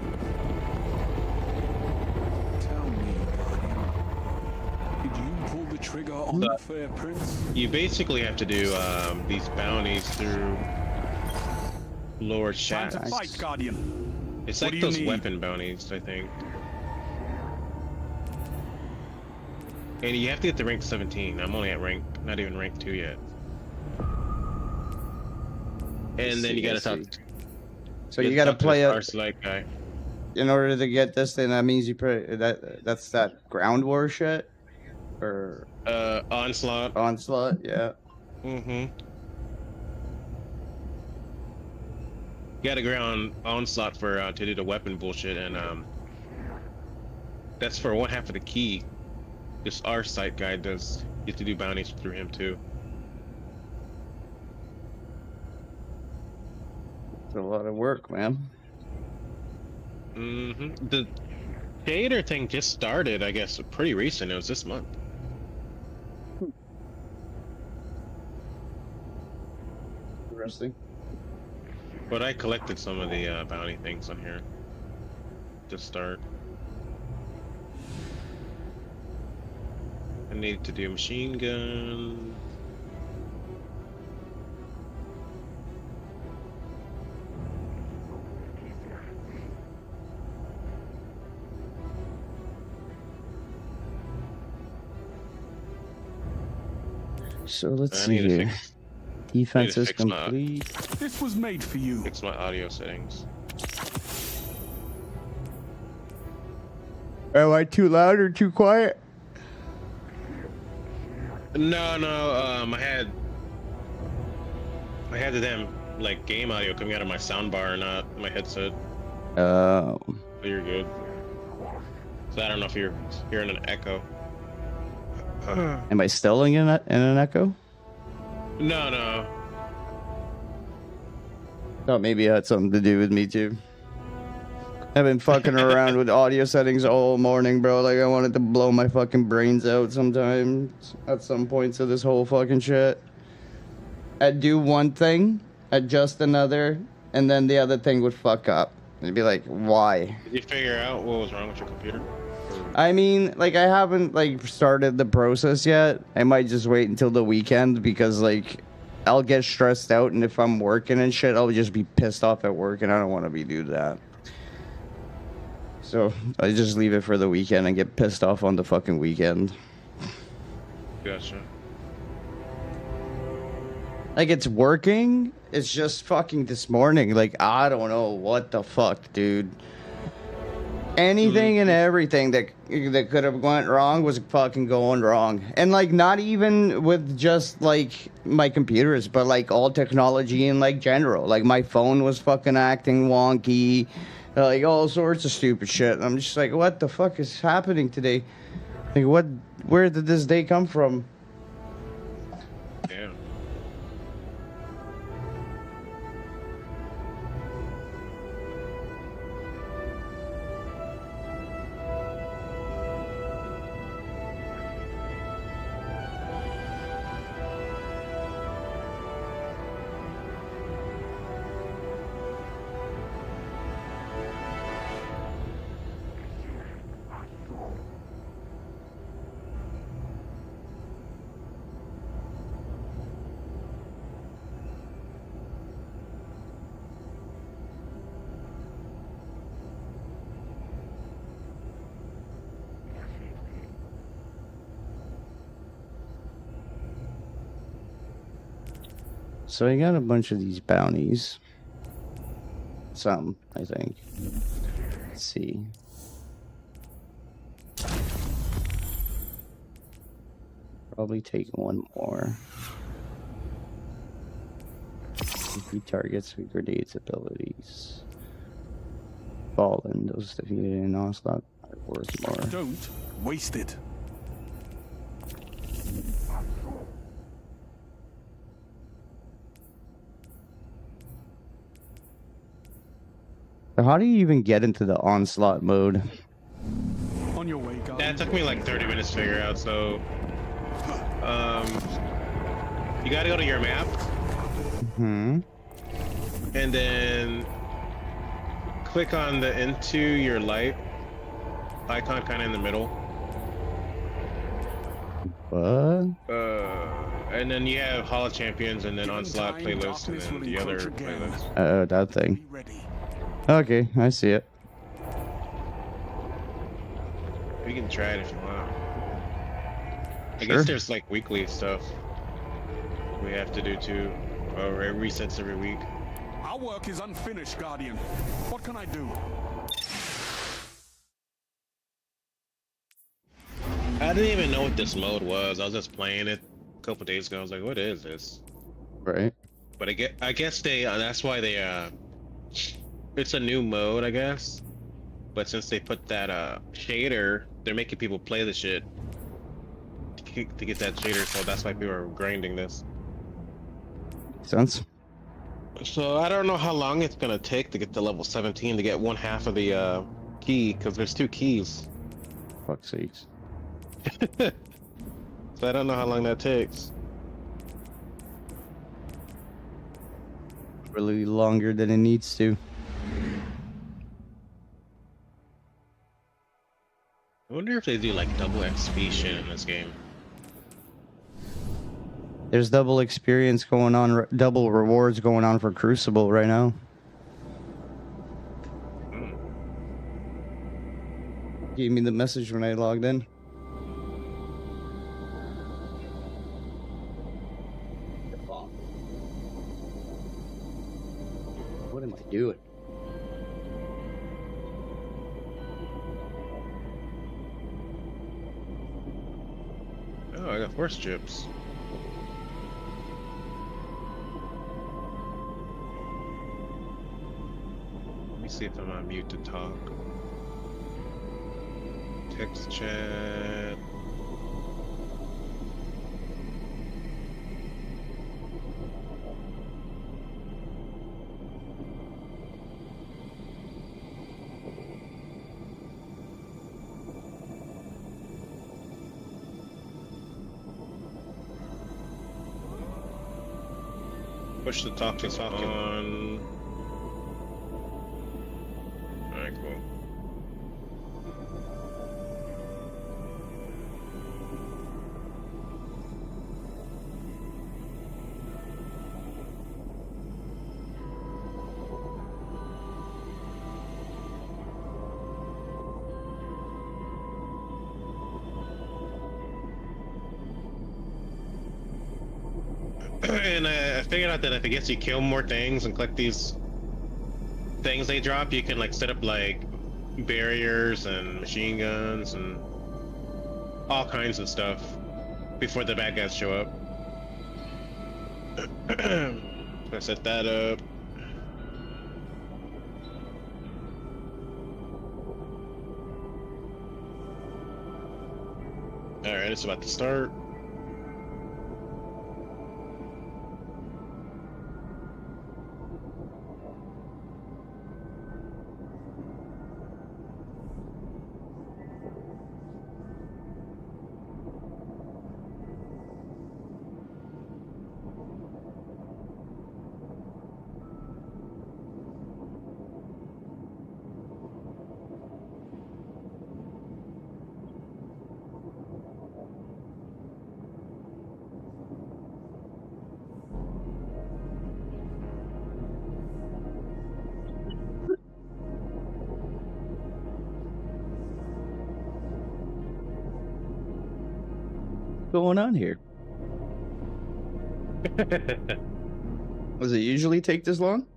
Tell me, buddy, did you pull the trigger on the Fair Prince? You basically have to do these bounties through lower Time shafts. to fight, Guardian. It's What like do you those need? weapon bounties, I think. And you have to get to rank 17. I'm only at not even rank 2 yet. And then you gotta talk. So you gotta play a. Like guy. In order to get this, then that means you put that's that ground war shit, or onslaught. Onslaught, yeah. Mm-hmm. You gotta ground onslaught for to do the weapon bullshit, and that's for one half of the key. This our site guy does. You have to do bounties through him too. It's a lot of work, man. Mm-hmm. The shader thing just started, I guess, pretty recent. It was this month. Interesting. But I collected some of the bounty things on here to start. I need to do machine gun. So let's I see need to here. fix- Defense I need is to fix my- complete. This was made for you. Fix my audio settings. Am I too loud or too quiet? No, I had them like game audio coming out of my soundbar, not my headset. Oh. So you're good. So I don't know if you're hearing an echo. Am I still in an echo? No. Thought maybe it had something to do with me too. I've been fucking around with audio settings all morning, bro. Like I wanted to blow my fucking brains out sometimes at some points of this whole fucking shit. I'd do one thing, adjust another, and then the other thing would fuck up. It'd be like, why? Did you figure out what was wrong with your computer? I mean, like, I haven't, like, started the process yet. I might just wait until the weekend because, like, I'll get stressed out, and if I'm working and shit, I'll just be pissed off at work, and I don't want to be do that. So, I just leave it for the weekend and get pissed off on the fucking weekend. Gotcha. Like, it's working. It's just fucking this morning. Like, I don't know what the fuck, dude. Anything and everything that could have went wrong was fucking going wrong. And, like, not even with just, like, my computers, but, like, all technology in, like, general. Like, my phone was fucking acting wonky. Like, all sorts of stupid shit. And I'm just like, what the fuck is happening today? Like, where did this day come from? Damn. So I got a bunch of these bounties. some, I think. Let's see. Probably take one more. Defeat targets with grenades abilities. Fallen, those defeated in onslaught are worth more. Don't waste it. So how do you even get into the onslaught mode? On your way, guys. That took me like 30 minutes to figure out, so you gotta go to your map. And then click on the into your light icon kind of in the middle. What? And then you have Hall of Champions and then Onslaught playlist and then the other playlist. That thing. Okay, I see it. You can try it if you want. I Sure. guess there's like weekly stuff we have to do too, or it resets every week. Our work is unfinished, Guardian. What can I do? I didn't even know what this mode was. I was just playing it a couple days ago. I was like, "What is this?" Right. But I guess they that's why they it's a new mode, I guess. But since they put that shader, they're making people play the shit to get that shader. So that's why people are grinding this. Sense. So I don't know how long it's gonna take to get to level 17 to get one half of the key, because there's 2 keys. Fuck's sakes. So I don't know how long that takes. Really longer than it needs to. I wonder if they do like double XP shit in this game. There's double experience going on, double rewards going on for Crucible right now. Gave me the message when I logged in. What am I doing? Oh, I got force chips. Let me see if I'm on mute to talk. Text chat. Push the talk to on. Alright, cool. And I figured out that if it gets you kill more things and collect these things they drop, you can like set up like barriers and machine guns and all kinds of stuff before the bad guys show up. I set that up. Alright, it's about to start. Going on here? Does it usually take this long?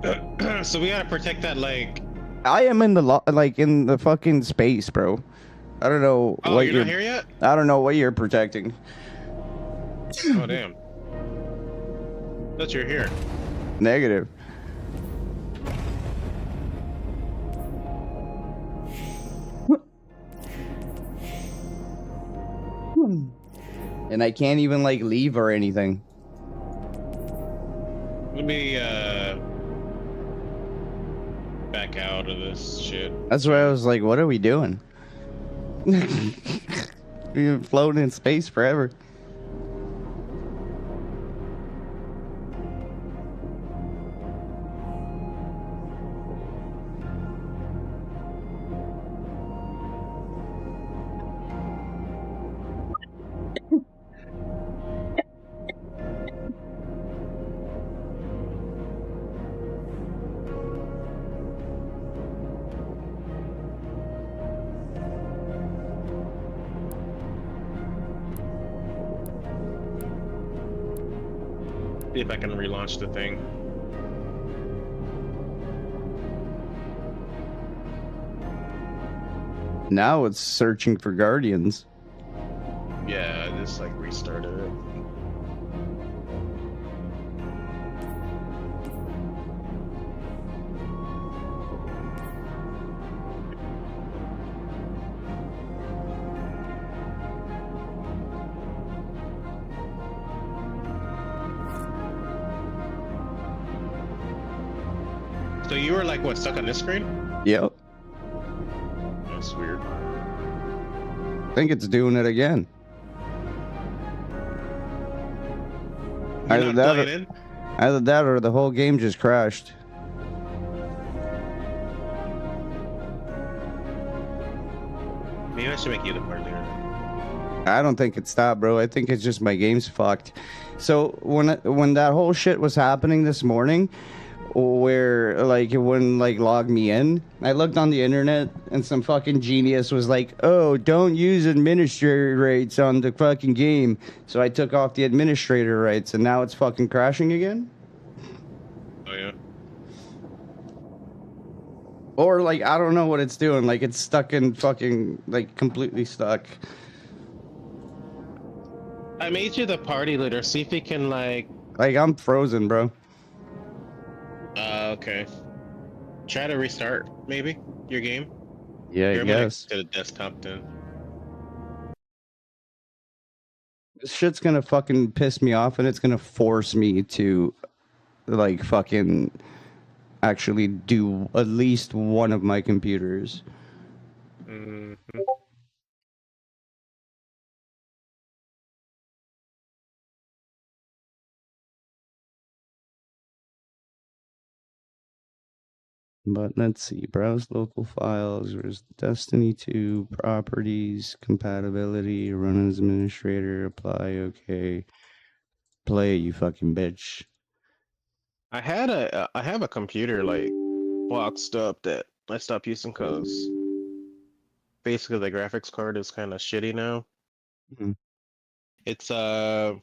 So we gotta protect that, like... I am in the like in the fucking space, bro. I don't know Oh, what you're not here yet? I don't know what you're protecting. Oh, damn. Thought you're here. Negative. And I can't even like leave or anything. Let me, back out of this shit. That's why I was like, what are we doing? We've been floating in space forever. See if I can relaunch the thing. Now it's searching for guardians. Yeah, I just like restarted it. So you were like, what, stuck on this screen? Yep. That's weird. I think it's doing it again. You're not playing in? Either that or the whole game just crashed. Maybe I should make you the part leader. I don't think it stopped, bro. I think it's just my game's fucked. So when that whole shit was happening this morning, where like it wouldn't like log me in, I looked on the internet and some fucking genius was like, "Oh, don't use administrator rights on the fucking game." So I took off the administrator rights, and now it's fucking crashing again. Oh yeah. Or like I don't know what it's doing. Like it's stuck in fucking like completely stuck. I made you the party leader. See if you can like. Like I'm frozen, bro. Okay. Try to restart, maybe, your game. Yeah, I You're guess. to the desktop then. This shit's gonna fucking piss me off, and it's gonna force me to, like, fucking actually do at least one of my computers. Mm-hmm. But let's see, browse local files, where's Destiny 2, properties, compatibility, run as administrator, apply, okay. Play, you fucking bitch. I have a computer like boxed up that I stopped using because basically the graphics card is kind of shitty now. Mhm. It's the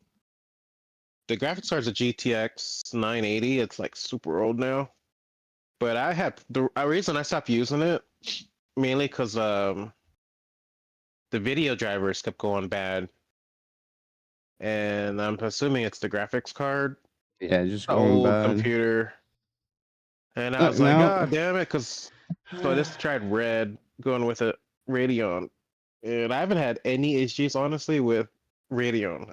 graphics card's a GTX 980. It's like super old now. But I had the reason I stopped using it mainly because the video drivers kept going bad, and I'm assuming it's the graphics card. Yeah, just The going old bad. computer. And I was like, now- oh damn it, because so I just tried Red, going with a Radeon, and I haven't had any issues honestly with Radeon.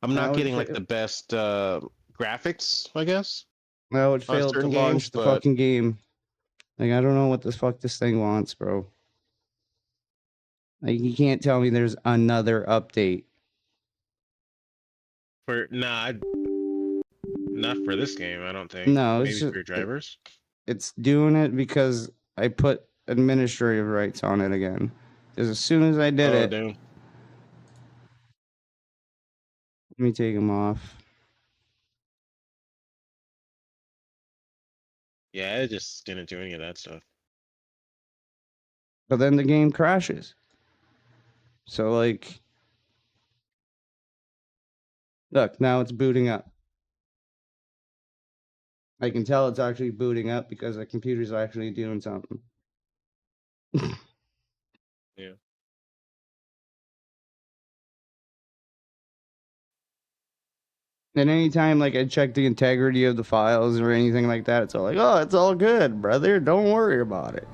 I'm Now not it getting like fa- the best graphics, I guess. No, it on failed to certain launch games, the but- fucking game. Like, I don't know what the fuck this thing wants, bro. Like, you can't tell me there's another update. Not for this game, I don't think. No, maybe it's just, for your drivers. It's doing it because I put administrative rights on it again. Because as soon as I did it, Damn. let me take them off. Yeah, I just didn't do any of that stuff. But then the game crashes. So, like, look, now it's booting up. I can tell it's actually booting up because the computer's actually doing something. Yeah. And anytime like I check the integrity of the files or anything like that, it's all like, oh, it's all good, brother. Don't worry about it.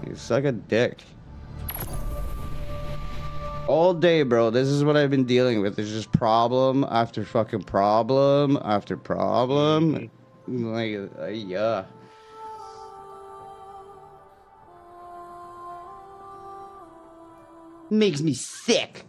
You suck a dick. All day, bro. This is what I've been dealing with. It's just problem after fucking problem after problem. Like, yeah. Makes me sick.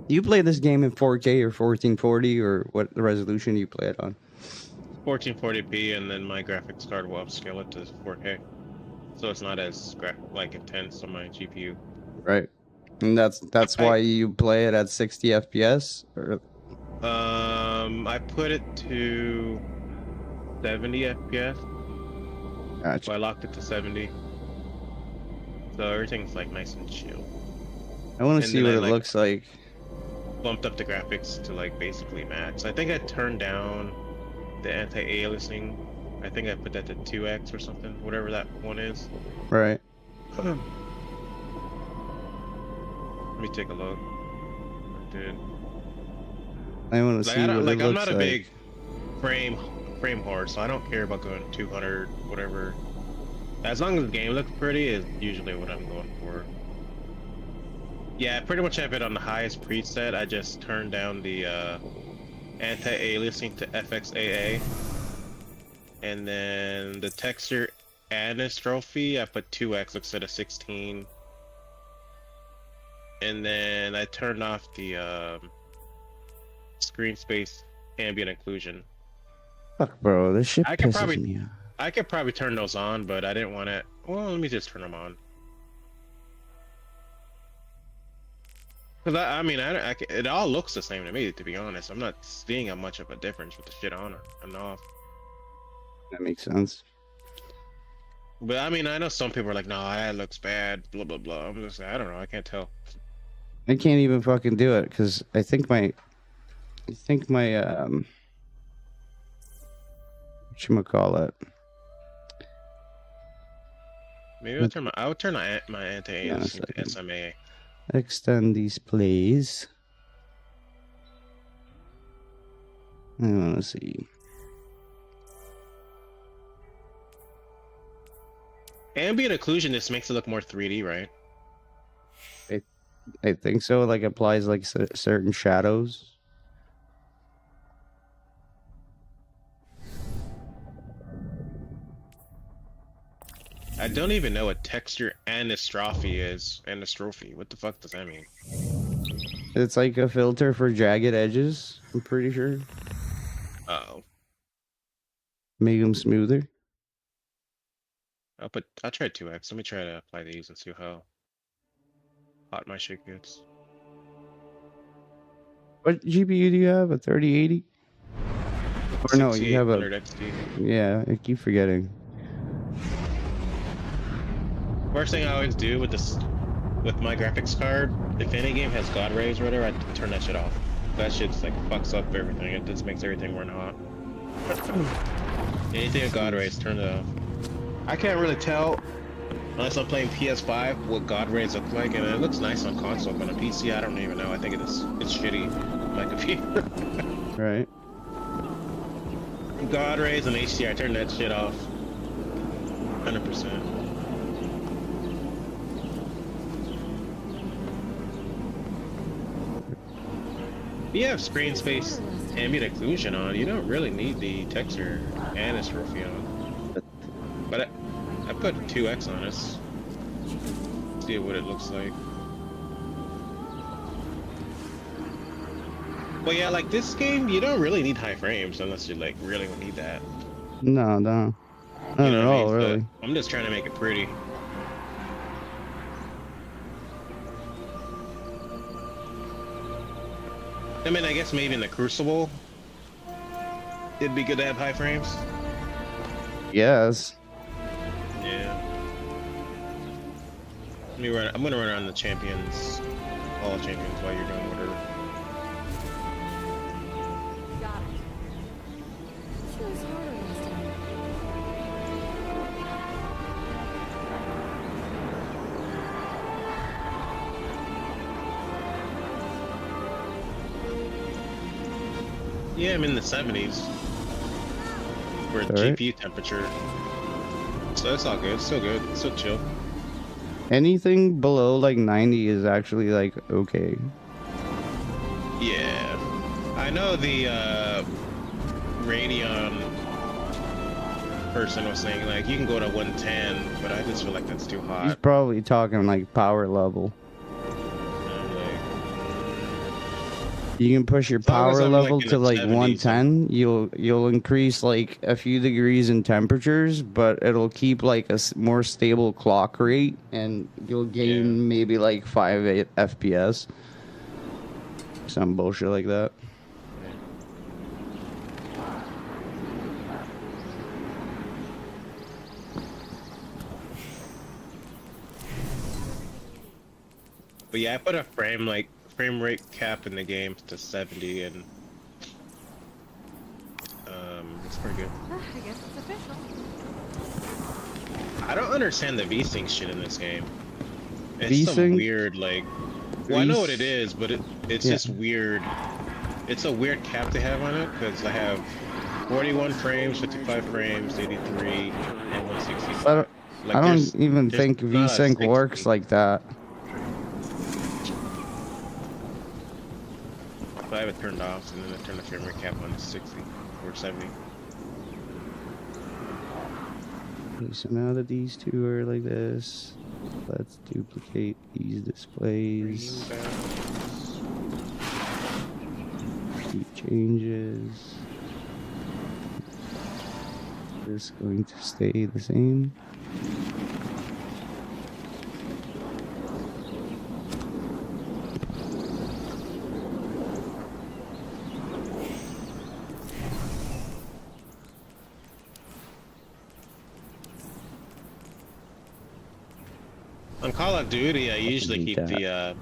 You play this game in 4K or 1440 or what the resolution you play it on? 1440p, and then my graphics card will upscale it to 4K, so it's not as intense on my GPU. Right, and that's why you play it at 60 FPS. Or... I put it to 70 FPS. Gotcha. So I locked it to 70, so everything's like nice and chill. I want to see what it looks like. Bumped up the graphics to like basically max. I think I turned down the anti-aliasing. I think I put that to 2x or something, whatever that one is. Right. Let me take a look. I did. I want to see what it looks like. I'm not a big frame whore, so I don't care about going 200, whatever. As long as the game looks pretty is usually what I'm going for. Yeah, I pretty much have it on the highest preset. I just turned down the anti-aliasing to FXAA. And then the texture anisotropy, I put 2x instead of 16. And then I turned off the screen space ambient occlusion. Fuck, bro, this shit pisses me off. I could probably turn those on, but I didn't want to. Well, let me just turn them on. Cause it all looks the same to me, to be honest. I'm not seeing much of a difference with the shit on and off. That makes sense. But I mean, I know some people are like, "No, that looks bad." Blah blah blah. I'm just, I don't know. I can't tell. I can't even fucking do it because I think my whatchamacallit. Maybe I would turn my anti-aliasing to SMA. Extend these, please. I want to see. Ambient occlusion just makes it look more 3D, right? I think so. Like applies like certain shadows. I don't even know what texture anisotropy is. Anisotropy. What the fuck does that mean? It's like a filter for jagged edges. I'm pretty sure. Uh-oh. Make them smoother. I'll try 2x. Let me try to apply these and see how hot my shit gets. What GPU do you have? A 3080? Or no, you have a... XT. Yeah, I keep forgetting. First thing I always do with my graphics card, if any game has God rays or whatever, I turn that shit off. That shit's like fucks up everything. It just makes everything run hot. Anything with God rays, turn it off. I can't really tell unless I'm playing PS5 what God rays look like, and it looks nice on console. But on PC, I don't even know. I think it's shitty on my computer. Right. God rays and HDR, I turn that shit off. 100%. If you have screen space ambient occlusion on, you don't really need the texture anisotropy on. But I put 2x on it. See what it looks like. Well, yeah, like this game, you don't really need high frames unless you like really need that. No, not at all, really. I'm just trying to make it pretty. I mean, I guess maybe in the Crucible, it'd be good to have high frames. Yes. Yeah. I'm gonna run around the champions, all champions, while you're doing whatever. Yeah, I'm in the 70s for GPU temperature. So that's all good. Still good. Still chill. Anything below like 90 is actually like okay. Yeah. I know the Radeon person was saying like you can go to 110, but I just feel like that's too hot. He's probably talking like power level. You can push your power level to like 110. You'll increase like a few degrees in temperatures, but it'll keep like a more stable clock rate, and you'll gain maybe like 5 FPS. Some bullshit like that. But yeah, I put a frame rate cap in the game to 70, and it's pretty good. I guess it's official. I don't understand the VSync shit in this game. It's VSync? some weird like. Well, I know what it is, but it's just weird. It's a weird cap to have on it because I have 41 frames, 55 frames, 83, and 160. I don't even think VSync works like that. I have it turned off, and then I turn the frame rate cap on to 60 or 70. Okay, so now that these two are like this, let's duplicate these displays. Keep changes. This is going to stay the same. On Call of Duty, I usually keep the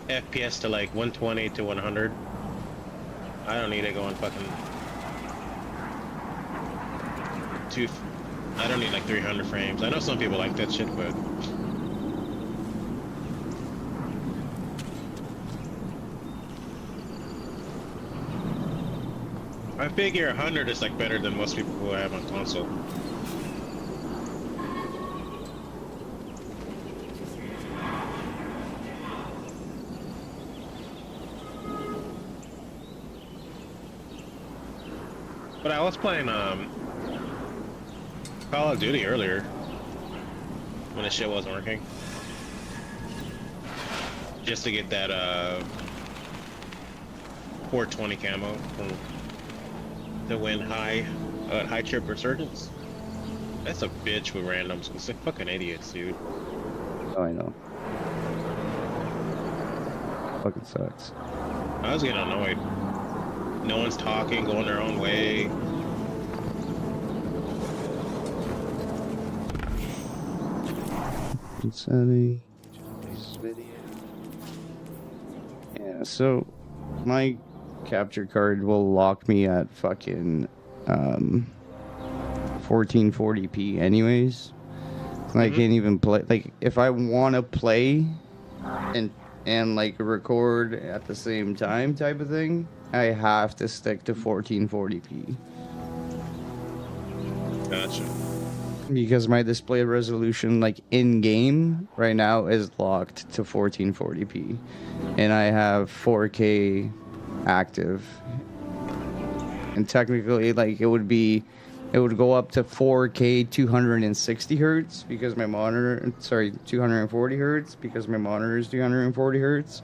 FPS to like 120 to 100. I don't need it going fucking I don't need like 300 frames. I know some people like that shit, but I figure 100 is like better than most people who have on console. But I was playing Call of Duty earlier when the shit wasn't working, just to get that 420 camo to win high trip resurgence. That's a bitch with randoms because they're fucking idiots, dude. Oh, I know. Fucking sucks. I was getting annoyed. No one's talking, going their own way. Setting. Video. Yeah, so my capture card will lock me at fucking 1440p anyways. I can't even play. Like, if I want to play and like record at the same time type of thing, I have to stick to 1440p. Gotcha. Because my display resolution, like in game right now, is locked to 1440p, and I have 4K active. And technically, like it would go up to 4K 260 hertz because my monitor, 240 hertz because my monitor is 240 hertz.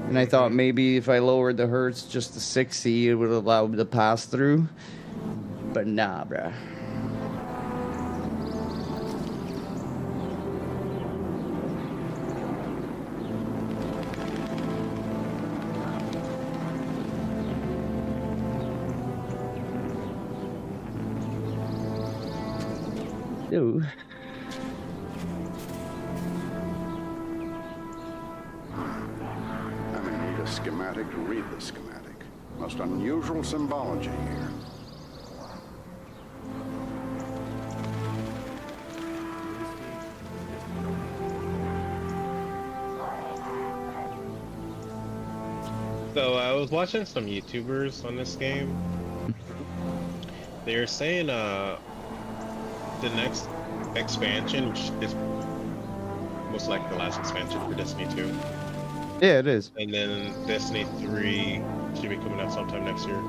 And I thought maybe if I lowered the hertz just to 60, it would allow the pass through. But nah, bruh. do. I may need a schematic to read the schematic. Most unusual symbology here. So I was watching some YouTubers on this game. They were saying the next expansion, which is most likely the last expansion for Destiny 2. Yeah, it is. And then Destiny 3 should be coming out sometime next year.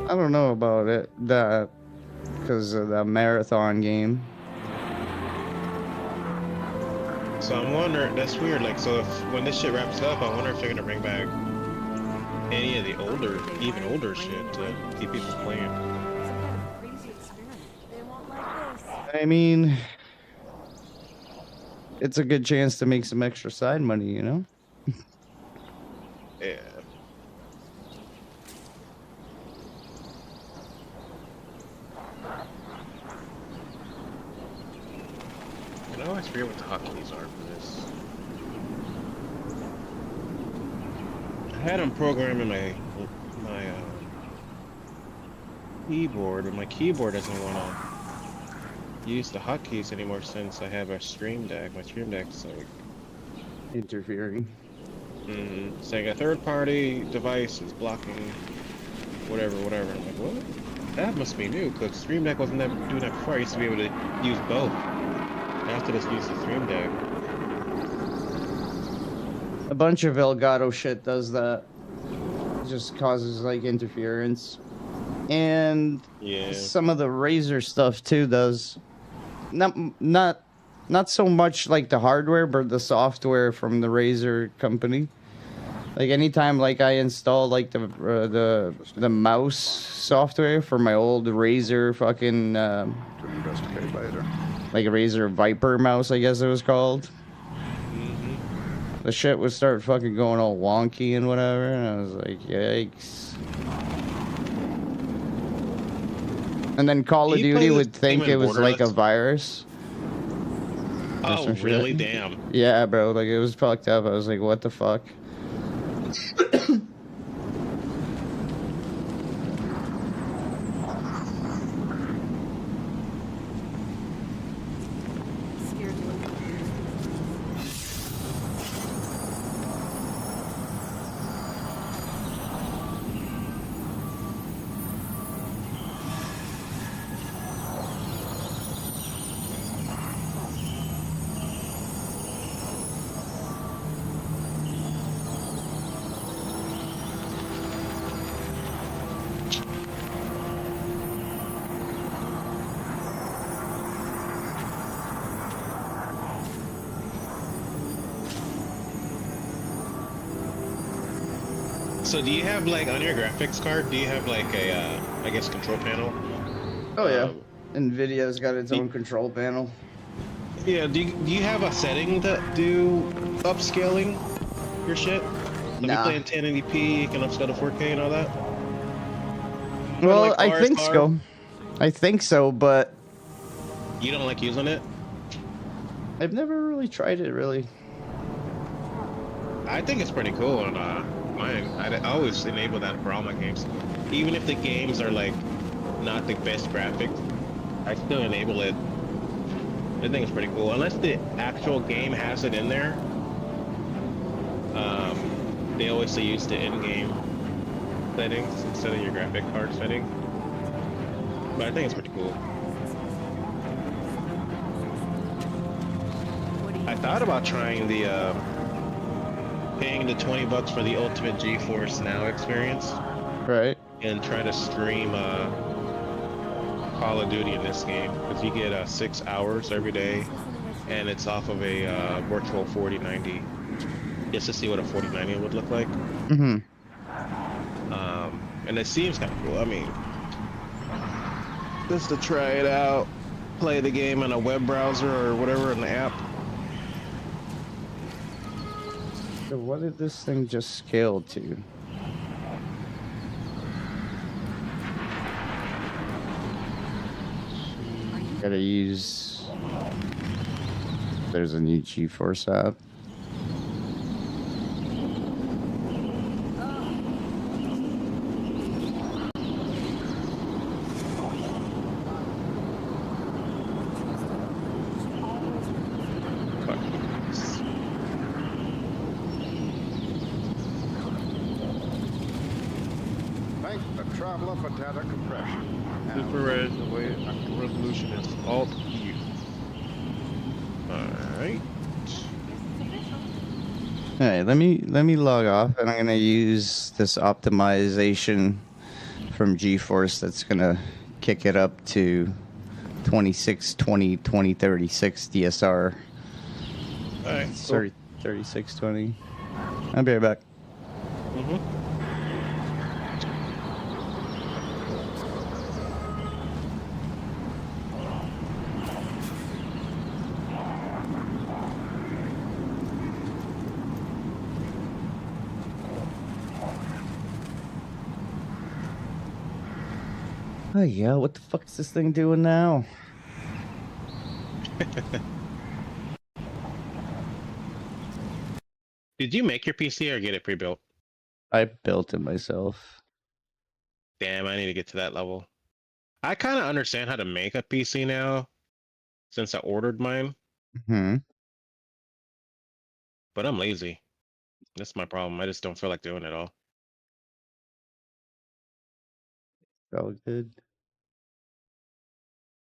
I don't know about it, that because of the marathon game. So I'm wondering, that's weird. Like, so if when this shit wraps up, I wonder if they're gonna bring back any of the older, even older shit to keep people playing. I mean, it's a good chance to make some extra side money, you know? Yeah. I always forget what the hotkeys are for this. I had them programmed in my keyboard, but my keyboard doesn't want to use the hotkeys anymore since I have a Stream Deck. My Stream Deck's like interfering. Saying a third-party device is blocking whatever. I'm like, what? That must be new, because Stream Deck wasn't doing that before. I used to be able to use both. I have to just use the Stream Deck. A bunch of Elgato shit does that. It just causes like interference. And yeah, some of the Razer stuff too does. Not so much like the hardware, but the software from the Razer company. Like anytime like I install like the mouse software for my old Razer fucking To investigate later. like a Razer Viper mouse, I guess it was called. The shit would start fucking going all wonky and whatever, and I was like, yikes. And then Call of Duty would think it was like a virus. Oh, really? Damn. Yeah, bro, like it was fucked up. I was like, what the fuck? So do you have like on your graphics card? Do you have like a, I guess, control panel? Oh yeah. Nvidia's got its own control panel. Yeah. Do you have a setting to do upscaling your shit? If you play in 1080p, you can upscale to 4K and all that. Well, I think so. I think so, but you don't like using it? I've never really tried it. Really. I think it's pretty cool on mine. I always enable that for all my games, even if the games are like not the best graphics. I still enable it. I think it's pretty cool, unless the actual game has it in there. They always use the in-game settings instead of your graphic card setting. But I think it's pretty cool. I thought about trying the paying the $20 for the Ultimate GeForce Now experience, right? And try to stream Call of Duty in this game, because you get 6 hours every day, and it's off of a virtual 4090, just to see what a 4090 would look like. And it seems kind of cool. I mean, just to try it out, play the game in a web browser or whatever, an app. So what did this thing just scale to? Gotta use. There's a new GeForce app. Thank the traveler for data compression. Super res away resolution is Alt U. Alright. Alright, let me log off, and I'm gonna use this optimization from GeForce that's gonna kick it up to 2620 2036 DSR. Alright. 3620. I'll be right back. Oh yeah, what the fuck is this thing doing now? Did you make your PC or get it pre-built? I built it myself. Damn, I need to get to that level. I kind of understand how to make a PC now, since I ordered mine, Hmm. but I'm lazy. That's my problem. I just don't feel like doing it all. All good.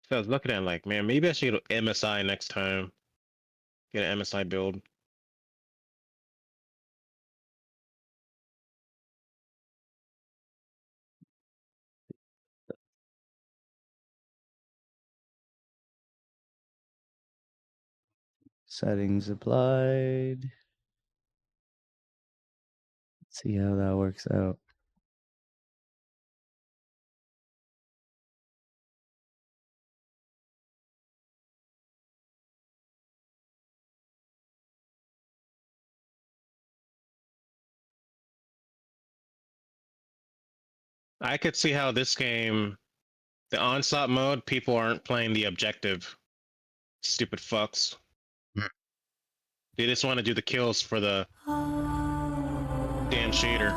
So I was looking at like, man, maybe I should get an MSI next time. Get an MSI build. Settings applied. Let's see how that works out. I could see how this game, the onslaught mode, people aren't playing the objective. Stupid fucks. They just want to do the kills for the damn shader.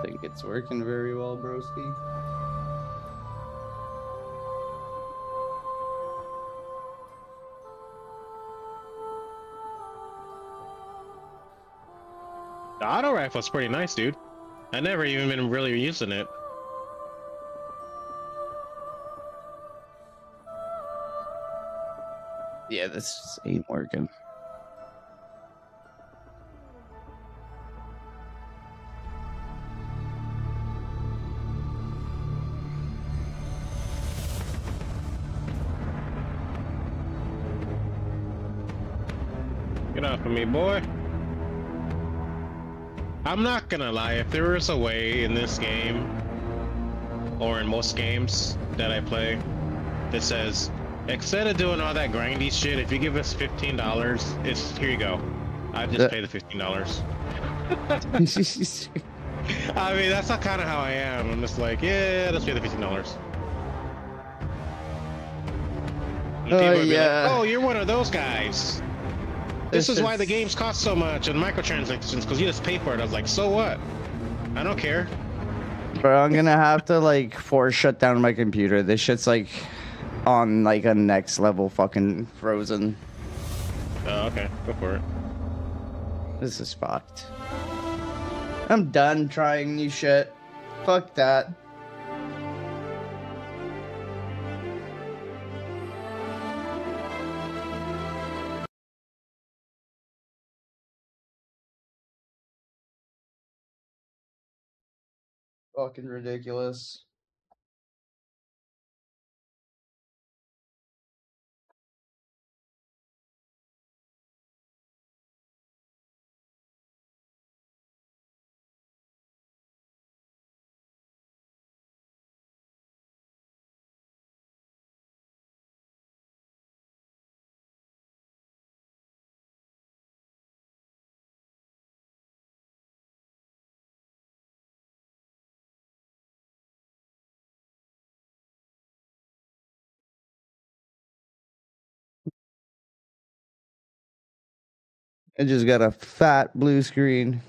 Think it's working very well, broski. The auto rifle's pretty nice, dude. I never even been really using it. Yeah, this ain't working. Get off of me, boy. I'm not gonna lie, if there was a way in this game, or in most games that I play, that says, instead of doing all that grindy shit, if you give us $15, it's here you go. I just pay the $15. I mean, that's not kind of how I am. I'm just like, yeah, let's pay the $15. And people would be like, oh, you're one of those guys. This is why the games cost so much and microtransactions, because you just pay for it. I was like, so what? I don't care. Bro, I'm gonna have to like force shut down my computer. This shit's like on like a next level fucking frozen. Oh, okay. Go for it. This is fucked. I'm done trying new shit. Fuck that. Fucking ridiculous. It just got a fat blue screen.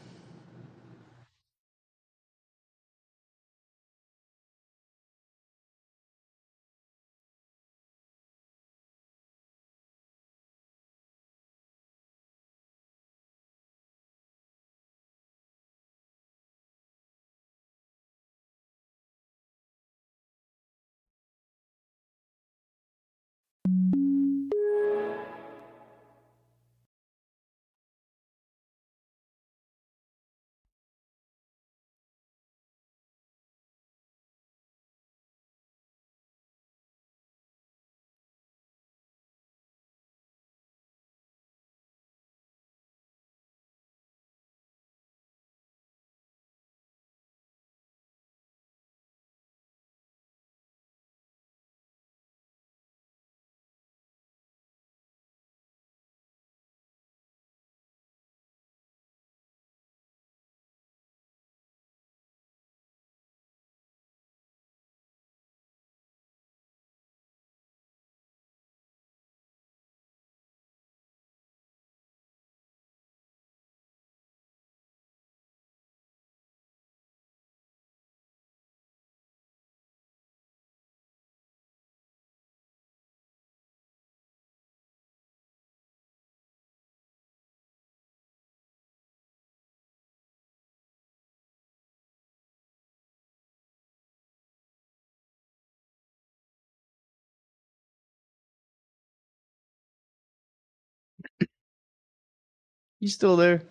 You still there?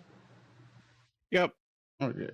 Yep. Okay.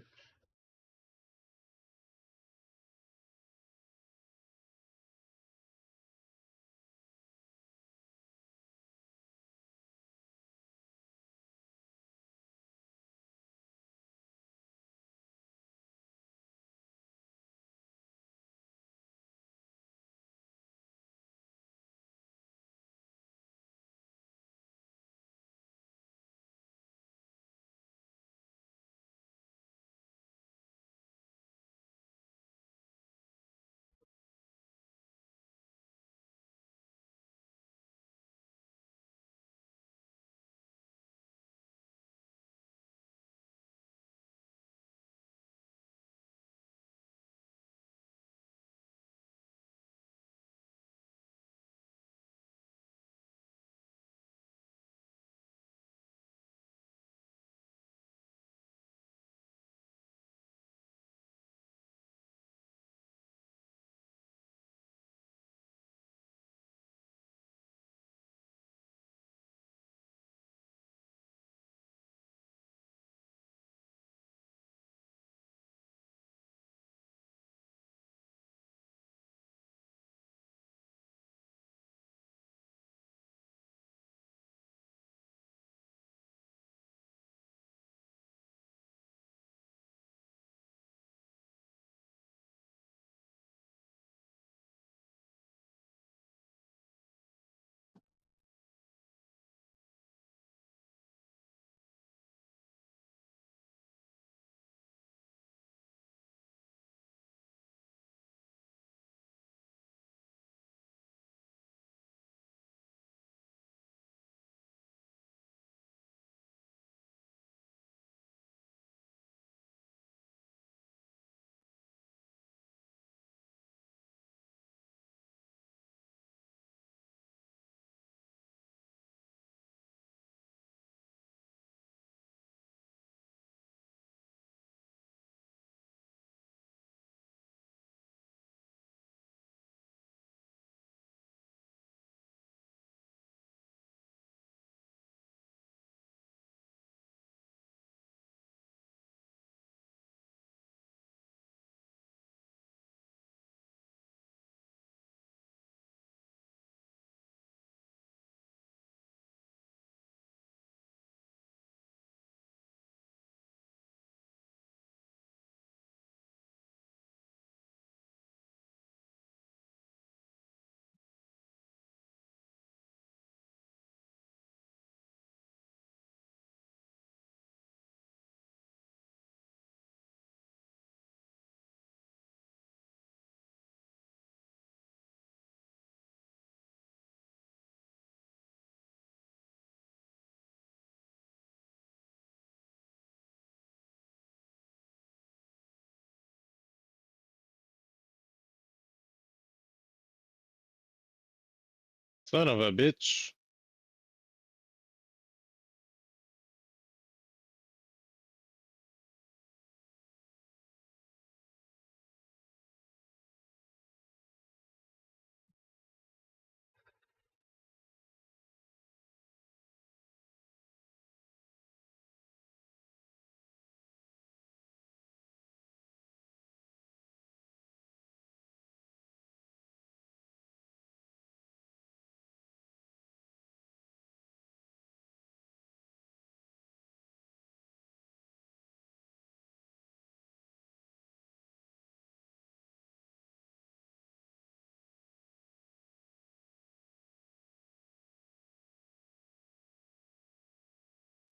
Son of a bitch.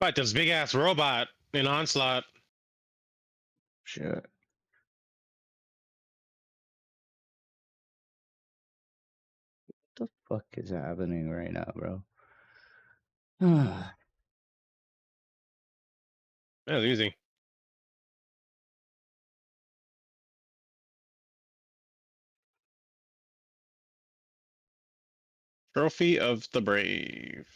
Fight this big ass robot in Onslaught. Shit. What the fuck is happening right now, bro? That was easy. Trophy of the Brave.